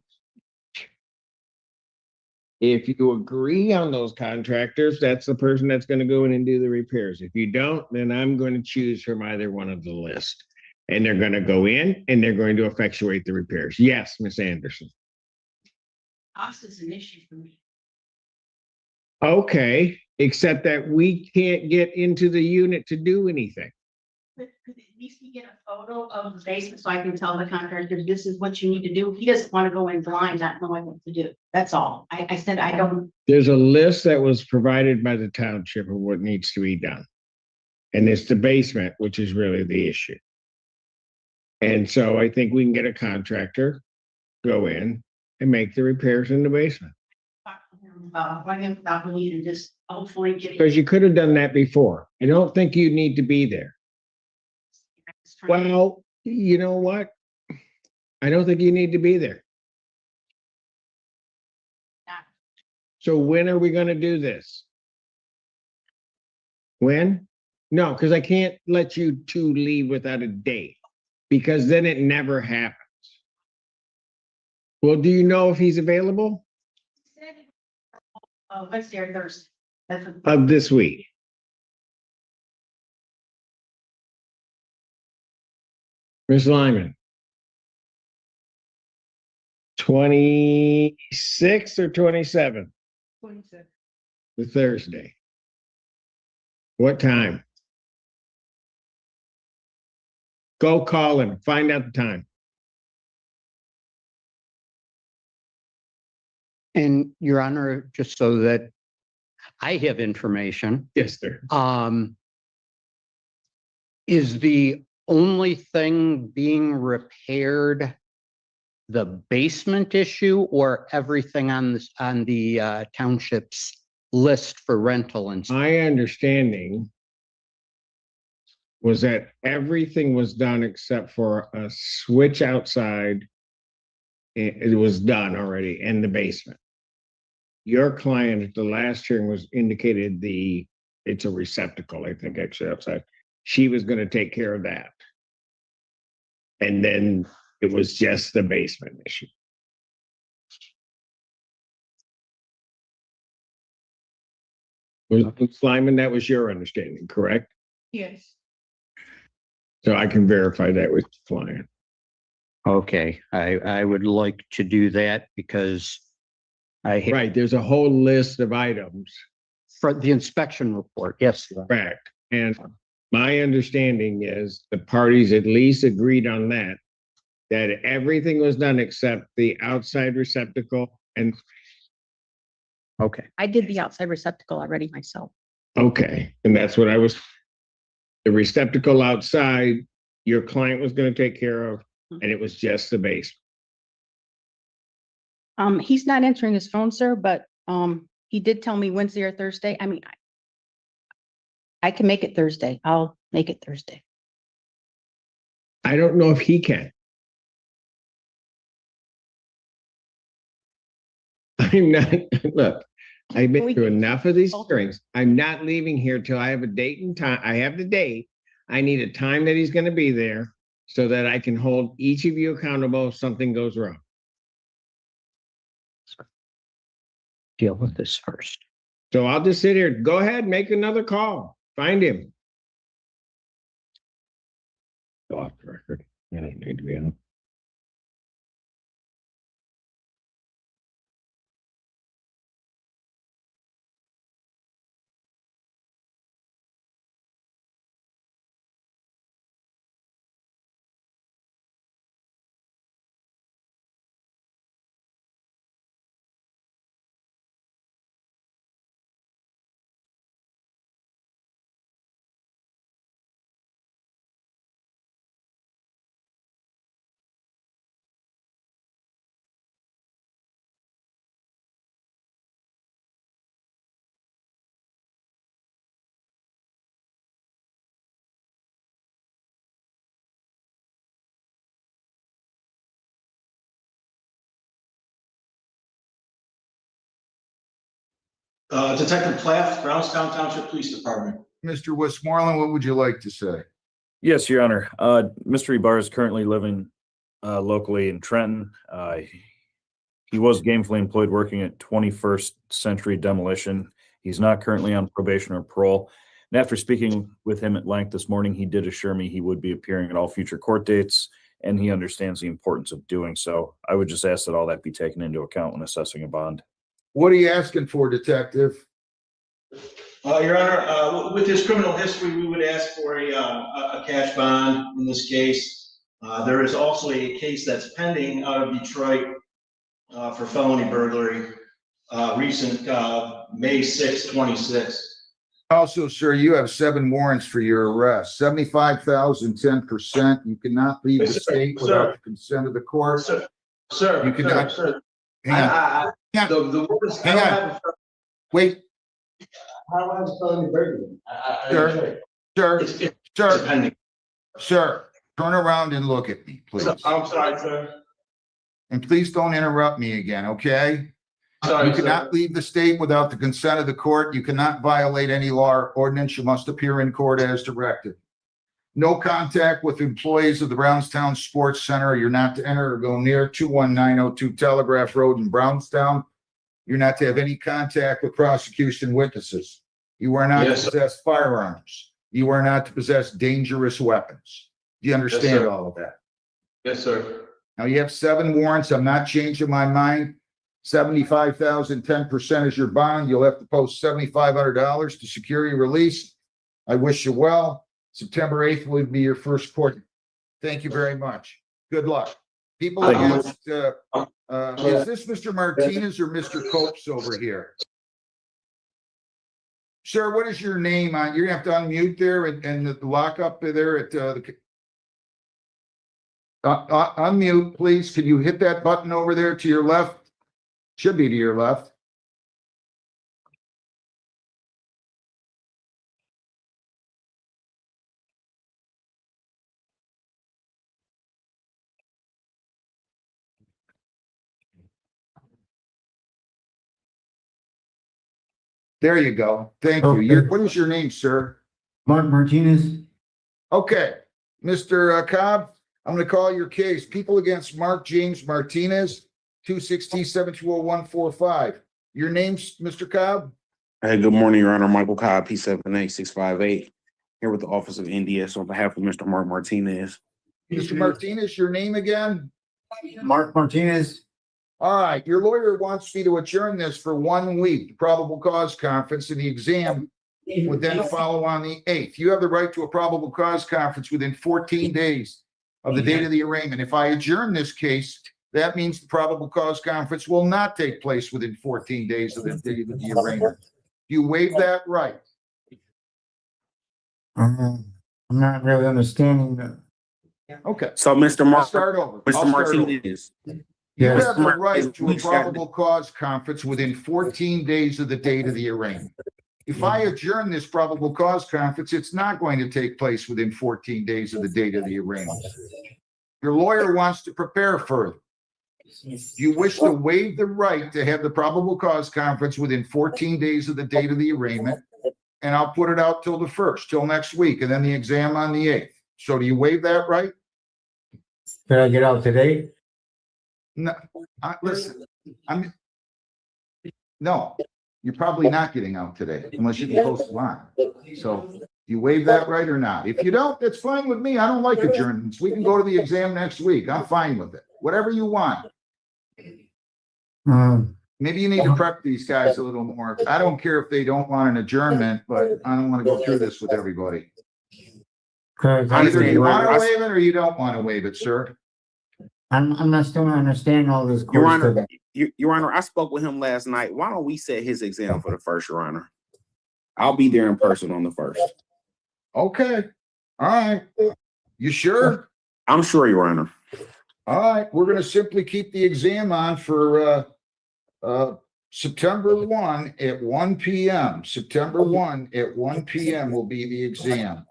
If you agree on those contractors, that's the person that's going to go in and do the repairs. If you don't, then I'm going to choose from either one of the list. And they're going to go in and they're going to effectuate the repairs. Yes, Miss Anderson. Cost is an issue for me. Okay, except that we can't get into the unit to do anything. Could at least we get a photo of the basement so I can tell the contractor, this is what you need to do? He doesn't want to go in blind, not knowing what to do. That's all. I said, I don't. There's a list that was provided by the township of what needs to be done. And it's the basement, which is really the issue. And so I think we can get a contractor, go in and make the repairs in the basement. Why don't stop me and just hopefully get. Because you could have done that before. I don't think you need to be there. Well, you know what? I don't think you need to be there. So when are we going to do this? When? No, because I can't let you 2 leave without a date, because then it never happens. Well, do you know if he's available? Oh, Wednesday or Thursday. Of this week? Ms. Lyman. 26 or 27? 26. The Thursday. What time? Go call him, find out the time. And Your Honor, just so that I have information. Yes, sir. Is the only thing being repaired the basement issue, or everything on this, on the township's list for rental? And my understanding was that everything was done except for a switch outside. It was done already in the basement. Your client at the last hearing was indicated it's a receptacle, I think, actually outside. She was going to take care of that. And then it was just the basement issue. Lyman, that was your understanding, correct? Yes. So I can verify that with the client. Okay, I would like to do that because right, there's a whole list of items. For the inspection report, yes. Correct. And my understanding is the parties at least agreed on that everything was done except the outside receptacle and. Okay. I did the outside receptacle already myself. Okay, and that's what the receptacle outside, your client was going to take care of, and it was just the basement. He's not answering his phone, sir, but he did tell me Wednesday or Thursday. I mean, I can make it Thursday. I'll make it Thursday. I don't know if he can. I'm not, look, I've been through enough of these hearings. I'm not leaving here till I have a date and time. I have the date. I need a time that he's going to be there so that I can hold each of you accountable if something goes wrong. deal with this first. So I'll just sit here. Go ahead, make another call. Find him. Go off the record. I don't need to be on. Detective Plath, Brownstown Township Police Department. Mr. Westmoreland, what would you like to say? Yes, Your Honor. Mr. Ibarra is currently living locally in Trenton. He was gainfully employed working at 21st Century Demolition. He's not currently on probation or parole. And after speaking with him at length this morning, he did assure me he would be appearing at all future court dates, and he understands the importance of doing so. I would just ask that all that be taken into account when assessing a bond. What are you asking for, Detective? Your Honor, with his criminal history, we would ask for a cash bond in this case. There is also a case that's pending out of Detroit for felony burglary, recent May 6, 26. Also, sir, you have 7 warrants for your arrest. 75,000, 10%. You cannot leave the state without the consent of the court. Sir, You cannot. sir. Hang on. The words, Hang on. Wait, I don't have a felony burglary. Sir, turn around and look at me, please. I'm sorry, sir. And please don't interrupt me again, okay? Sorry, You cannot leave the state without the consent of the court. You cannot violate any law or ordinance. You must appear in court as directed. No contact with employees of the Brownstown Sports Center. You're not to enter or go near 21902 Telegraph Road in Brownstown. You're not to have any contact with prosecution witnesses. You are not to possess firearms. You are not to possess dangerous weapons. Do you understand all of that? Yes, sir. Now you have 7 warrants. I'm not changing my mind. 75,000, 10% is your bond. You'll have to post $7,500 to secure your release. I wish you well. September 8th will be your first court. Thank you very much. Good luck. People against, is this Mr. Martinez or Mr. Copes over here? Sir, what is your name on? You're gonna have to unmute there and the lockup there at the. Unmute, please. Can you hit that button over there to your left? Should be to your left. There you go. Thank you. What is your name, sir? Mark Martinez. Okay, Mr. Cobb, I'm going to call your case. People against Mark James Martinez, 267-20145. Your name's Mr. Cobb? Hey, good morning, Your Honor. Michael Cobb, P78658. Here with the Office of NDS on behalf of Mr. Mark Martinez. Mr. Martinez, your name again? Mark Martinez. All right, your lawyer wants me to adjourn this for 1 week, the probable cause conference, and the exam would then follow on the 8th. You have the right to a probable cause conference within 14 days of the date of the arraignment. If I adjourn this case, that means the probable cause conference will not take place within 14 days of the date of the arraignment. Do you waive that right? I'm not really understanding that. Okay. So, Mr. Mark, Start over. Mr. Martinez. You Yes. have the right to a probable cause conference within 14 days of the date of the arraignment. If I adjourn this probable cause conference, it's not going to take place within 14 days of the date of the arraignment. Your lawyer wants to prepare further. You wish to waive the right to have the probable cause conference within 14 days of the date of the arraignment, and I'll put it out till the 1st, till next week, and then the exam on the 8th. So do you waive that right? Can I get out today? No, listen, No, you're probably not getting out today unless you can post one. So you waive that right or not? If you don't, that's fine with me. I don't like adjournments. We can go to the exam next week. I'm fine with it. Whatever you want. Maybe you need to prep these guys a little more. I don't care if they don't want an adjournment, but I don't want to go through this with everybody. Either you want to waive it or you don't want to waive it, sir. I'm not still not understanding all this. Your court Honor, stuff. Your Honor, I spoke with him last night. Why don't we set his exam for the first, Your Honor? I'll be there in person on the first. Okay. All right. You sure? I'm sure, Your Honor. All right. We're going to simply keep the exam on for September 1 at 1 p.m. September 1 at 1 p.m. will be the exam.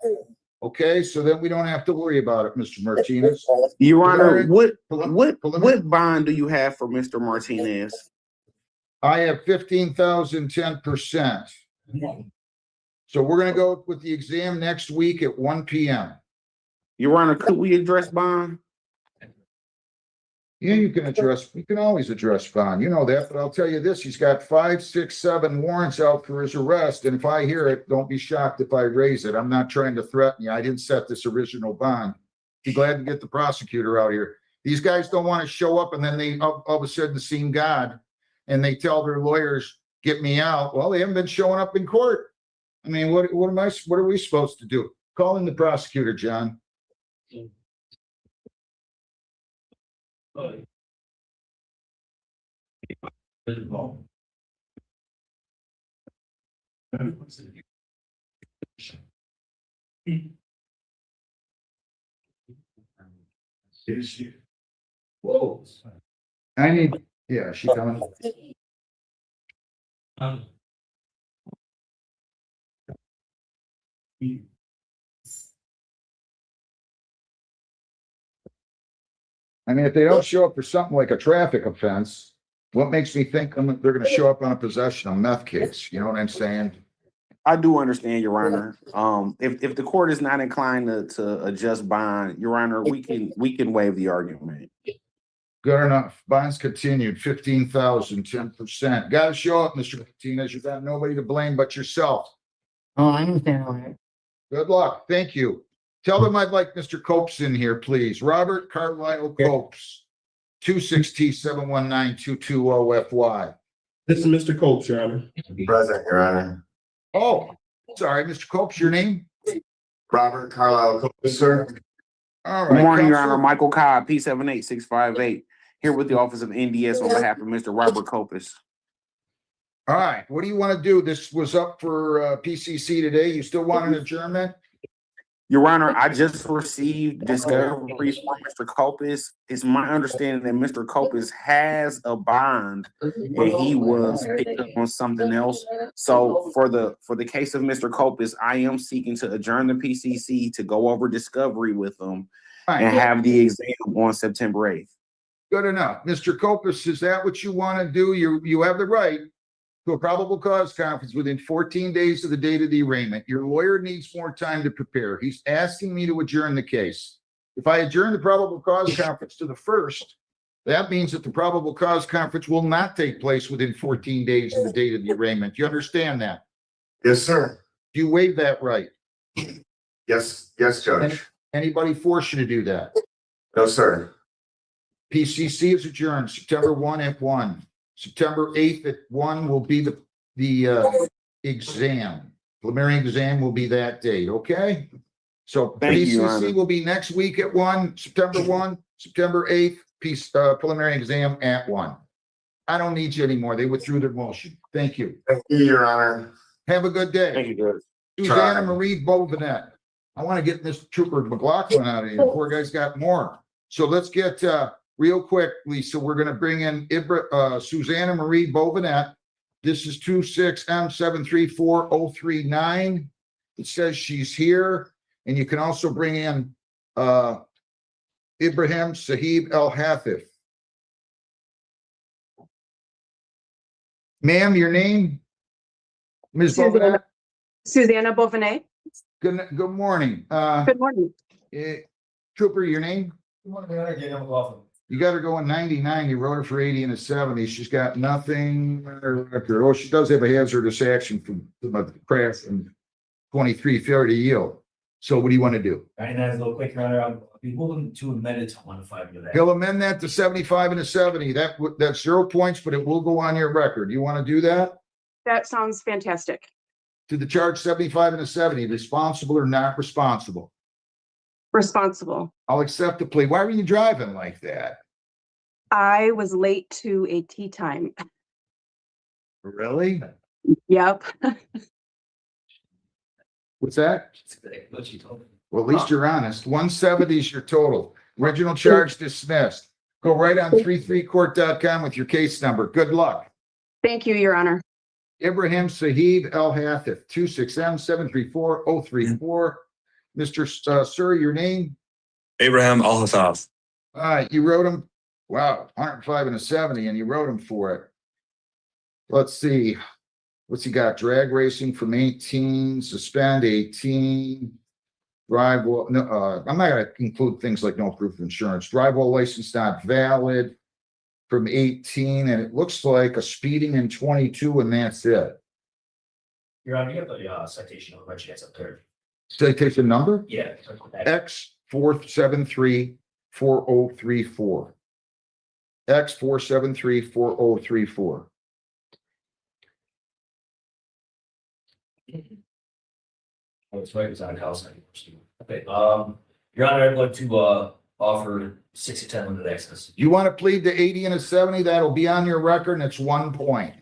Okay, so then we don't have to worry about it, Mr. Martinez. Your Honor, what bond do you have for Mr. Martinez? I have 15,000, 10%. So we're gonna go with the exam next week at 1 p.m. Your Honor, could we address bond? Yeah, you can always address bond. You know that, but I'll tell you this, he's got 5, 6, 7 warrants out for his arrest. And if I hear it, don't be shocked if I raise it. I'm not trying to threaten you. I didn't set this original bond. Be glad to get the prosecutor out here. These guys don't want to show up and then they all of a sudden see God and they tell their lawyers, get me out. Well, they haven't been showing up in court. I mean, what are we supposed to do? Call in the prosecutor, John. Whoa. I need, yeah, she coming. I mean, if they don't show up for something like a traffic offense, what makes me think they're going to show up on a possession of meth case? You know what I'm saying? I do understand, Your Honor. If the court is not inclined to adjust bond, Your Honor, we can waive the argument. Good enough. Bonds continued, 15,000, 10%. Got to show up, Mr. Martinez. You got nobody to blame but yourself. Oh, I understand all that. Good luck. Thank you. Tell them I'd like Mr. Copes in here, please. Robert Carlisle Copes, 26T719220FY. This is Mr. Copes, Your Honor. Present, Your Honor. Oh, sorry, Mr. Copes, your name? Robert Carlisle Copes, sir. All Good right. morning, Your Counselor. Honor. Michael Cobb, P78658, here with the Office of NDS on behalf of Mr. Robert Copus. All right. What do you want to do? This was up for PCC today. You still want an adjournment? Your Honor, I just received discoveries from Mr. Copus. It's my understanding that Mr. Copus has a bond and he was picked up on something else. So for the case of Mr. Copus, I am seeking to adjourn the PCC to go over discovery with him and have the exam on September 8th. Good enough. Mr. Copus, is that what you want to do? You have the right to a probable cause conference within 14 days of the date of the arraignment. Your lawyer needs more time to prepare. He's asking me to adjourn the case. If I adjourn the probable cause conference to the 1st, that means that the probable cause conference will not take place within 14 days of the date of the arraignment. You understand that? Yes, sir. Do you waive that right? Yes, Judge. Anybody force you to do that? No, sir. PCC is adjourned September 1 at 1. September 8th at 1 will be the exam. Preliminary exam will be that date, okay? So Thank you, Your PCC Honor. will be next week at 1, September 1, September 8th, preliminary exam at 1. I don't need you anymore. They withdrew their motion. Thank you. Thank you, Your Honor. Have a good day. Thank you, Judge. Susanna Marie Bovinet. I want to get this Trooper McLaughlin out of here. Poor guy's got more. So let's get real quick, Lisa, we're going to bring in Susanna Marie Bovinet. This is 26M734039. It says she's here. And you can also bring in Ibrahim Sahib El Hathif. Ma'am, your name? Ms. Bovinet? Susanna Bovinet. Good morning. Good morning. Trooper, your name? You got her going 99. You wrote her for 80 and a 70. She's got nothing on her record. Oh, she does have a hazardous action from the crash and 23 failure to yield. So what do you want to do? 99 is a little quick, Your Honor. I'll be moving to amend it to 105 to that. He'll amend that to 75 and a 70. That's 0 points, but it will go on your record. You want to do that? That sounds fantastic. To the charge 75 and a 70, responsible or not responsible? Responsible. I'll accept the plea. Why were you driving like that? I was late to a tea time. Really? Yep. What's that? What she told me. Well, at least you're honest. 170 is your total. Original charge dismissed. Go right on 33court.com with your case number. Good luck. Thank you, Your Honor. Ibrahim Sahib El Hathif, 26M734034. Mr. Sir, your name? Abraham Al Hassaf. All right, you wrote him. Wow, 105 and a 70, and you wrote him for it. Let's see. What's he got? Drag racing from 18, suspend 18, drive well. No, I'm not going to include things like no proof of insurance. Drive while license not valid from 18, and it looks like a speeding in 22, and that's it. Your Honor, you have the citation number by chance up there. Citation number? Yeah. X4734034. X4734034. Oh, it's right, it's on house. Okay, Your Honor, I'd like to offer 6 to 10 limited access. You want to plead to 80 and a 70? That'll be on your record, and it's 1 point.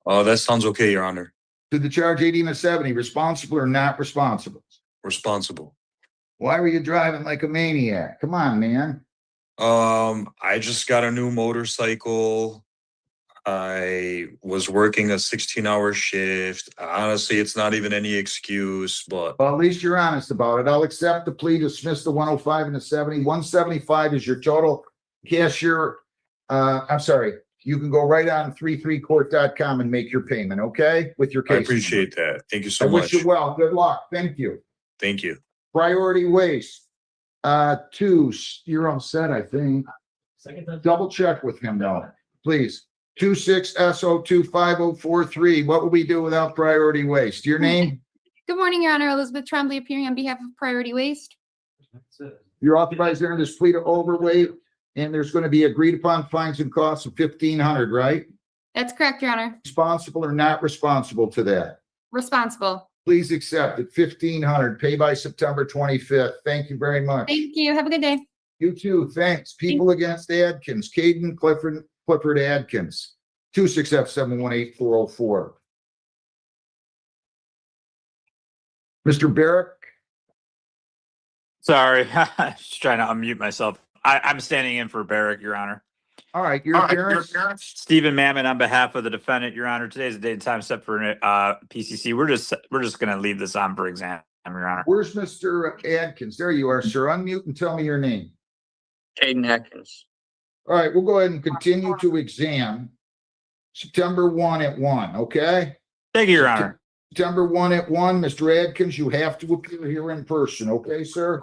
That sounds okay, Your Honor. To the charge 80 and a 70, responsible or not responsible? Responsible. Why were you driving like a maniac? Come on, man. I just got a new motorcycle. I was working a 16-hour shift. Honestly, it's not even any excuse, but Well, at least you're honest about it. I'll accept the plea, dismiss the 105 and the 70. 175 is your total. Cashier, I'm sorry. You can go right on 33court.com and make your payment, okay? With your I case. appreciate that. Thank you so I much. wish you well. Good luck. Thank you. Thank you. Priority waste. 2, you're all set, I think. Second time. Double check with him though, please. 26SO25043. What would we do without priority waste? Your name? Good morning, Your Honor. Elizabeth Tremblay appearing on behalf of Priority Waste. You're authorized there in this plea to overweight, and there's going to be agreed upon fines and costs of $1,500, right? That's correct, Your Honor. Responsible or not responsible to that? Responsible. Please accept it. $1,500. Pay by September 25th. Thank you very much. Thank you. Have a good day. You too. Thanks. People against Adkins. Caden Clifford Adkins. 26F718404. Mr. Barrick. Sorry, just trying to unmute myself. I'm standing in for Barrick, Your Honor. All right, your appearance. Stephen Mammon on behalf of the defendant, Your Honor. Today's the date and time set for PCC. We're just going to leave this on for exam, Your Honor. Where's Mr. Adkins? There you are, sir. Unmute and tell me your name. Caden Atkins. All right, we'll go ahead and continue to exam September 1 at 1, okay? Thank you, Your Honor. September 1 at 1, Mr. Adkins, you have to appear here in person, okay, sir?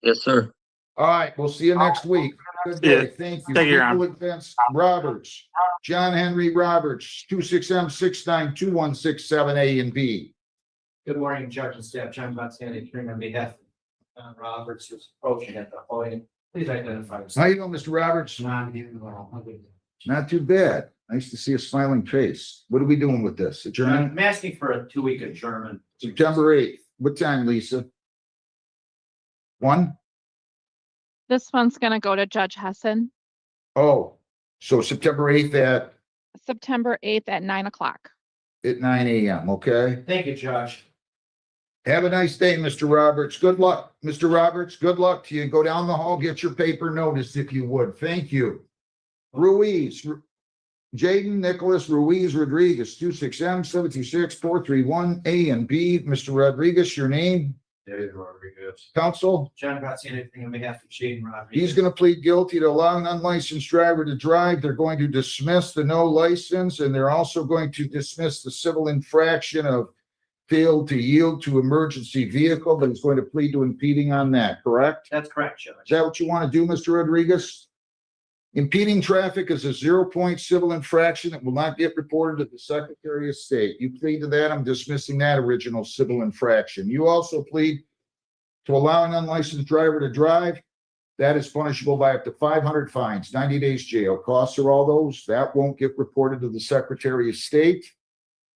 Yes, sir. All right, we'll see you next week. Good day. Yeah. Thank you. Thank you, Your People Honor. against Roberts, John Henry Roberts, 26M69216 A and B. Good morning, Judge and staff. John Botzani, appearing on behalf of Roberts, who's approaching at the podium. Please identify yourself. How you doing, Mr. Roberts? Not too bad. Nice to see a smiling face. What are we doing with this? Adjournment? I'm asking for a 2-week adjournment. September 8th. What time, Lisa? 1? This one's gonna go to Judge Hessen, Oh, so September 8th at September 8th at 9 o'clock. 9 a.m., okay? Thank you, Judge. Have a nice day, Mr. Roberts. Good luck, Mr. Roberts. Good luck to you. Go down the hall, get your paper notice if you would. Thank you. Ruiz, Jaden Nicholas Ruiz Rodriguez, 26M76431 A and B. Mr. Rodriguez, your name? David Rodriguez. Counsel? John Botzani, appearing on behalf of Jaden Rodriguez. He's going to plead guilty to allowing an unlicensed driver to drive. They're going to dismiss the no license, and they're also going to dismiss the civil infraction of failed to yield to emergency vehicle, but he's going to plead to impeding on that, correct? That's correct, Judge. Is that what you want to do, Mr. Rodriguez? Impeding traffic is a 0-point civil infraction that will not get reported to the Secretary of State. You plead to that, I'm dismissing that original civil infraction. You also plead to allow an unlicensed driver to drive. That is punishable by up to 500 fines, 90 days jail. Costs are all those. That won't get reported to the Secretary of State.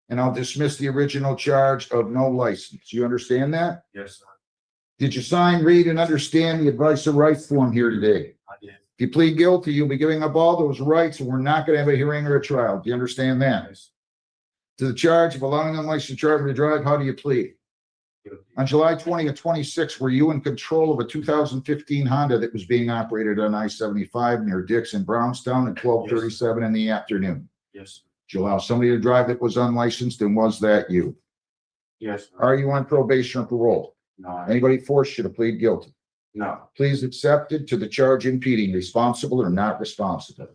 And I'll dismiss the original charge of no license. You understand that? Yes, sir. Did you sign, read, and understand the advice of rights form here today? I did. If you plead guilty, you'll be giving up all those rights, and we're not going to have a hearing or a trial. Do you understand that? To the charge of allowing an unlicensed driver to drive, how do you plead? On July 20th, 26, were you in control of a 2015 Honda that was being operated on I-75 near Dix and Brownstown at 12:37 in the afternoon? Yes, Did you allow somebody to drive that was unlicensed, and was that you? yes. Are you on probation or parole? No, Anybody forced you to plead guilty? no. Please accepted to the charge impeding, responsible or not responsible?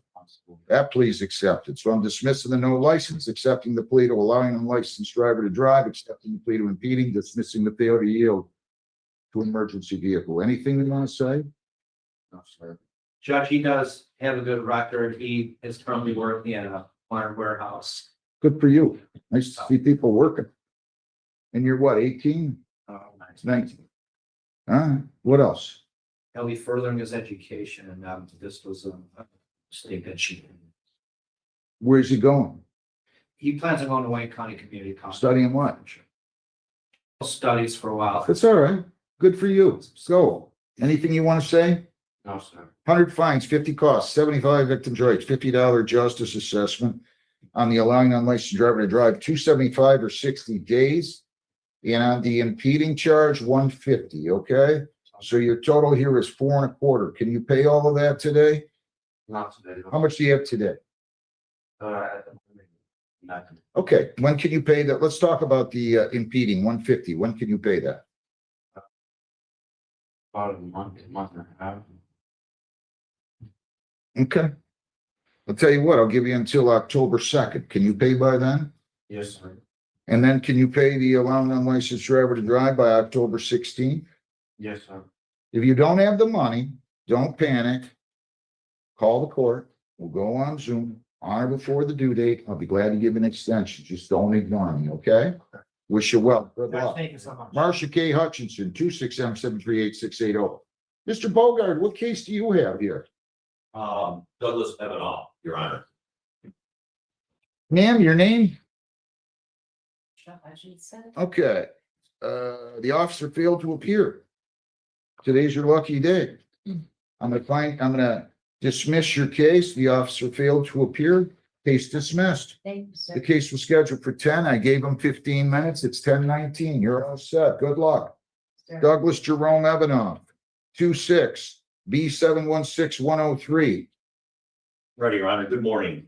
That plea is accepted. So I'm dismissing the no license, accepting the plea to allowing an unlicensed driver to drive, accepting the plea to impeding, dismissing the failure to yield to an emergency vehicle. Anything you want to say? No, sir. Judge, he does have a good record. He is currently working at a wire warehouse. Good for you. Nice to see people working. And you're what, 18? 19. All right. What else? He'll be furthering his education, and this was a mistake that she. Where's he going? He plans on going to Wayne County Community College. Studying what? Studies for a while. That's all right. Good for you. So, anything you want to say? No, sir. 100 fines, 50 costs, 75 victims' rights, $50 justice assessment on the allowing an unlicensed driver to drive, 275 or 60 days. And on the impeding charge, 150, okay? So your total here is 4 1/4. Can you pay all of that today? Not today. How much do you have today? Nothing. Okay, when can you pay that? Let's talk about the impeding, 150. When can you pay that? About a month and a half. Okay. I'll tell you what, I'll give you until October 2nd. Can you pay by then? Yes, sir. And then can you pay the allowing an unlicensed driver to drive by October 16th? Yes, sir. If you don't have the money, don't panic. Call the court. We'll go on Zoom, honor before the due date. I'll be glad to give an extension. Just don't ignore me, okay? Wish you well. Good Judge, luck. thank you so much. Marcia K. Hutchinson, 267-738-680. Mr. Bogart, what case do you have here? Douglas Evanoff, Your Honor. Ma'am, your name? Okay. The officer failed to appear. Today's your lucky day. I'm gonna dismiss your case. The officer failed to appear. Case dismissed. Thank you, sir. The case was scheduled for 10. I gave him 15 minutes. It's 10:19. You're all set. Good luck. Douglas Jerome Evanoff, 26 B716103. Ready, Your Honor. Good morning.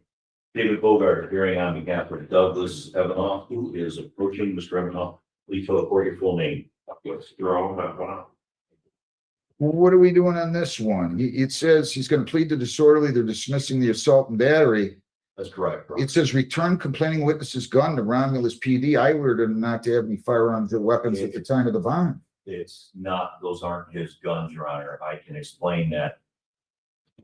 David Bogart appearing on behalf of Douglas Evanoff, who is approaching Mr. Evanoff. Please tell the court your full name. Douglas Jerome Evanoff. What are we doing on this one? It says he's going to plead to disorderly. They're dismissing the assault and battery. That's correct. It says return complaining witness's gun to Romulus PD. I ordered him not to have any firearms or weapons at the time of the bomb. It's not, those aren't his guns, Your Honor. I can explain that.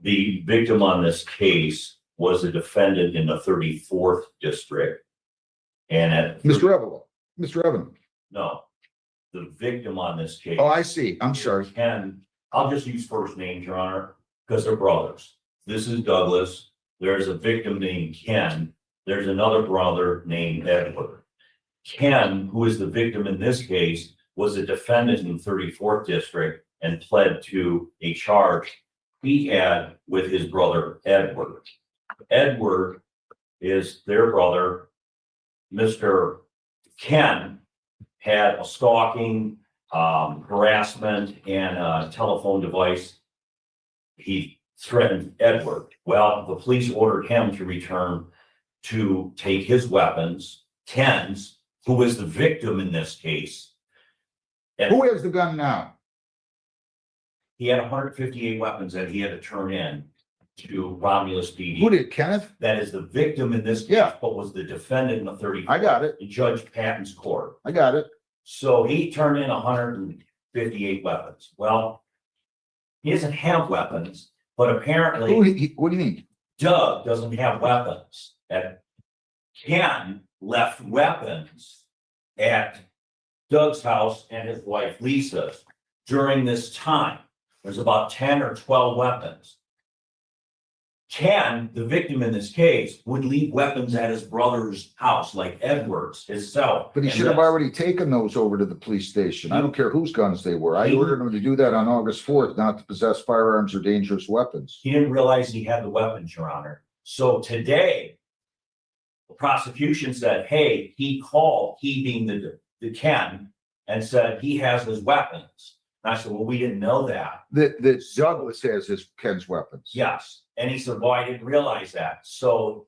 The victim on this case was a defendant in the 34th district. And at Mr. Evan. no, the victim on this case. Oh, I see. I'm sorry. I'll just use first names, Your Honor, because they're brothers. This is Douglas. There's a victim named Ken. There's another brother named Edward. Ken, who is the victim in this case, was a defendant in the 34th district and pled to a charge he had with his brother Edward. Edward is their brother. Mr. Ken had a stalking, harassment, and a telephone device. He threatened Edward. Well, the police ordered him to return to take his weapons. Ken's, who was the victim in this case. And who has the gun now? he had 158 weapons that he had to turn in. to Romulus PD. Who did, Kenneth? That is the victim in this case, Yeah. but was the defendant in the 30. I got it. In Judge Patton's court. I got it. So he turned in 158 weapons. Well, he doesn't have weapons, but apparently What do you mean? Doug doesn't have weapons. And Ken left weapons at Doug's house and his wife Lisa's during this time. There's about 10 or 12 weapons. Ken, the victim in this case, would leave weapons at his brother's house, like Edwards, himself. But he should have already taken those over to the police station. I don't care whose guns they were. I ordered him to do that on August 4th, not to possess firearms or dangerous weapons. He didn't realize he had the weapons, Your Honor. So today, the prosecution said, hey, he called, he being the Ken, and said he has his weapons. And I said, well, we didn't know that. That Douglas has Ken's weapons. Yes. And he said, well, I didn't realize that. So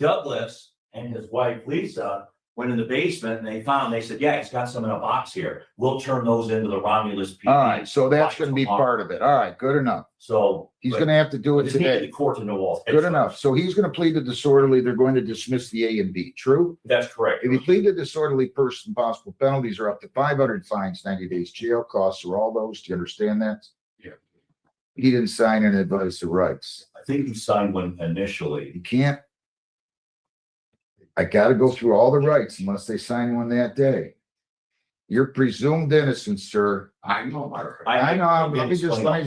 Douglas and his wife Lisa went in the basement and they said, yeah, he's got some in a box here. We'll turn those into the Romulus PD. All right, so that's gonna be part of it. All right, good enough. So. He's gonna have to do it Just need the today. court to know all. Good enough. So he's gonna plead the disorderly. They're going to dismiss the A and B. True? That's correct. If you plead the disorderly person, possible penalties are up to 500 fines, 90 days jail, costs are all those. Do you understand that? Yeah. He didn't sign an advice of rights. I think he signed one initially. You can't. I gotta go through all the rights unless they sign one that day. You're presumed innocent, sir. I know. I know. Let me just, I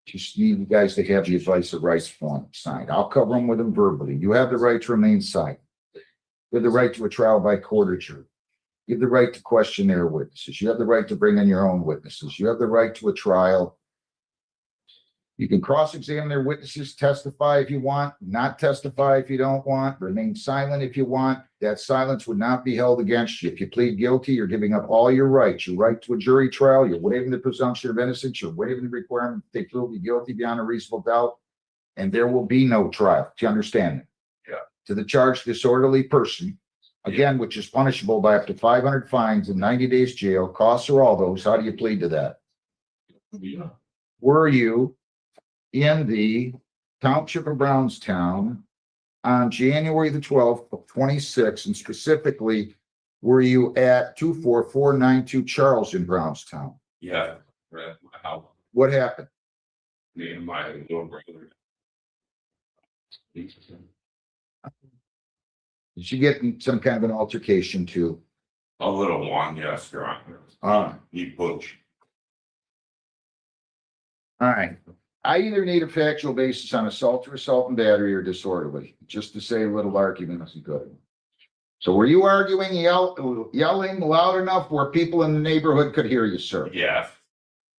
just need you guys to have the advice of rights form signed. I'll cover them with them verbally. You have the right to remain silent. You have the right to a trial by court or jury. You have the right to question their witnesses. You have the right to bring in your own witnesses. You have the right to a trial. You can cross-examine their witnesses, testify if you want, not testify if you don't want, remain silent if you want. That silence would not be held against you. If you plead guilty, you're giving up all your rights. Your right to a jury trial, you're waiving the presumption of innocence, you're waiving the requirement that they prove you guilty beyond a reasonable doubt, and there will be no trial. Do you understand that? Yeah. To the charged disorderly person, again, which is punishable by up to 500 fines and 90 days jail, costs are all those. How do you plead to that? Yeah. Were you in the township of Brownstown on January the 12th of 26, and specifically, were you at 24492 Charles in Brownstown? Yeah. Right. How What happened? me and my little brother. Did you get in some kind of an altercation too? A little one, yes, Your Honor. All right. He pushed. All right. I either need a factual basis on assault or assault and battery or disorderly, just to say a little argument isn't good. So were you arguing, yelling loud enough where people in the neighborhood could hear you, sir? Yeah.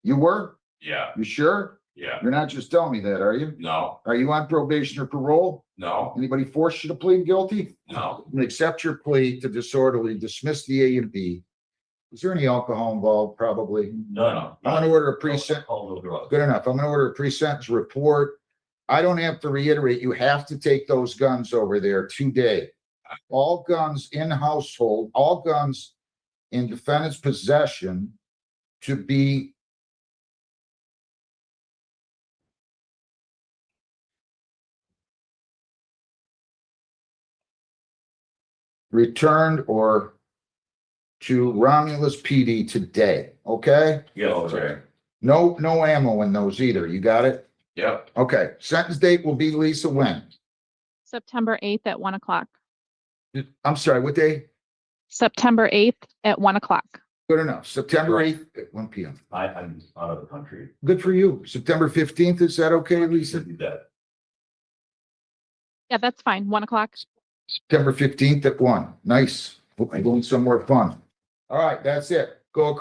You were? Yeah. You sure? Yeah. You're not just telling me that, are you? No. Are you on probation or parole? No. Anybody forced you to plead guilty? No. And accept your plea to disorderly, dismiss the A and B. Is there any alcohol involved? Probably. No. I'm gonna order a pre-sentence. Good enough. I'm gonna order a pre-sentence report. I don't have to reiterate, you have to take those guns over there today. All guns in household, all guns in defendant's possession to be returned or to Romulus PD today, okay? Yeah, okay. No ammo in those either. You got it? Yep. Okay. Sentence date will be, Lisa, when? September 8th at 1 o'clock. I'm sorry, what day? September 8th at 1 o'clock. Good enough. September 8th at 1 PM. I'm out of the country. Good for you. September 15th, is that okay, Lisa? Do that. Yeah, that's fine. 1 o'clock. September 15th at 1. Nice. Hope you're going somewhere fun. All right, that's it. Go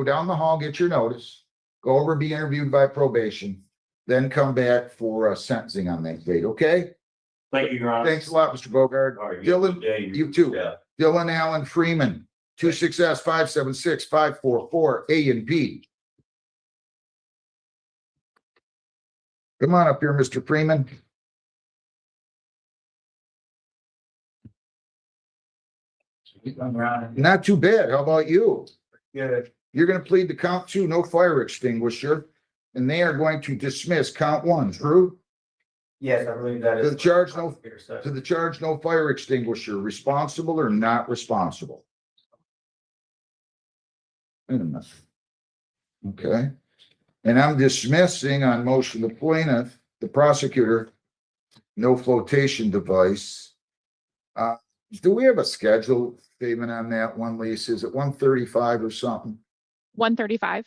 down the hall, get your notice, go over, be interviewed by probation, then come back for sentencing on that date, okay? Thank you, Your Honor. Thanks a lot, Mr. Bogard. All right, you have a good day. You too. Yeah. Dylan Allen Freeman, 26S 576 544 A and B. Come on up here, Mr. Freeman. Not too bad. How about you? Good. You're gonna plead to count 2, no fire extinguisher. and they are going to dismiss count one, true? Yes, I believe that To is. the charge, no fire extinguisher, responsible or not responsible? Wait a minute. Okay, and I'm dismissing on motion of the plaintiff, the prosecutor, no flotation device. Do we have a schedule statement on that one, Lisa? Is it 135 or something? 135.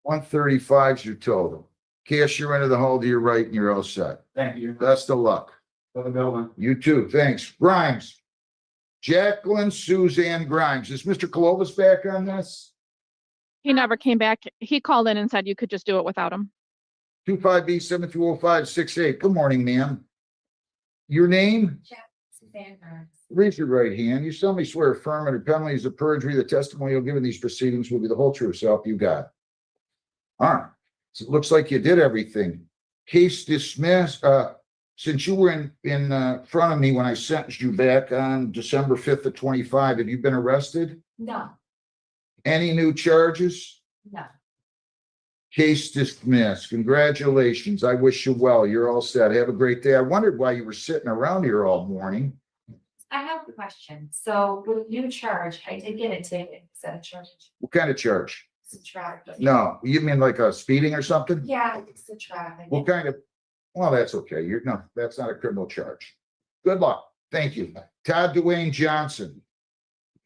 135 is your total. Cash, you're into the hall to your right and you're all set. Thank you. Best of luck. Have a good one. You too. Thanks. Grimes. Jacqueline Suzanne Grimes. Is Mr. Clovis back on this? He never came back. He called in and said you could just do it without him. 25B720568. Good morning, ma'am. Your name? Suzanne Grimes. Raise your right hand. You solemnly swear affirm under penalties of perjury, the testimony you'll give in these proceedings will be the whole truth, so help you God. All right. So it looks like you did everything. Case dismissed. Since you were in front of me when I sentenced you back on December 5th of 25, have you been arrested? No, Any new charges? no. Case dismissed. Congratulations. I wish you well. You're all set. Have a great day. I wondered why you were sitting around here all morning. I have a question. So with new charge, I did get a ticket. Is that a charge? What kind of charge? It's a traffic. No, you mean like a speeding or something? Yeah, it's a traffic. What kind of, well, that's okay. No, that's not a criminal charge. Good luck. Thank you. Todd Dwayne Johnson.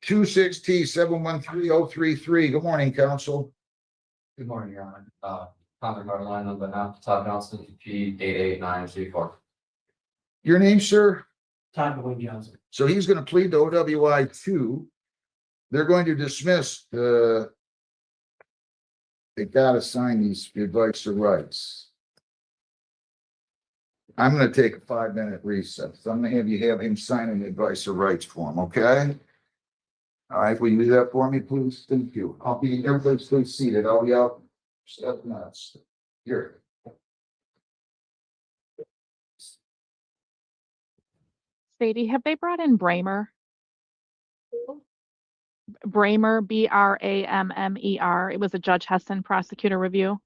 26T713033. Good morning, counsel. Good morning, Your Honor. Connor Garland on behalf of Todd Johnson, P 88934. Your name, sir? Todd Dwayne Johnson. So he's going to plead to OWI 2. They're going to dismiss they got to sign these advice of rights. I'm going to take a 5-minute recess. I'm going to have him sign an advice of rights form, okay? All right, will you do that for me, please? Thank you. Everybody stay seated. I'll be out. 7 minutes. Here. Sadie, have they brought in Bramer? Bramer, Brammer. It was a Judge Hessen prosecutor review.